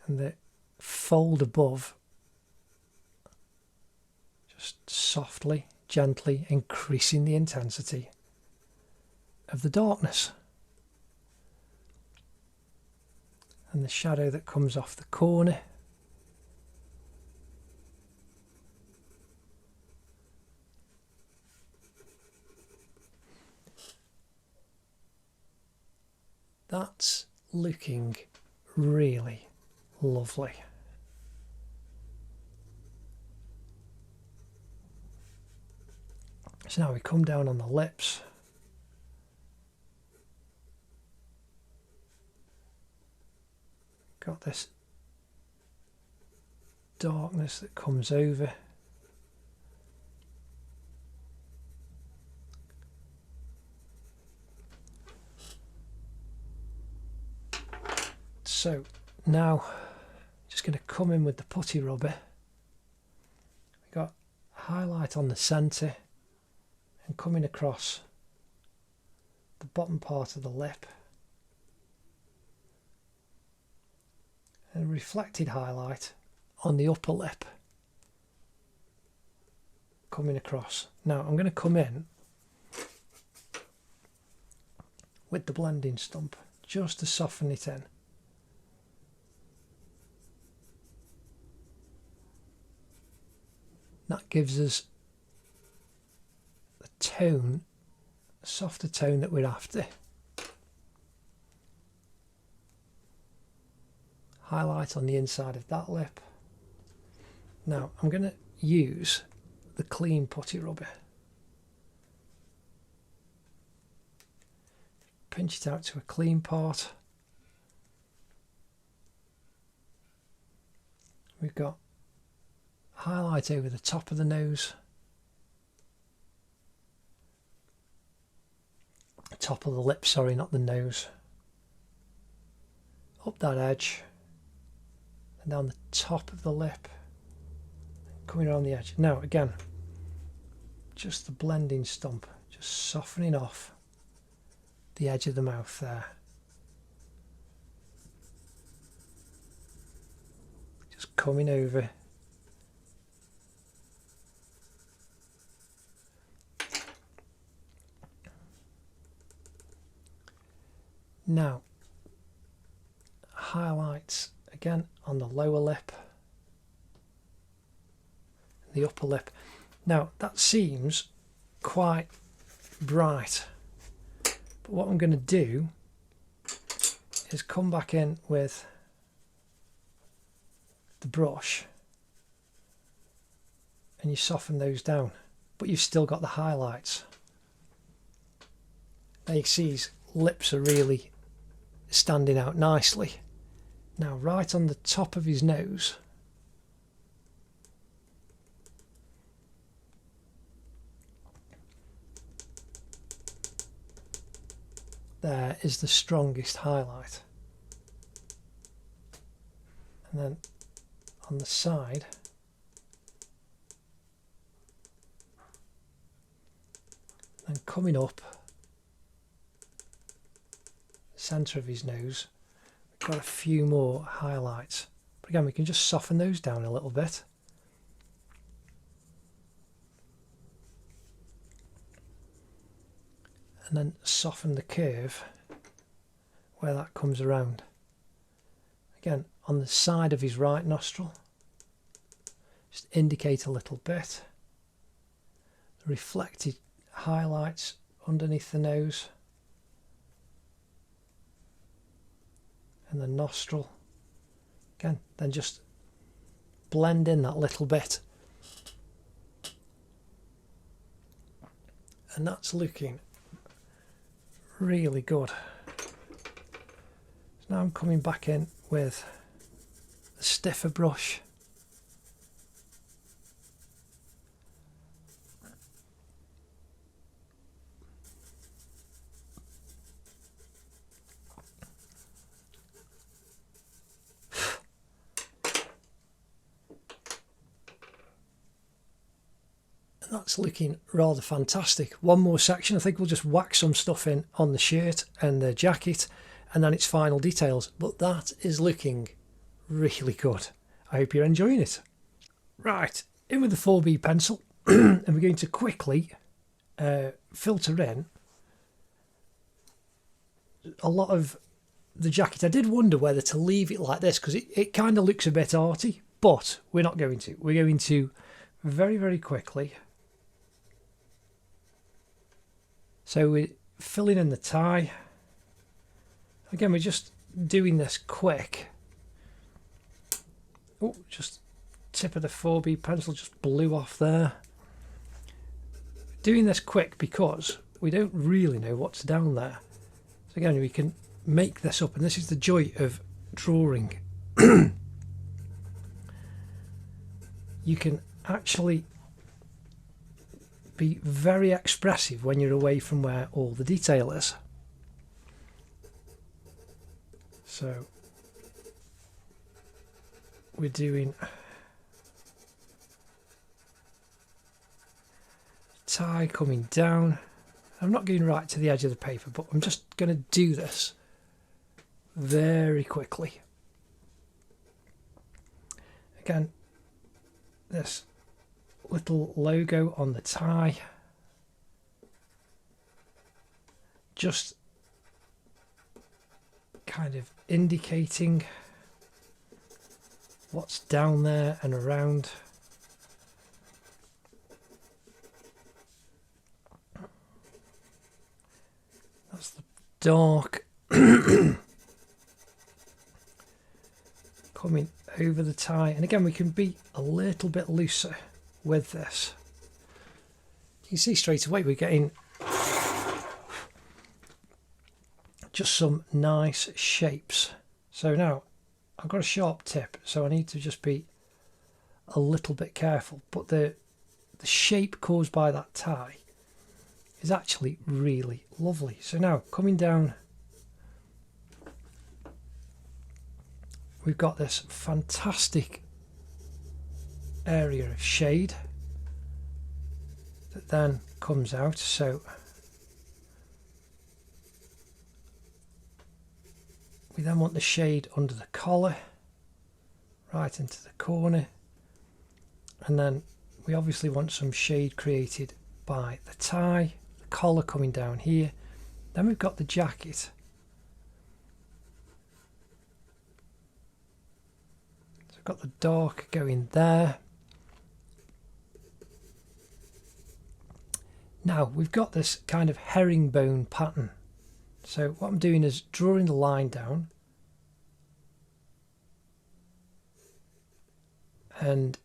And the fold above, just softly, gently increasing the intensity of the darkness. And the shadow that comes off the corner. That's looking really lovely. So now we come down on the lips. Got this darkness that comes over. So now just going to come in with the putty rubber. We got highlight on the centre and coming across the bottom part of the lip. And reflected highlight on the upper lip coming across. Now I'm going to come in with the blending stump just to soften it in. That gives us the tone, a softer tone that we're after. Highlight on the inside of that lip. Now I'm going to use the clean putty rubber. Pinch it out to a clean part. We've got highlight over the top of the nose, top of the lip, sorry, not the nose, up that edge and down the top of the lip, coming around the edge. Now again, just the blending stump, just softening off the edge of the mouth there. Just coming over. Now, highlights again on the lower lip, the upper lip. Now, that seems quite bright, but what I'm going to do is come back in with the brush and you soften those down, but you've still got the highlights. There you see his lips are really standing out nicely. Now, right on the top of his nose, there is the strongest highlight. And then on the side, and coming up the centre of his nose, we've got a few more highlights. But again, we can just soften those down a little bit. And then soften the curve where that comes around. Again, on the side of his right nostril, just indicate a little bit. The reflected highlights underneath the nose and the nostril. Again, then just blend in that little bit. And that's looking really good. So now I'm coming back in with a stiffer brush. That's looking rather fantastic. One more section. I think we'll just whack some stuff in on the shirt and the jacket, and then it's final details. But that is looking really good. I hope you're enjoying it. Right, in with the 4B pencil, and we're going to quickly filter in a lot of the jacket. I did wonder whether to leave it like this because it kind of looks a bit arty, but we're not going to. We're going to very, very quickly. So we're filling in the tie. Again, we're just doing this quick. Oh, just tip of the 4B pencil just blew off there. Doing this quick because we don't really know what's down there. So again, we can make this up, and this is the joy of drawing. You can actually be very expressive when you're away from where all the detail is. So we're doing tie coming down. I'm not going right to the edge of the paper, but I'm just going to do this very quickly. Again, this little logo on the tie, just kind of indicating what's down there and around. That's the dark coming over the tie, and again we can be a little bit looser with this. You can see straight away we're getting just some nice shapes. So now I've got a sharp tip, so I need to just be a little bit careful, but the shape caused by that tie is actually really lovely. So now coming down, we've got this fantastic area of shade that then comes out. So we then want the shade under the collar, right into the corner, and then we obviously want some shade created by the tie, the collar coming down here. Then we've got the jacket. So we've got the dark going there. Now we've got this kind of herringbone pattern. So what I'm doing is drawing the line down and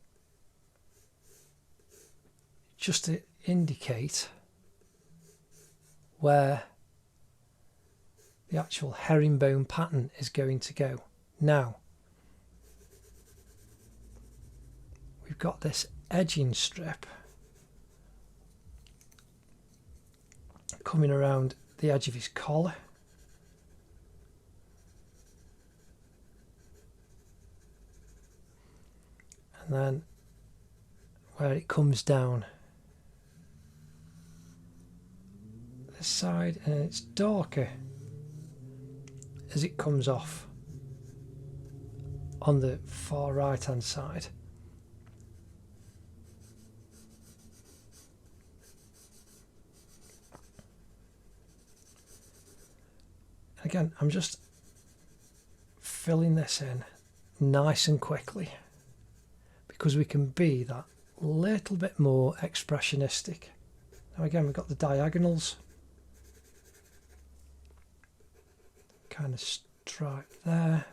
just to indicate where the actual herringbone pattern is going to go. Now, we've got this edging strip coming around the edge of his collar. And then where it comes down this side, and it's darker as it comes off on the far right hand side. Again, I'm just filling this in nice and quickly because we can be that little bit more expressionistic. Now again, we've got the diagonals, kind of stripe there.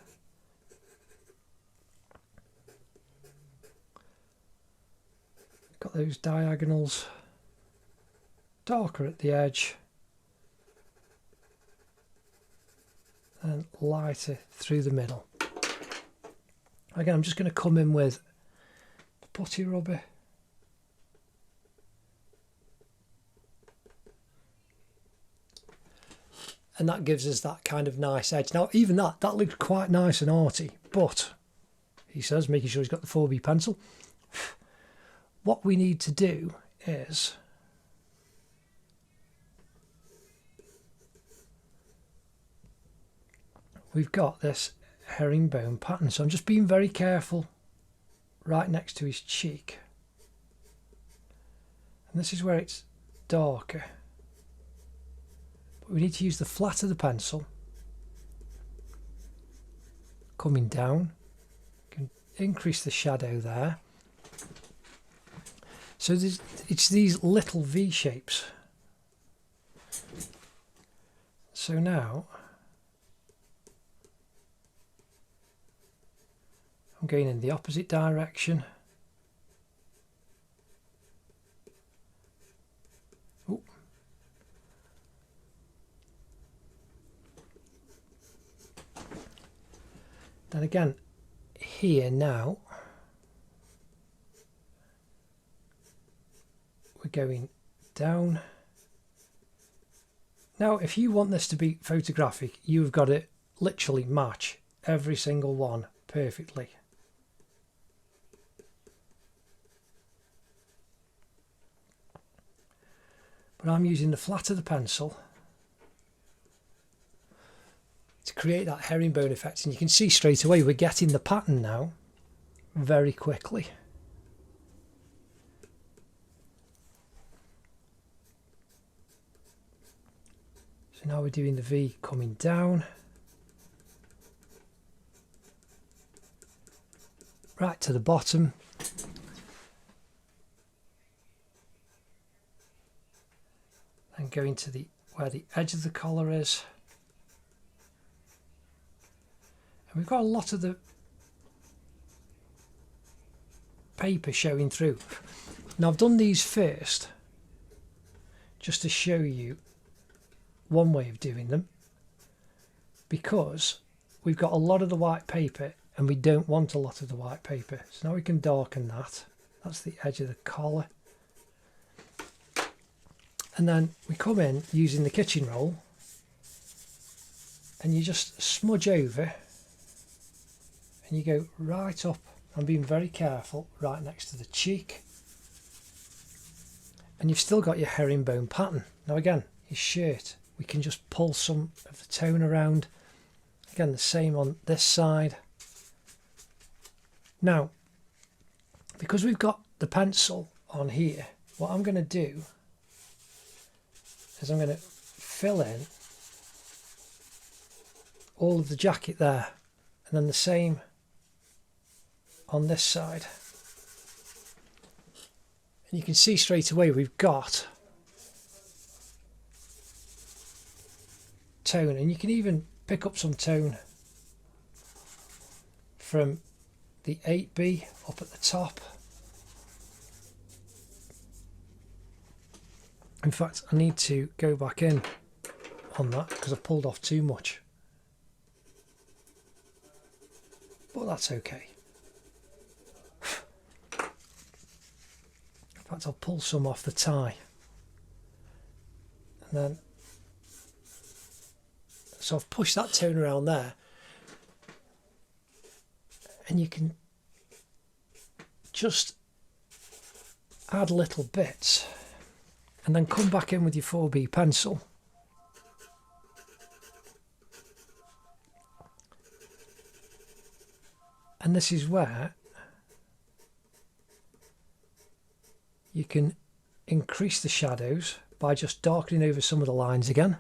Got those diagonals, darker at the edge and lighter through the middle. Again, I'm just going to come in with the putty rubber. And that gives us that kind of nice edge. Now, even that looks quite nice and arty, but he says, making sure he's got the 4B pencil. What we need to do is we've got this herringbone pattern, so I'm just being very careful right next to his cheek, and this is where it's darker, but we need to use the flat of the pencil coming down. You can increase the shadow there, so it's these little V shapes. So now I'm going in the opposite direction. Ooh. Then again, here now, we're going down. Now, if you want this to be photographic, you've got to literally match every single one perfectly. But I'm using the flat of the pencil to create that herringbone effect, and you can see straight away we're getting the pattern now very quickly. So now we're doing the V coming down right to the bottom. And going to where the edge of the collar is. And we've got a lot of the paper showing through. Now I've done these first just to show you one way of doing them, because we've got a lot of the white paper and we don't want a lot of the white paper. So now we can darken that. That's the edge of the collar. And then we come in using the kitchen roll and you just smudge over and you go right up. I'm being very careful, right next to the cheek. And you've still got your herringbone pattern. Now again, his shirt, we can just pull some of the tone around. Again, the same on this side. Now, because we've got the pencil on here, what I'm going to do is I'm going to fill in all of the jacket there, and then the same on this side. And you can see straight away we've got tone, and you can even pick up some tone from the 8B up at the top. In fact, I need to go back in on that because I pulled off too much. But that's okay. In fact, I'll pull some off the tie. And then, so I've pushed that tone around there. And you can just add little bits and then come back in with your 4B pencil. And this is where you can increase the shadows by just darkening over some of the lines again.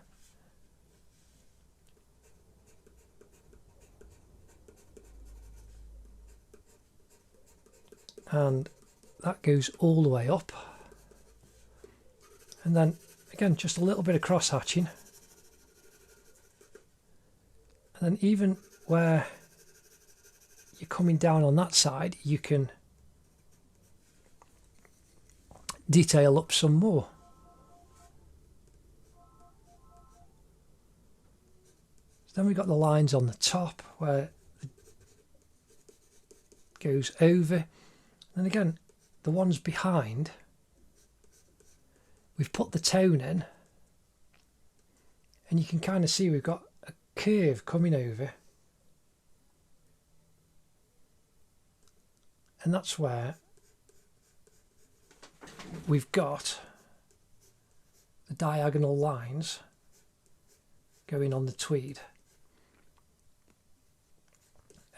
And that goes all the way up. And then again, just a little bit of cross hatching. And then even where you're coming down on that side, you can detail up some more. So then we've got the lines on the top where it goes over. And again, the ones behind, we've put the tone in, and you can kind of see we've got a curve coming over. And that's where we've got the diagonal lines going on the tweed.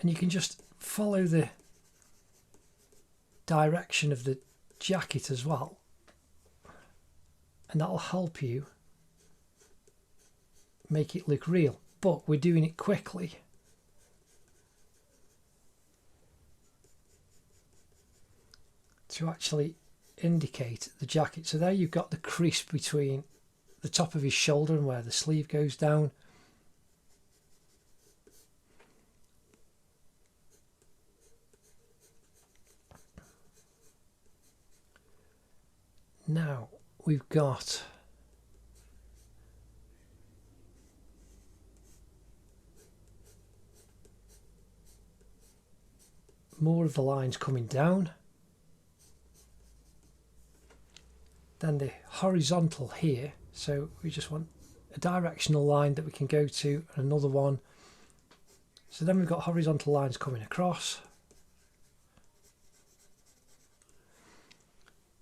And you can just follow the direction of the jacket as well, and that'll help you make it look real, but we're doing it quickly to actually indicate the jacket. So there you've got the crease between the top of his shoulder and where the sleeve goes down. Now we've got more of the lines coming down. Then the horizontal here, so we just want a directional line that we can go to and another one. So then we've got horizontal lines coming across.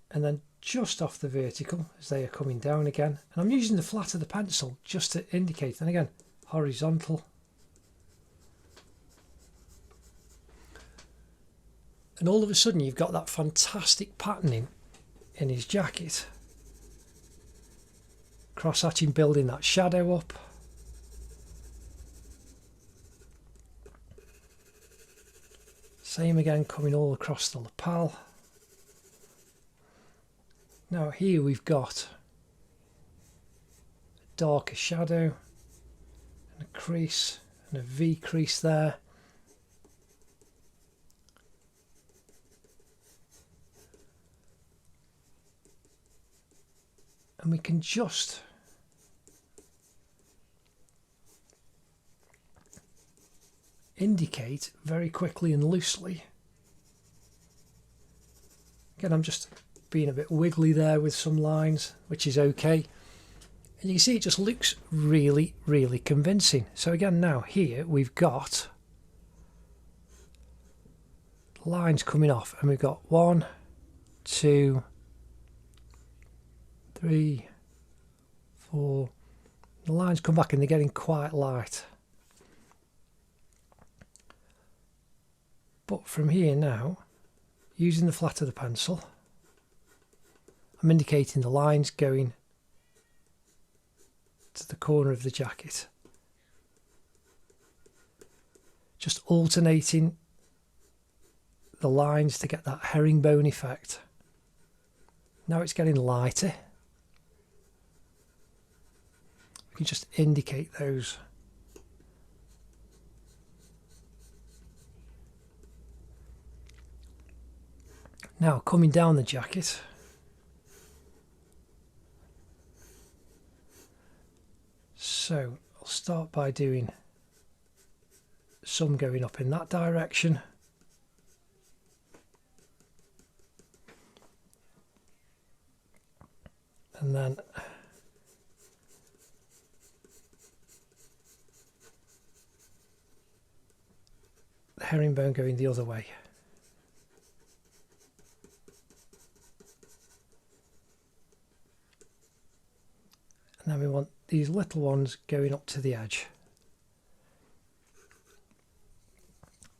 And then just off the vertical as they are coming down again. And I'm using the flat of the pencil just to indicate. And again, horizontal. And all of a sudden you've got that fantastic patterning in his jacket. Cross-hatching, building that shadow up. Same again, coming all across the lapel. Now here we've got a darker shadow and a crease and a V crease there. And we can just indicate very quickly and loosely. Again, I'm just being a bit wiggly there with some lines, which is okay. And you can see it just looks really, really convincing. So again, now here we've got lines coming off, and we've got 1, 2, 3, 4. The lines come back and they're getting quite light. But from here now, using the flat of the pencil, I'm indicating the lines going to the corner of the jacket. Just alternating the lines to get that herringbone effect. Now it's getting lighter. We can just indicate those. Now coming down the jacket, so start by doing some going up in that direction. And then the herringbone going the other way. And then we want these little ones going up to the edge.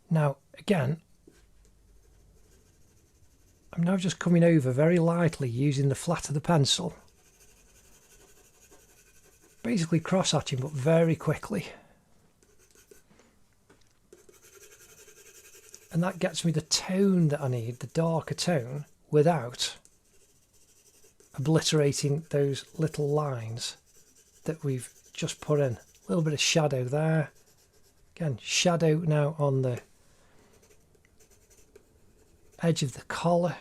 Now, again, I'm now just coming over very lightly using the flat of the pencil. Basically cross-hatching, but very quickly. And that gets me the tone that I need, the darker tone, without obliterating those little lines that we've just put in. A little bit of shadow there. Again, shadow now on the edge of the collar.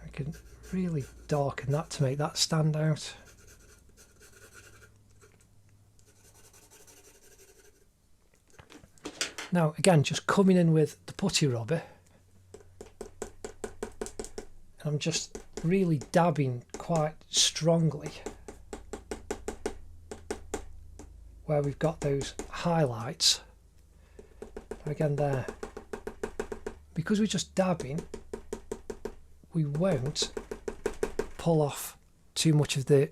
We can really darken that to make that stand out. Now again, just coming in with the putty rubber, and I'm just really dabbing quite strongly where we've got those highlights. Again there, because we're just dabbing, we won't pull off too much of the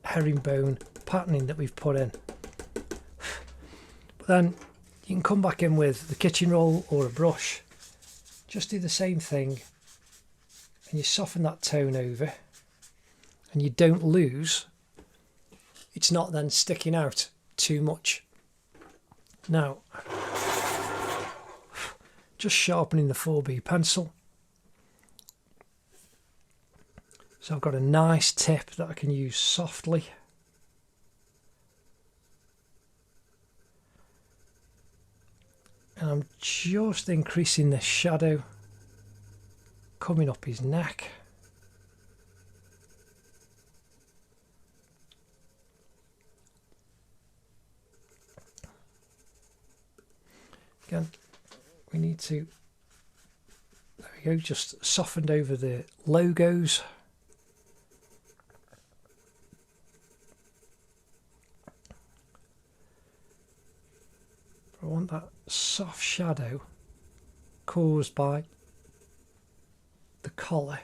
herringbone patterning that we've put in. But then you can come back in with the kitchen roll or a brush, just do the same thing, and you soften that tone over, and you don't lose, it's not then sticking out too much. Now, just sharpening the 4B pencil. So I've got a nice tip that I can use softly. And I'm just increasing the shadow coming up his neck. Again, we need to, there we go, just softened over the logos. I want that soft shadow caused by the collar,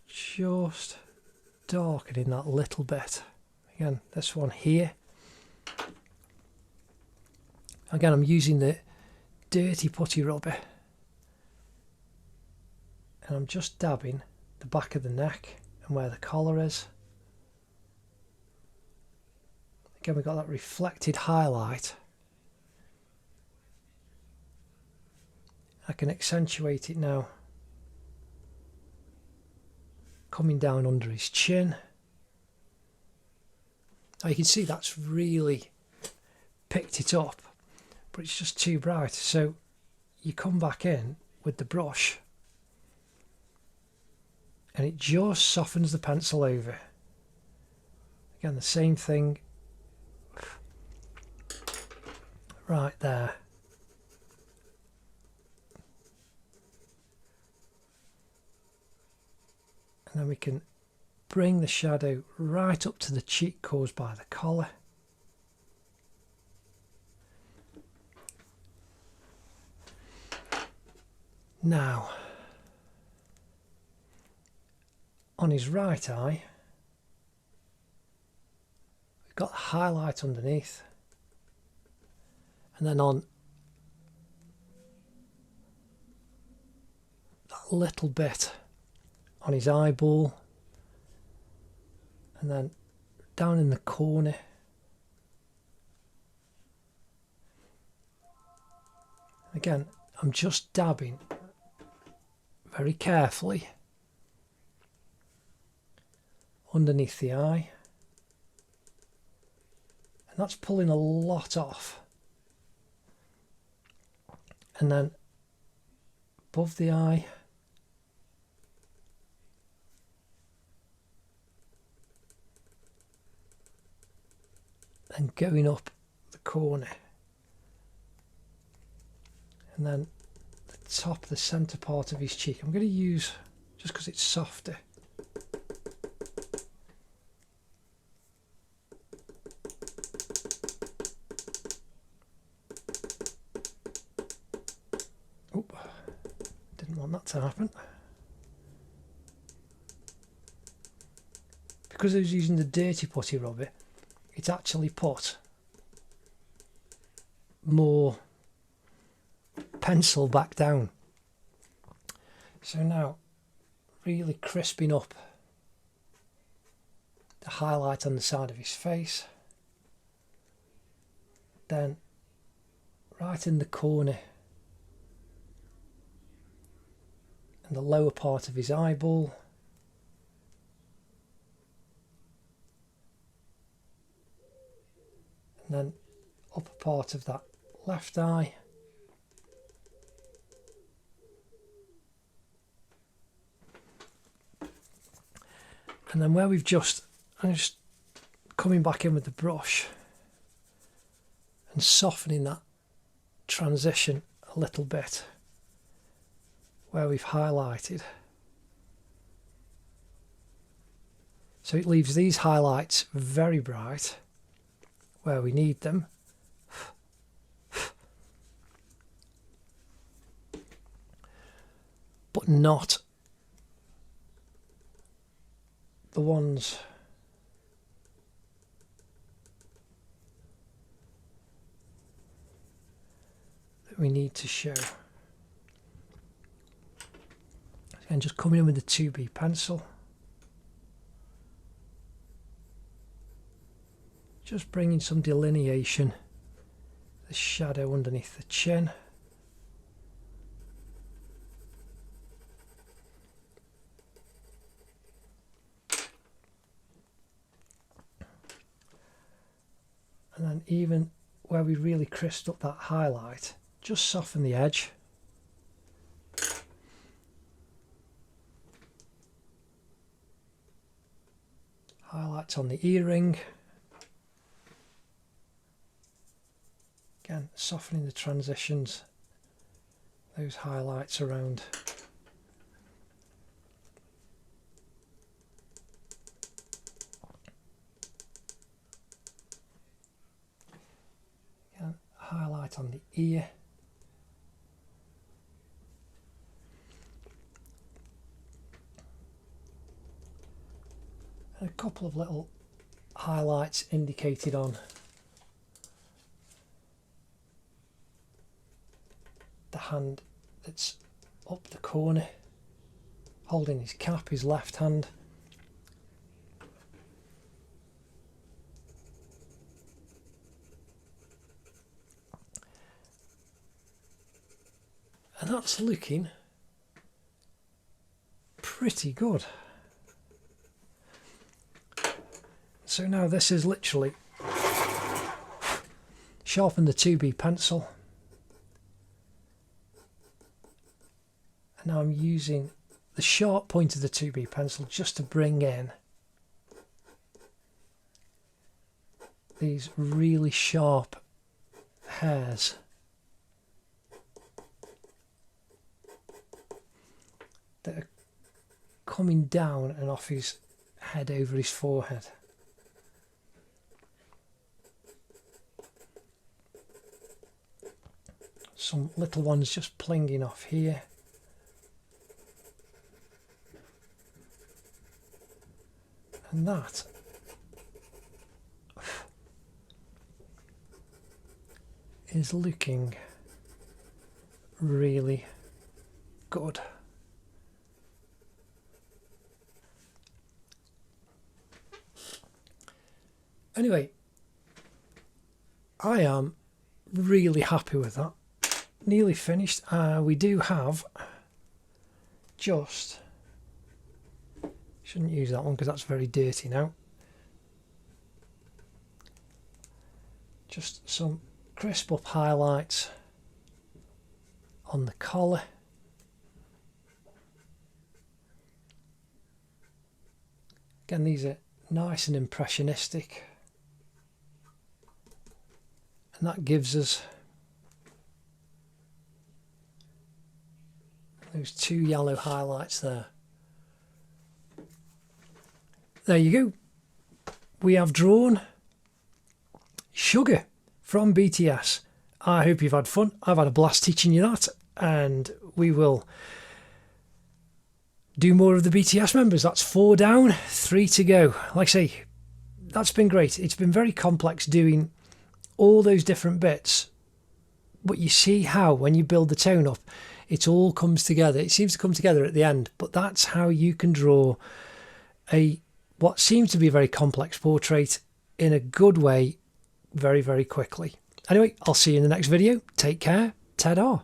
just darkening that little bit. Again, this one here. Again, I'm using the dirty putty rubber, and I'm just dabbing the back of the neck and where the collar is. Again, we've got that reflected highlight. I can accentuate it now, coming down under his chin. Now you can see that's really picked it up, but it's just too bright. So you come back in with the brush, and it just softens the pencil over. Again, the same thing right there. And then we can bring the shadow right up to the cheek caused by the collar. Now, on his right eye, we've got the highlight underneath. And then on that little bit on his eyeball, and then down in the corner. Again, I'm just dabbing very carefully underneath the eye, and that's pulling a lot off. And then above the eye. And going up the corner. And then the top, the centre part of his cheek. I'm going to use, just because it's softer. Oop, didn't want that to happen. Because I was using the dirty putty rubber, it actually put more pencil back down. So now really crisping up the highlight on the side of his face, then right in the corner and the lower part of his eyeball, and then upper part of that left eye, and then where I'm just coming back in with the brush and softening that transition a little bit where we've highlighted, so it leaves these highlights very bright where we need them, but not the ones that we need to show. Again, just coming in with the 2B pencil, just bringing some delineation, the shadow underneath the chin. And then even where we really crisped up that highlight, just soften the edge. Highlights on the earring. Again, softening the transitions, those highlights around. Again, highlight on the ear. And a couple of little highlights indicated on the hand that's up the corner, holding his cap, his left hand. And that's looking pretty good. So now this is literally sharpen the 2B pencil. And now I'm using the sharp point of the 2B pencil just to bring in these really sharp hairs. That are coming down and off his head over his forehead. Some little ones just plinging off here. And that is looking really good. Anyway, I am really happy with that. Nearly finished. We do have just, shouldn't use that one because that's very dirty now. Just some crisp up highlights on the collar. Again, these are nice and impressionistic. And that gives us those 2 yellow highlights there. There you go. We have drawn SUGA from BTS. I hope you've had fun. I've had a blast teaching you that, and we will do more of the BTS members. That's 4 down, 3 to go. Like I say, that's been great. It's been very complex doing all those different bits, but you see how when you build the tone up, it all comes together. It seems to come together at the end, but that's how you can draw what seems to be a very complex portrait in a good way very, very quickly. Anyway, I'll see you in the next video. Take care. Ta-da.